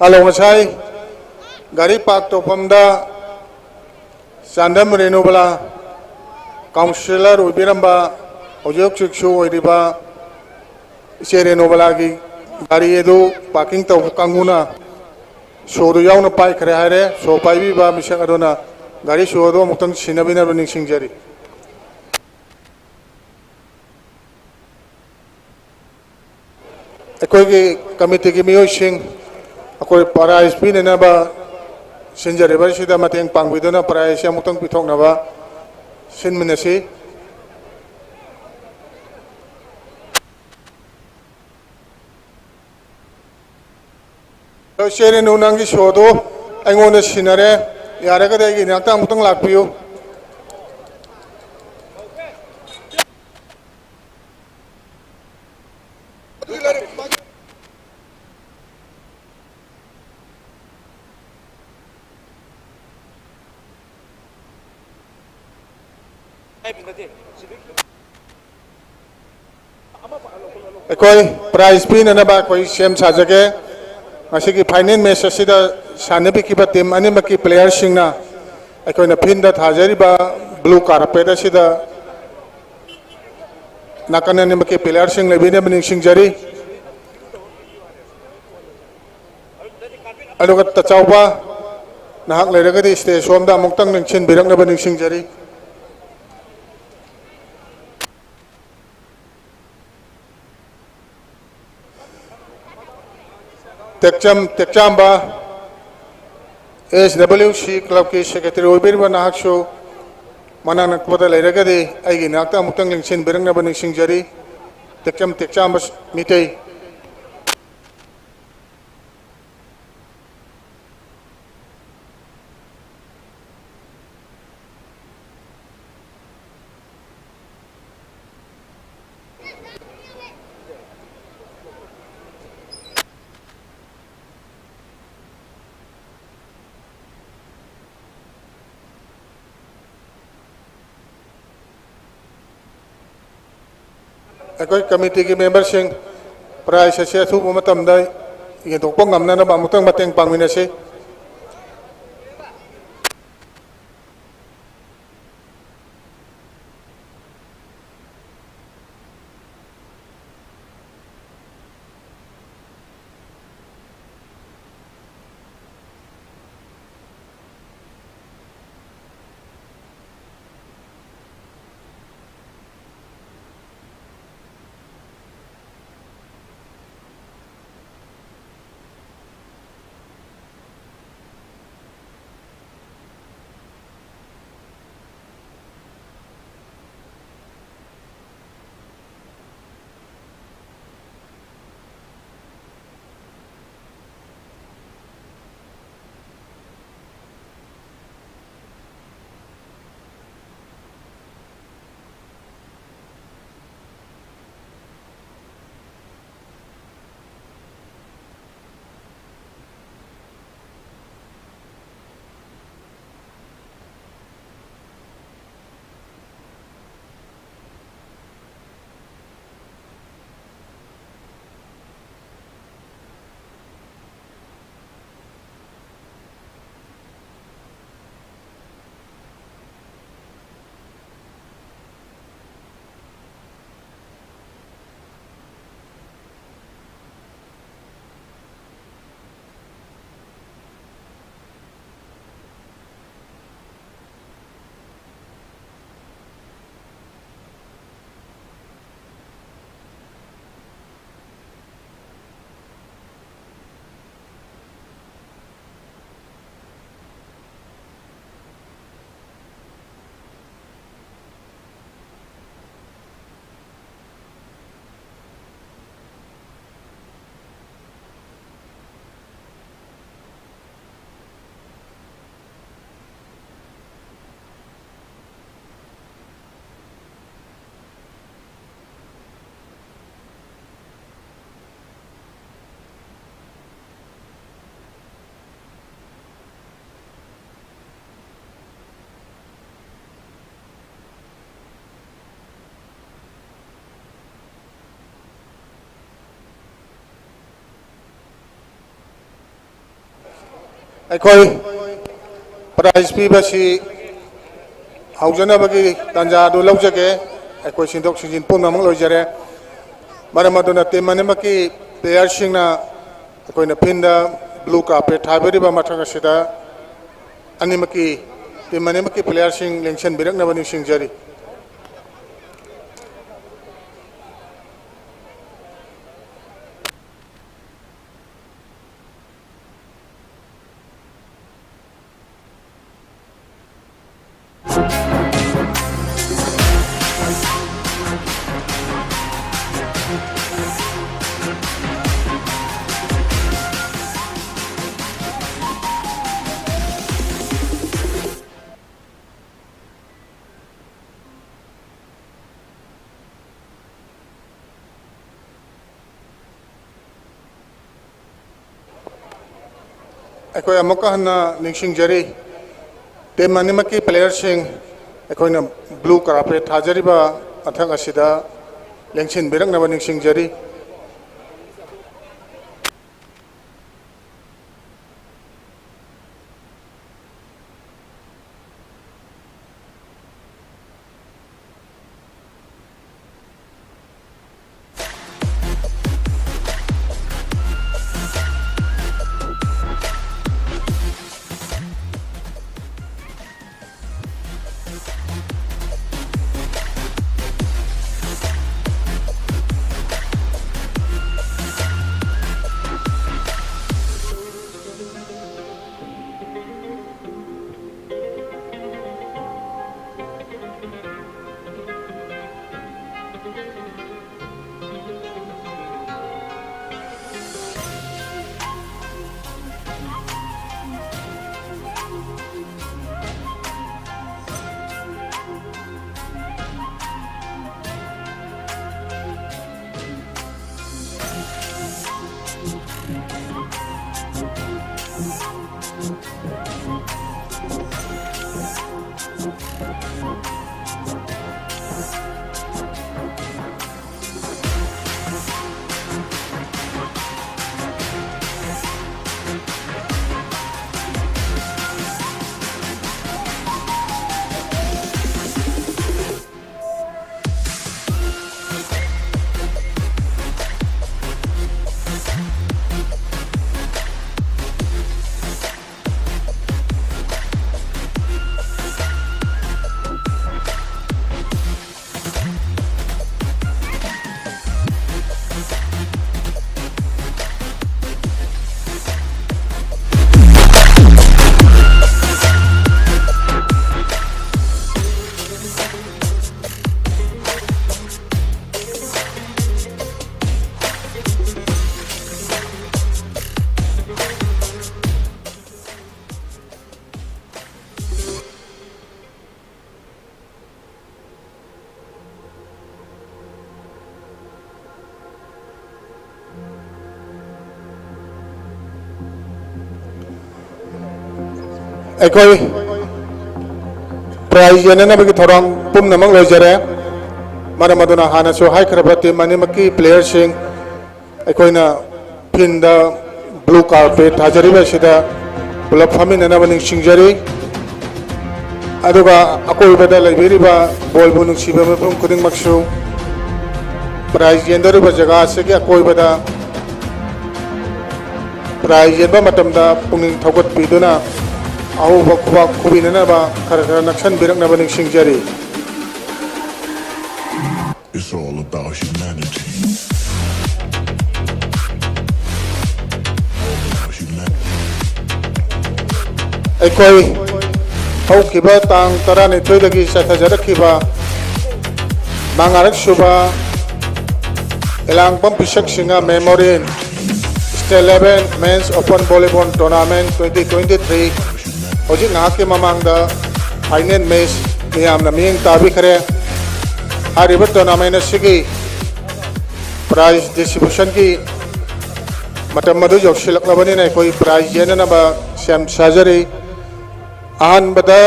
alo ngasai gari park to pamda Sandam Renubala Councillor Ubiramba Ojok Chiksu Oiriba Serenubala ki gari edu parking to kanguna shodu yauna pai khare hare so pai bi ba misang adona gari shodu mutang sinabina running singjari ekoi ki committee ki miyo sing akoi para SP ne na ba sinjari ba sida mateng pangwidona para sia mutang pithok na ba sin minasi Shere nunangi shodo aingonda sinare yare ka degi nakta mutang lakpiyo ekoi prize pin na ba koi sem sajake Masih finance match asida sanabi ki ba team ani maki player singna ekoi na pin da thajari ba blue carpet asida nakana ni maki player sing lebine bani sing jari aluga tachauba nahak leraga di stage somda muktang ningchin birak na bani sing jari Tekcham ba SWC club ki secretary Obir ba nahak show mana nak pada leraga di aigi nakta muktang ningchin birak na bani sing jari Tekcham ba mitai ekoi committee ki member sing prize ase thu matam dai ye dokpong ngamna na ba mutang mateng pangminase ꯑꯩꯈꯣꯏ prize ꯄꯤꯕꯁꯤ ꯍꯧꯖꯅꯕꯒꯤ ꯇꯥꯟꯖꯥ ꯑꯗꯨ ꯂꯧꯖꯒꯦ ꯑꯩꯈꯣꯏ ꯁꯤꯟꯗꯣꯛ ꯁꯤꯟꯖꯤꯟ ꯄꯨꯝꯅꯃꯛ ꯂꯣꯏꯖꯔꯦ ꯃꯔꯝ ꯑꯗꯨꯅ ꯇꯤꯝ ꯑꯅꯤꯃꯛꯀꯤ ꯄ꯭ꯂꯦꯌꯔꯁꯤꯡꯅ ꯑꯩꯈꯣꯏꯅ ꯐꯤꯟꯗ ꯕ꯭ꯂꯨ ꯀꯥꯔꯄꯦꯠ ꯊꯥꯕꯤꯔꯤꯕ ꯃꯊꯛ ꯑꯁꯤꯗ ꯑꯅꯤꯃꯛꯀꯤ ꯇꯤꯝ ꯑꯅꯤꯃꯛꯀꯤ ꯄ꯭ꯂꯦꯌꯔꯁꯤꯡ ꯂꯦꯡꯁꯤꯟꯕꯤꯔꯛꯅꯕ ꯅꯤꯡꯁꯤꯡꯖꯔꯤ ꯑꯩꯈꯣꯏ ꯑꯃꯨꯛꯀ ꯍꯟꯅ ꯅꯤꯡꯁꯤꯡꯖꯔꯤ ꯇꯤꯝ ꯑꯅꯤꯃꯛꯀꯤ ꯄ꯭ꯂꯦꯌꯔꯁꯤꯡ ꯑꯩꯈꯣꯏꯅ ꯕ꯭ꯂꯨ ꯀꯥꯔꯄꯦꯠ ꯊꯥꯖꯔꯤꯕ ꯃꯊꯛ ꯑꯁꯤꯗ ꯂꯦꯡꯁꯤꯟꯕꯤꯔꯛꯅꯕ ꯅꯤꯡꯁꯤꯡꯖꯔꯤ ꯑꯩꯈꯣꯏ ꯄ꯭ꯔꯥꯏꯖ ꯌꯦꯟꯅꯅꯕꯒꯤ ꯊꯧꯔꯥꯡ ꯄꯨꯝꯅꯃꯛ ꯂꯣꯏꯖꯔꯦ ꯃꯔꯝ ꯑꯗꯨꯅ ꯍꯥꯟꯅꯁꯨ ꯍꯥꯏꯈ꯭ꯔꯕ ꯇꯤꯝ ꯑꯅꯤꯃꯛꯀꯤ ꯄ꯭ꯂꯦꯌꯔꯁꯤꯡ ꯑꯩꯈꯣꯏꯅ ꯐꯤꯟꯗ ꯕ꯭ꯂꯨ ꯀꯥꯔꯄꯦꯠ ꯊꯥꯖꯔꯤꯕ ꯑꯁꯤꯗ ꯄꯨꯂꯞ ꯐꯝꯃꯤꯟꯅꯅꯕ ꯅꯤꯡꯁꯤꯡꯖꯔꯤ ꯑꯗꯨꯒ ꯑꯀꯣꯏꯕꯗ ꯂꯩꯕꯤꯔꯤꯕ ꯕꯣꯜꯕꯨ ꯅꯨꯡꯁꯤꯕ ꯃꯤꯄꯨꯝ ꯈꯨꯗꯤꯡꯃꯛꯁꯨ ꯄ꯭ꯔꯥꯏꯖ ꯌꯦꯟꯗꯧꯔꯤꯕ ꯖꯒꯥ ꯑꯁꯤꯒꯤ ꯑꯀꯣꯏꯕꯗ ꯄ꯭ꯔꯥꯏꯖ ꯌꯦꯟꯕ ꯃꯇꯝꯗ ꯄꯨꯛꯅꯤꯡ ꯊꯧꯒꯠꯄꯤꯗꯨꯅ ꯑꯍꯧꯕ ꯈꯨꯕꯥꯛ ꯈꯨꯕꯤꯅꯅꯕ ꯈꯔ ꯈꯔ ꯅꯛꯁꯟꯕꯤꯔꯛꯅꯕ ꯅꯤꯡꯁꯤꯡꯖꯔꯤ It's all about humanity. ꯑꯩꯈꯣꯏ ꯍꯧꯈꯤꯕ ꯇꯥꯡ 12ꯗꯒꯤ ꯆꯠꯊꯖꯔꯛꯈꯤꯕ ꯃꯉꯥꯔꯛꯁꯨꯕ ꯏꯂꯥꯡꯕꯝ ꯄꯤꯁꯛꯁꯤꯡꯍ memorial state level men's open volleyball tournament 2023 ꯍꯧꯖꯤꯛ ꯉꯥꯏꯍꯥꯛꯀꯤ ꯃꯃꯥꯡꯗ ꯐꯥꯏꯅꯦꯜ ꯃꯦꯆ ꯃꯤꯌꯥꯝꯅ ꯃꯤꯠꯌꯦꯡ ꯇꯥꯕꯤꯈ꯭ꯔꯦ ꯍꯥꯏꯔꯤꯕ ꯇꯣꯔꯅꯥꯃꯦꯟ ꯑꯁꯤꯒꯤ ꯄ꯭ꯔꯥꯏꯖ ꯗꯤꯁꯇ꯭ꯔꯤꯕ꯭ꯌꯨꯁꯟꯒꯤ ꯃꯇꯝ ꯑꯗꯨ ꯌꯧꯁꯤꯜꯂꯛꯂꯕꯅꯤꯅ ꯑꯩꯈꯣꯏ ꯄ꯭ꯔꯥꯏꯖ ꯌꯦꯟꯅꯅꯕ ꯁꯦꯝ ꯁꯥꯖꯔꯤ ꯑꯍꯥꯟꯕꯗ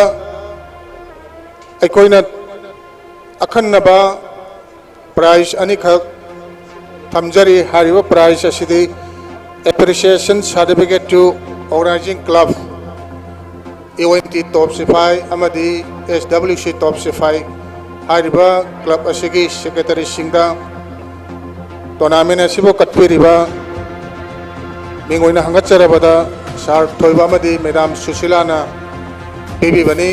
ꯑꯩꯈꯣꯏꯅ ꯑꯈꯟꯅꯕ ꯄ꯭ꯔꯥꯏꯖ ꯑꯅꯤꯈꯛ ꯊꯝꯖꯔꯤ ꯍꯥꯏꯔꯤꯕ ꯄ꯭ꯔꯥꯏꯖ ꯑꯁꯤꯗꯤ appreciation certificate to organizing club AONT top sifai amadi SWC top sifai hariba club asigi secretary singda tournament asibo katpiriba mingoina hangatcharabada sar thoiba amadi madam Susilana bibi bani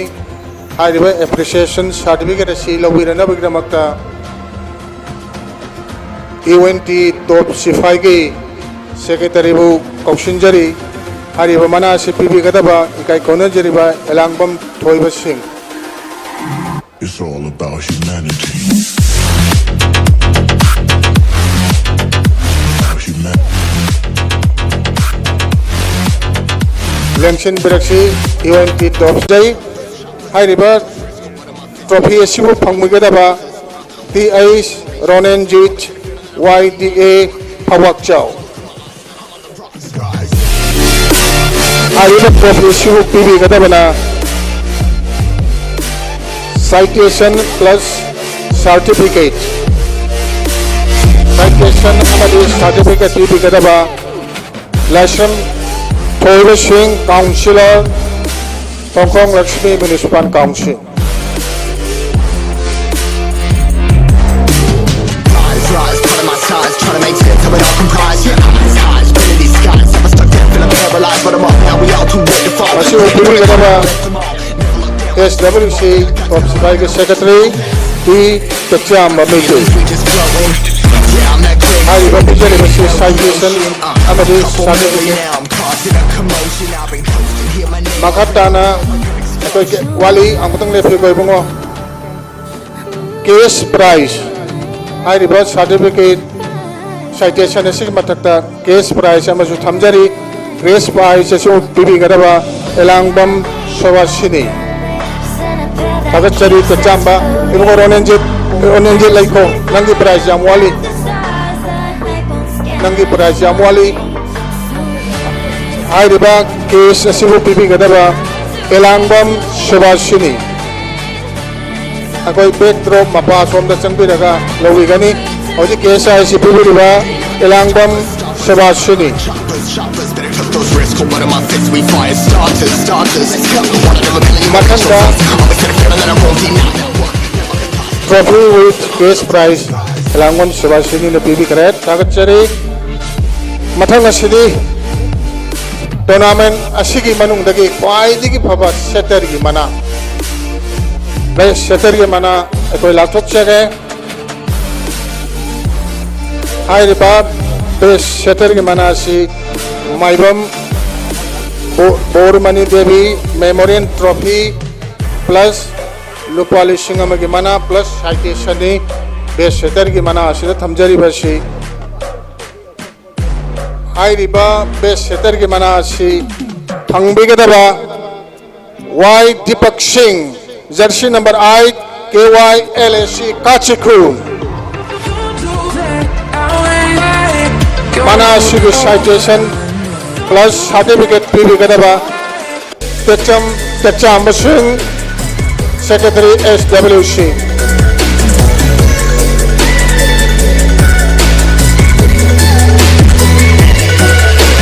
hariba appreciation certificate asi lawirana bagdamakta AONT top sifai ge secretary bu kaushinjari hariba mana si pibi gadaba ikai kona jariba elangbam thoiba sing. It's all about humanity. Lengshin Biraksi AONT top day hariba trophy asibu phangmugadaba TIS Ronenjit YDA Pawak Chow hariba trophy asibu PB gadabana citation plus certificate citation amadi certificate PB gadaba Lasham Thoiba Singh Councillor Tongkong Lakshmi Municipal Council Masih upuri gadaba SWC of Sifai Secretary di Kecam Bamiju hari bapijali masih citation amadi certificate makatana atau wali angkutang level kau bungo case prize hari bap certificate citation asik matakta case prize amasu thamjari case prize asu bibi gadaba elangbam sawasini agat cari tercamba ibu Ronenjit laiko nangi prize jam wali nangi prize jam wali hai riba case asibu pipi gadaba elangbam sawasini akoi backdrop mapa somda changpiraga lowi gani hoji case asi pipi riba elangbam sawasini matanda trophy with case prize elangbam sawasini na pipi karet agat cari mathang asini tournament asigi manung dagi kwaidigi phaba setter gi mana bai setter gi mana ekoi laptop chege hai riba best setter gi mana si maibam Bormani Devi Memorial Trophy plus Lupali Singama gi mana plus citation ni best setter gi mana asida thamjari basi hai riba best setter gi mana si thangbigadaba Y Deepak Singh jersey number 8 KYLSC Kachikul mana si citation plus certificate PB gadaba Techam Singh Secretary SWC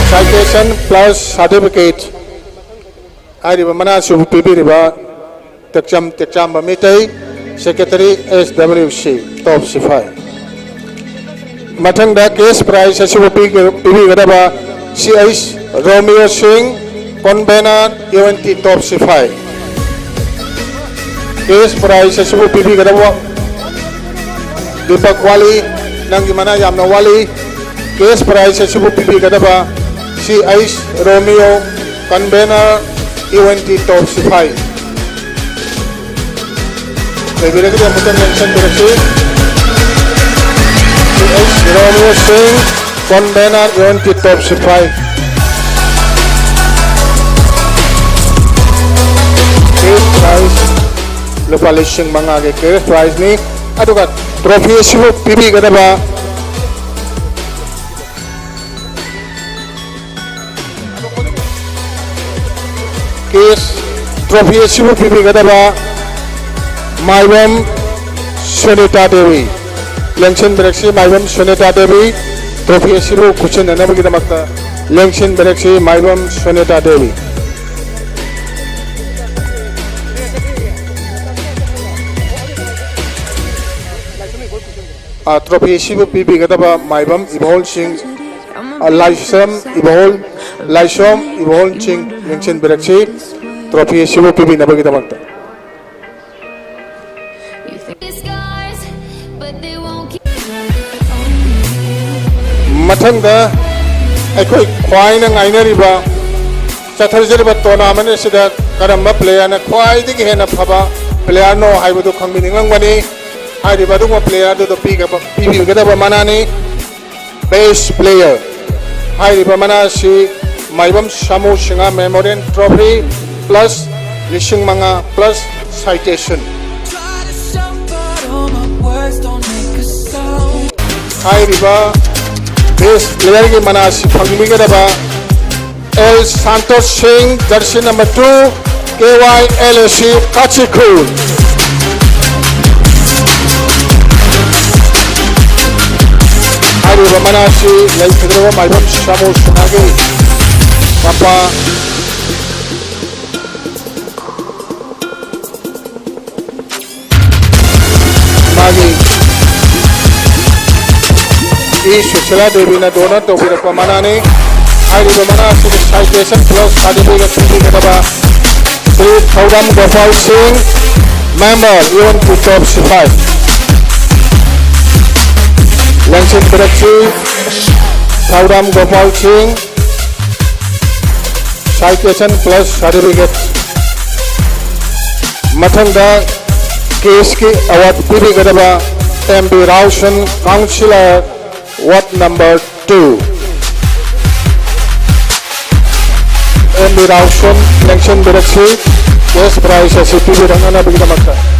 citation plus certificate hariba mana su PB riba Techam Bamitai Secretary SWC top sifai mathang da case prize asu PB gadaba CIS Romeo Singh convener AONT top sifai case prize asu PB gadaba Deepak Wali nangi mana yamna wali case prize asu PB gadaba CIS Romeo convener AONT top sifai Lebih kita mutan mention direksi CIS Romeo Singh convener AONT top sifai case prize lupa listing mangage case prize ni aduh trophy sibu PB gadaba case trophy sibu PB gadaba Maibam Sunita Devi Lengshin Biraksi Maibam Sunita Devi trophy asibu kuchin nana bagi damakta Lengshin Biraksi Maibam Sunita Devi trophy sibu pibigdaba maibam ibol sing laisom ibol sing lengchen berakchi trophy sibu pibinabagidamata mathangda aikoi khwaina ngainariba chatharjariba tournament sida karamba player na khwai digi hena phaba player no haibudu khangmininglangbani hariba duma player do pibigdaba manani best player hariba manasi maibam samu singa memorial trophy plus lishing manga plus citation hariba best player ki manasi phangmigdaba El Santos Singh jersey number 2 KYLSC Kachikul hariba manasi laithidraba maibam samu sinagi papa magi Sushila Devi na donor to be manani hariba manasi citation plus certificate pibigdaba Sri Thauram Gopal Singh member even to top 5 Lengchen Berakchi Thauram Gopal Singh citation plus certificate mathangda KSK award pibigdaba MB Rausan councillor ward number 2 MB Rausan Lengchen Berakchi yes prize CP Rangana bigdamata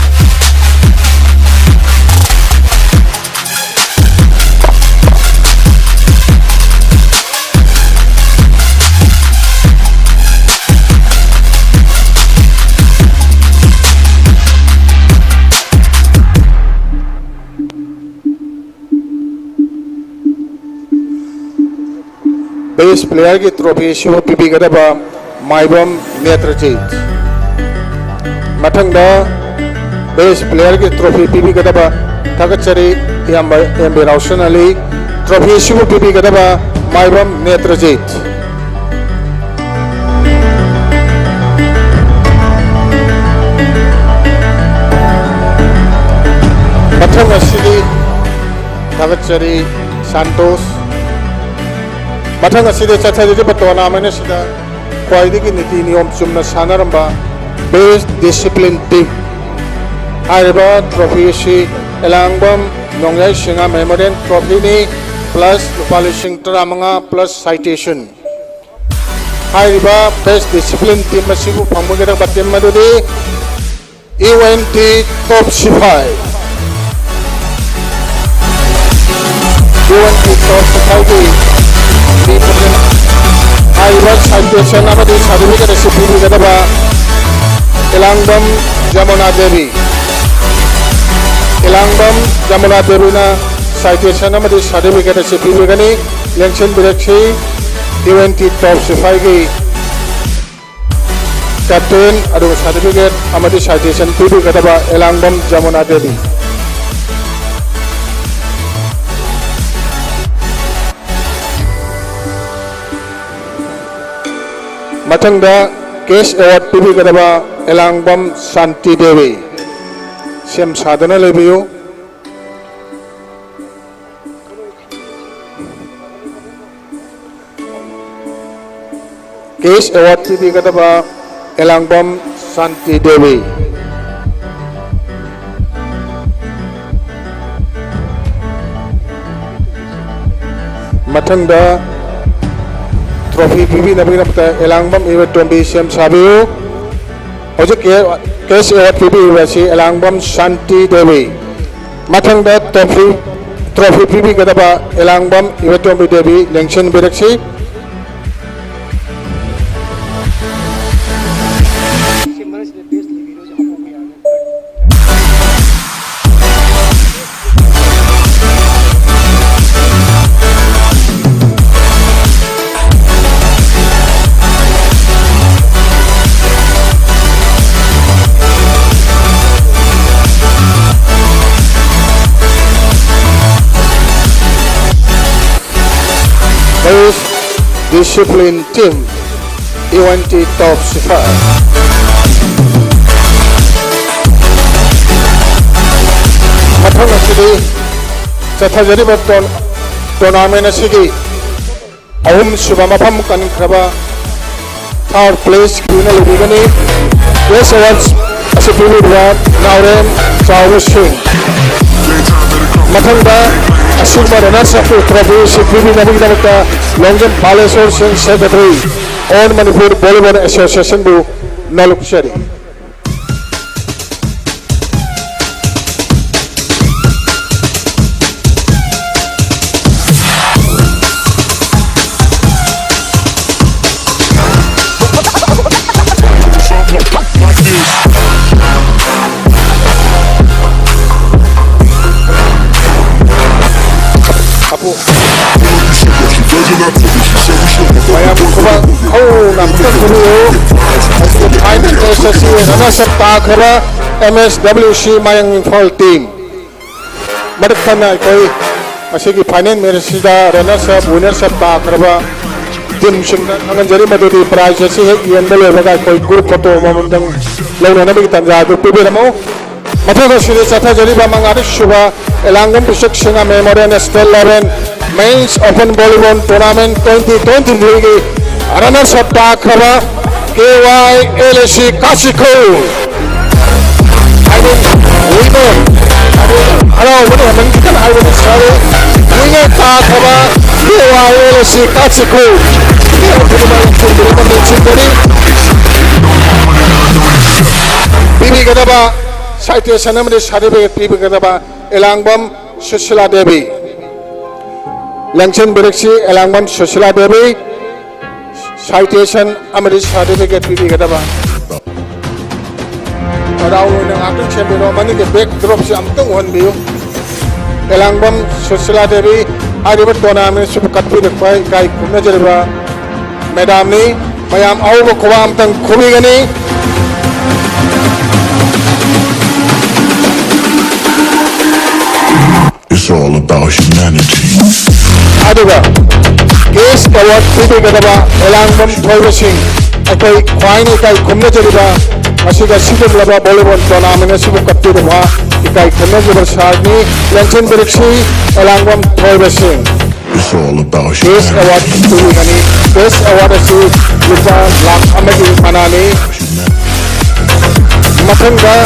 best player की trophy sibu pibigdaba maibam Netrajit mathangda best player की trophy pibigdaba thagachari MB Rausan Ali trophy sibu pibigdaba maibam Netrajit mathang asidi thagachari Santos mathang aside chathajariba tournament asida khwaidagi niti niyom chumna sanaramba best discipline team hariba trophy si elangbam nongyai singa memorial trophy ni plus rupali sing tramanga plus citation hariba best discipline team asibu phangmugera batem madudi UNT top 5 UNT top 5 hariba citation amadi certificate asibu pibigdaba Elangbam Jamuna Devi na citation amadi certificate asibu pibigani Lengchen Berakchi UNT top 5 gi captain adu certificate amadi citation pibigdaba Elangbam Jamuna Devi mathangda case award pibigdaba Elangbam Shanti Devi sem sadhana lebiyo case award pibigdaba Elangbam Shanti Devi mathangda trophy pibi nabigdamata Elangbam Iwatombi sem sabiyo hoje case award pibi wasi Elangbam Shanti Devi mathangda trophy pibigdaba Elangbam Iwatombi Devi Lengchen Berakchi Discipline Team UNT Top Super. Mathang asidi chathajariba tournament asigi ahum suba mafam kankraba third place winner lubigani yes awards asipili rap Nauren Chawru Singh mathang da asugma runners up trophy sipili nabigdamata Longjam Baleswar Singh Secretary on Manipur Volleyball Association bu Nalukshari runners up takhara MSWC Mayang Imphal team madkhana koi asigi final match sida runners up winners up takhara team singna anganjari madudi prize asi he yendale baga koi group photo mamundang launa nabi tanja du pibiramo mathoga sida chatha jari ba mangari shuba elangam pishak singa memorial national 11 men's open volleyball tournament 2023 runners up takhara KYLSC Kachikul. Winner. Hello, winner. Mengkikan I will sorry. Winner takhaba KYLSC Kachikul. Bibi kadaba citation namde certificate bibi kadaba Elangbam Sushila Devi. Langshan Bereksi Elangbam Sushila Devi. Citation Amrit certificate PB kadaba around ng ating champion mani ke backdrop si amtong hon biyo Elangbam Sushila Devi aribat tournament sub katpi rakpai kai kumna jariba madam ni mayam au ko kwa amtang khubi gani It's all about humanity. aduga Case award PB kadaba Elangbam Thoiba Singh akai khwaini kai khumna jariba asiga sidum laba volleyball tournament asibu kapti ruwa ikai khumna jabar sarni Langshan Bereksi Elangbam Thoiba Singh It's all about Case award PB gani Case award asi lupa lakh amagi manani mathanga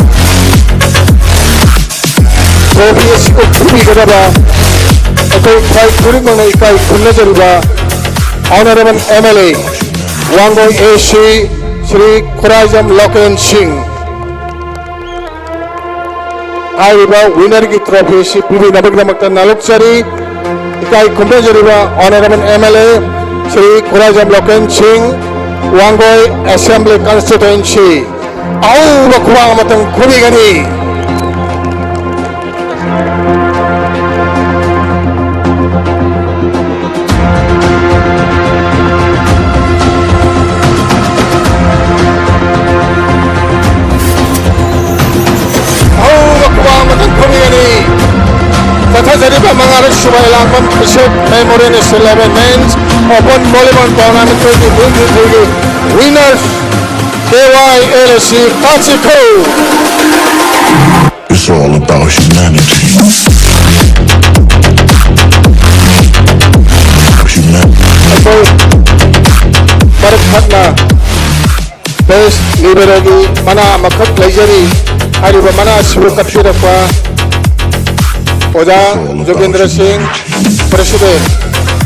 trophy asiku PB kadaba akai khwai kuring mana ikai khumna jariba Honorable MLA Wangoi AC Shri Khurajam Loken Singh Ariba winner ki trophy si PB Nabagdamakta Nalukchari ikai khumna jariba Honorable MLA Shri Khurajam Loken Singh Wangoi Assembly Constituency au bakwa matang khuri gani Jariba Mangarat Shubha Elangbam Bishop Memorial National 11 Men's Open Volleyball Tournament 2023 winners KYLSC Kachikul. It's all about humanity. Parakhatna Best Liberagi Mana Makat Lajari Hariba Mana Shivu Kapshirapa Oja Jogendra Singh, President,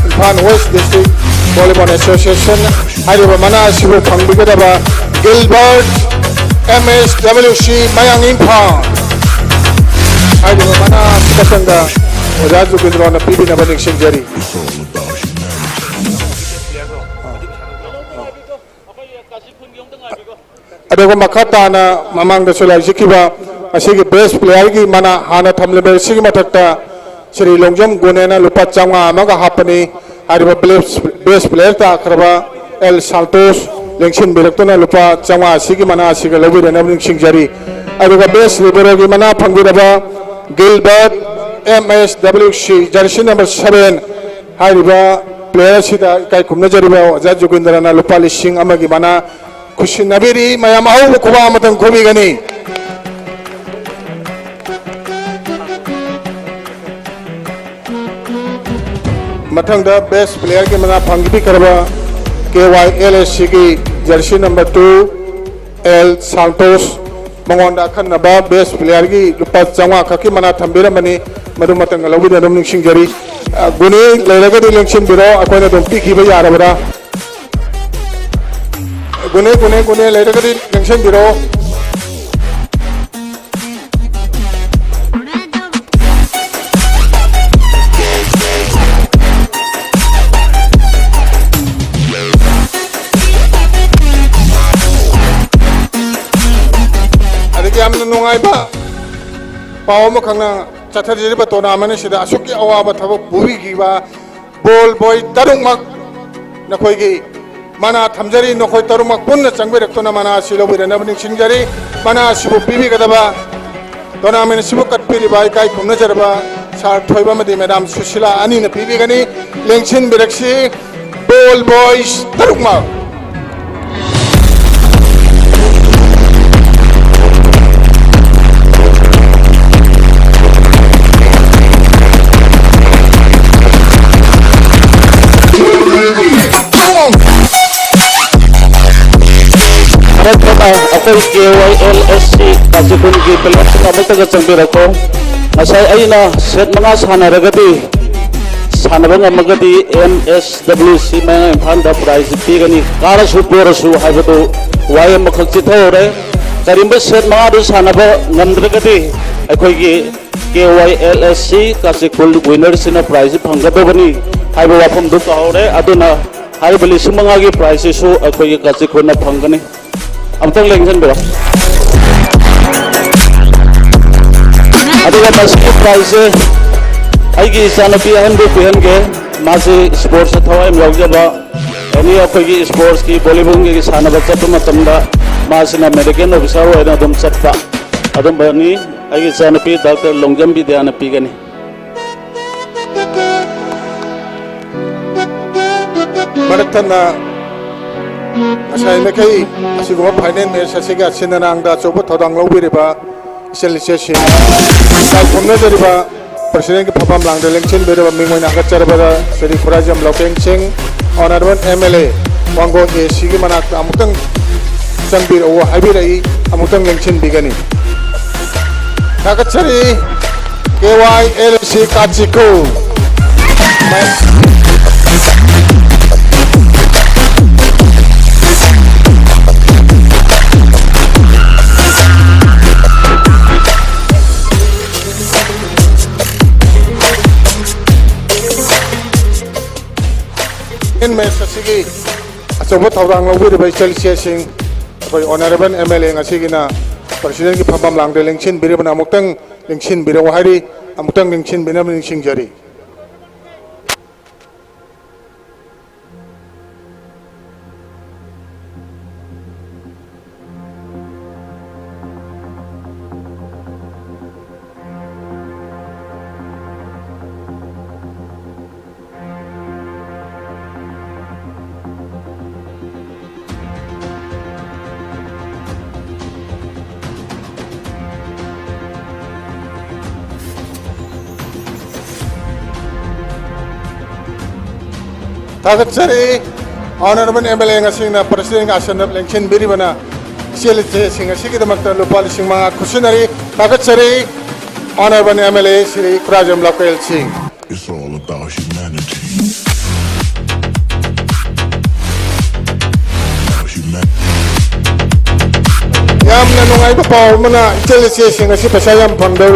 Imphal West District Volleyball Association, Hariba Mana Shivu Phangbigaba, Gilbert, MSWC Mayang Imphal, Hariba Mana Sikatanga, Oja Jogendra na PB Nabanik Singh Jari. Aduga makata na mamang da sulai sikiba asigi best player ki mana hana thamlebe sigi mathakta Shri Longjam Gunena lupa changa amaga hapani ariba best player ta akraba El Santos Langshan Berektona lupa changa sigi mana asiga lobi rena Singh Jari aduga best libero ki mana phangbiraba Gilbert MSWC jersey number 7 ariba player sida kai kumna jariba Oja Jogindrana lupa lising amagi mana kusinabiri mayam au kuba matang kumi gani matang da best player ke mana phangbi karba KYLSC ki jersey number 2 L Santos mangonda khanaba best player ki lupa changwa khaki mana thambira mani madu matang lawbi da dum ningsing jari guni leiraga di lengsin biro akoina dum piki ba yarabara gune leiraga di lengsin biro adiki amna nungai ba paw mo khangna chathari ba tournament sida asuki awaba thabak bubi gi ba ball boy tarung mak nakhoi gi mana thamjari nakhoi tarung mak punna changbe raktona mana silo bi rana bning singjari mana sibu bibi kadaba tournament sibu katpiri bai kai kumna jarba sar thoiba madi madam Susila ani na bibi gani lengchin biraksi ball boys tarung mak ako'y KYLSC Kajikun ki players na magtaga changbira ko masay ay na set mga sanaragati sanaba nga magati MSWC mga imphanda prize pigani karasu purasu haibatu waya makagchithore karimba set mga do sanaba ngamdragati ako'y ki KYLSC Kajikun winners na prize phanggadobani haiba wafam du kahore aduna haiba lising mga gi prize su ako'y Kajikun na phangani amtang lengsan bro aduga basket prize ai gi sanapi han bu pihan ge masi sports thawai mawjaba ani akhoi gi sports ki volleyball gi sanaba chatu matamda masina medical officer wa na dum chatta adum bani ai gi sanapi Dr. Longjam Vidyana pigani maratana asai na kai asiguma finance match asiga sinanang da chobo thodang lobiriba selisesi sai kumna jariba president ki phapam langda lengchen beraba mingoi na gacharba seri khurajam lokeng sing honorable MLA wango ke sigi manak amutang changbir o habirai amutang lengchen bigani gachari KYLSC Kachikul in match asigi achobo thawrang lobiri bai Chelsea sing koi honorable MLA ngasigi na president ki phapam langde lengchin biribana amutang lengchin biraw hari amutang lengchin binam lengchin jari Tagatsari honorable MLA ngasing na president asan lengchin biribana Chelsea sing asigi damakta lupa lising mga kusinari tagatsari honorable MLA Sri Krajam Lokel Singh. It's all about humanity. Yam na nungay pa mo na Chelsea sing asigi pasayam pangdawi